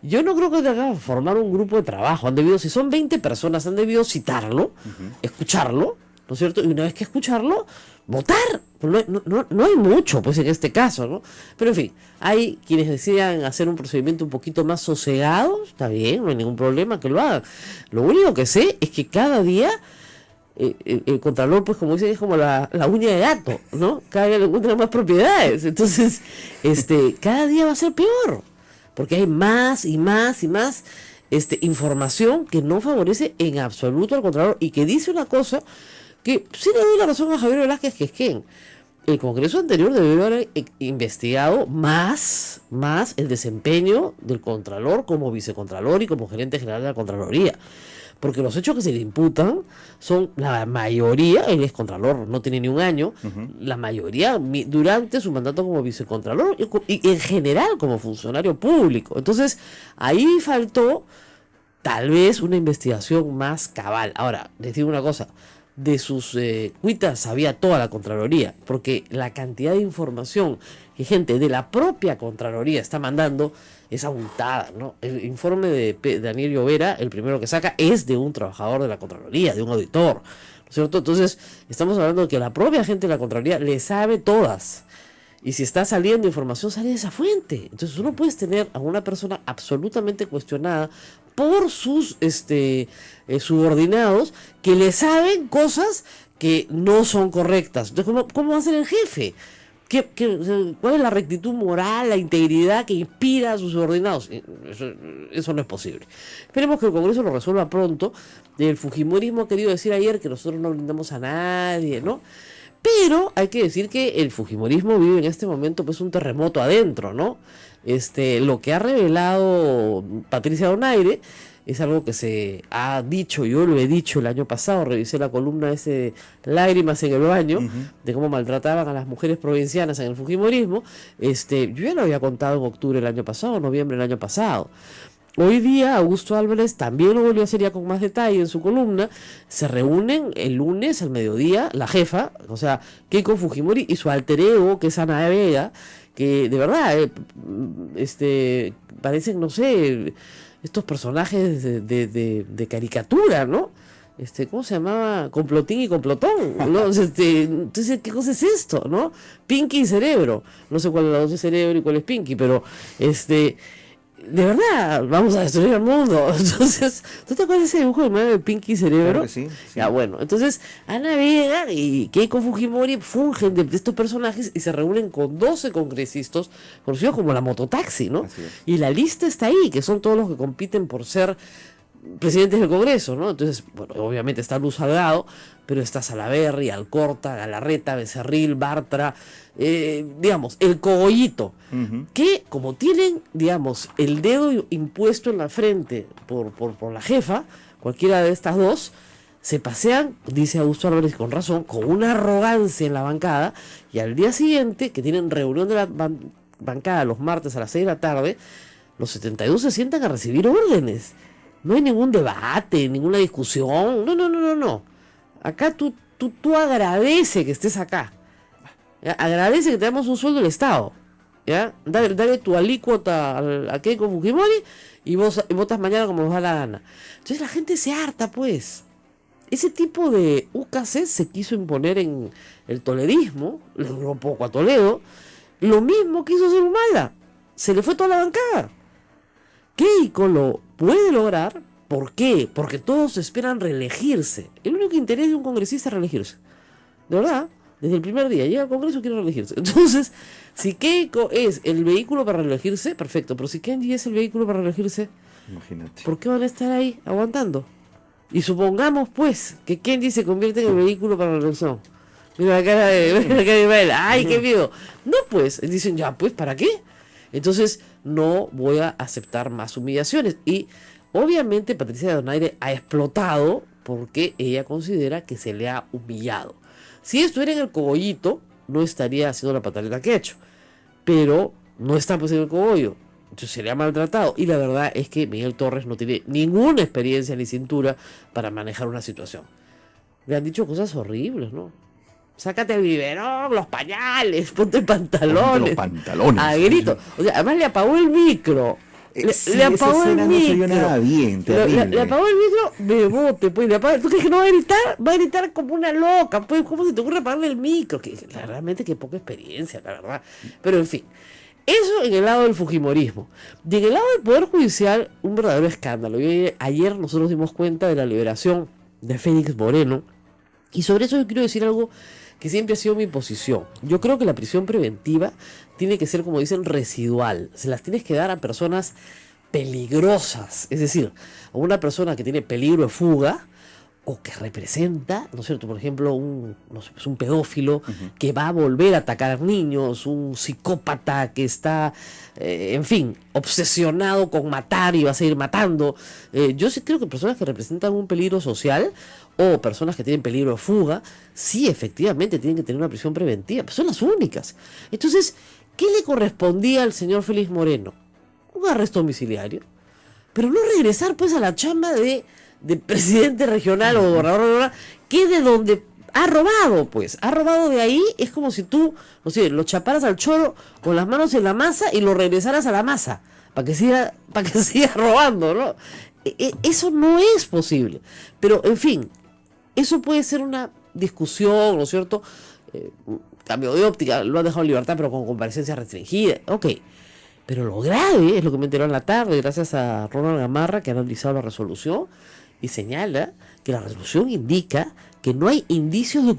Speaker 3: Yo no creo que tengan que formar un grupo de trabajo. Han debido, si son 20 personas, han debido citarlo, escucharlo, ¿no es cierto? Y una vez que escucharlo, votar. No hay mucho, pues, en este caso, ¿no? Pero en fin, hay quienes decidan hacer un procedimiento un poquito más sosegado, está bien, no hay ningún problema que lo hagan. Lo único que sé es que cada día el Contralor, pues, como dicen, es como la uña de gato, ¿no? Cada día le encuentran más propiedades. Entonces, cada día va a ser peor, porque hay más y más y más información que no favorece en absoluto al Contralor y que dice una cosa que sí le doy la razón a Javier Velázquez Quesquén. El Congreso anterior debió haber investigado más el desempeño del Contralor como vicecontralor y como gerente general de la Contraloría. Porque los hechos que se le imputan son, la mayoría, él es Contralor, no tiene ni un año, la mayoría durante su mandato como vicecontralor y en general como funcionario público. Entonces, ahí faltó tal vez una investigación más cabal. Ahora, les digo una cosa, de sus cuitas sabía toda la Contraloría, porque la cantidad de información que gente de la propia Contraloría está mandando es abultada, ¿no? El informe de Daniel Llovera, el primero que saca, es de un trabajador de la Contraloría, de un auditor, ¿no es cierto? Entonces, estamos hablando de que la propia gente de la Contraloría le sabe todas. Y si está saliendo información, sale de esa fuente. Entonces, tú no puedes tener a una persona absolutamente cuestionada por sus subordinados que le saben cosas que no son correctas. Entonces, ¿cómo va a ser el jefe? ¿Cuál es la rectitud moral, la integridad que inspira a sus subordinados? Eso no es posible. Esperemos que el Congreso lo resuelva pronto. El fujimorismo ha querido decir ayer que nosotros no blindamos a nadie, ¿no? Pero hay que decir que el fujimorismo vive en este momento pues un terremoto adentro, ¿no? Lo que ha revelado Patricia Donaire es algo que se ha dicho, yo lo he dicho el año pasado, revisé la columna Lágrimas en el baño, de cómo maltrataban a las mujeres provincianas en el fujimorismo. Yo ya lo había contado en octubre del año pasado, noviembre del año pasado. Hoy día Augusto Álvarez también lo volvió a hacer ya con más detalle en su columna. Se reúnen el lunes al mediodía, la jefa, o sea, Keiko Fujimori y su alter ego, que es Ana Vega, que de verdad parecen, no sé, estos personajes de caricatura, ¿no? ¿Cómo se llamaba? Complotín y complotón, ¿no? Entonces, ¿qué cosa es esto, no? Pinky y Cerebro. No sé cuál es la dos de Cerebro y cuál es Pinky, pero de verdad, vamos a destruir el mundo. Entonces, ¿tú te acuerdas de ese dibujo de Pinky y Cerebro?
Speaker 2: Claro que sí.
Speaker 3: Ya, bueno, entonces Ana Vega y Keiko Fujimori fungen de estos personajes y se reúnen con 12 congresistas, conocidos como la mototaxi, ¿no? Y la lista está ahí, que son todos los que compiten por ser presidentes del Congreso, ¿no? Entonces, bueno, obviamente está Luz Salgado, pero está Salaverry, Alcorta, Galarreta, Becerril, Bartra, digamos, el cogollito, que como tienen, digamos, el dedo impuesto en la frente por la jefa, cualquiera de estas dos, se pasean, dice Augusto Álvarez con razón, con una arrogancia en la bancada, y al día siguiente, que tienen reunión de la bancada los martes a las 6 de la tarde, los 72 se sientan a recibir órdenes. No hay ningún debate, ninguna discusión, no. Acá tú agradece que estés acá. ¿Ya? Agradece que te damos un sueldo del Estado. ¿Ya? Dale tu alícuota a Keiko Fujimori y votas mañana como nos da la gana. Entonces la gente se harta, pues. Ese tipo de UKC se quiso imponer en el toledismo, le duró poco a Toledo. Lo mismo quiso hacer Humala. Se le fue toda la bancada. Keiko lo puede lograr. ¿Por qué? Porque todos esperan reelegirse. El único interés de un congresista es reelegirse. De verdad, desde el primer día llega al Congreso y quiere reelegirse. Entonces, si Keiko es el vehículo para reelegirse, perfecto. Pero si Kenji es el vehículo para reelegirse,
Speaker 2: imagínate,
Speaker 3: ¿por qué van a estar ahí aguantando? Y supongamos, pues, que Kenji se convierte en el vehículo para la reelección. Mira la cara de Ismael. ¡Ay, qué miedo! No, pues, dicen, ya, pues, ¿para qué? Entonces, no voy a aceptar más humillaciones. Y obviamente Patricia Donaire ha explotado porque ella considera que se le ha humillado. Si estuviera en el cogollito, no estaría haciendo la pataleta que ha hecho. Pero no está pues en el cogollo. Entonces se le ha maltratado. Y la verdad es que Miguel Torres no tiene ninguna experiencia ni cintura para manejar una situación. Le han dicho cosas horribles, ¿no? Sácate el biberón, los pañales, ponte pantalones.
Speaker 2: Los pantalones.
Speaker 3: A grito. O sea, además le apagó el micro. Le apagó el micro.
Speaker 2: No se vio nada bien, terrible.
Speaker 3: Le apagó el micro, bebote, pues. ¿Tú crees que no va a gritar? Va a gritar como una loca, pues. ¿Cómo se te ocurre apagarle el micro? Que realmente que poca experiencia, la verdad. Pero en fin. Eso en el lado del fujimorismo. Y en el lado del Poder Judicial, un verdadero escándalo. Y ayer nosotros dimos cuenta de la liberación de Félix Moreno. Y sobre eso yo quiero decir algo que siempre ha sido mi posición. Yo creo que la prisión preventiva tiene que ser, como dicen, residual. Se las tienes que dar a personas peligrosas. Es decir, a una persona que tiene peligro de fuga o que representa, ¿no es cierto? Por ejemplo, un pedófilo que va a volver a atacar niños, un psicópata que está, en fin, obsesionado con matar y va a seguir matando. Yo sí creo que personas que representan un peligro social o personas que tienen peligro de fuga, sí, efectivamente tienen que tener una prisión preventiva, pero son las únicas. Entonces, ¿qué le correspondía al señor Félix Moreno? Un arresto domiciliario, pero no regresar pues a la chamba de presidente regional o gobernador, que de donde ha robado, pues, ha robado de ahí. Es como si tú, no sé, lo chaparas al choro con las manos en la masa y lo regresaras a la masa, para que siga robando, ¿no? Eso no es posible. Pero, en fin, eso puede ser una discusión, ¿no es cierto? Cambio de óptica, lo han dejado en libertad, pero con comparecencia restringida, ok. Pero lo grave es lo que me enteró en la tarde, gracias a Ronald Gamarra, que ha analizado la resolución y señala que la resolución indica que no hay indicios de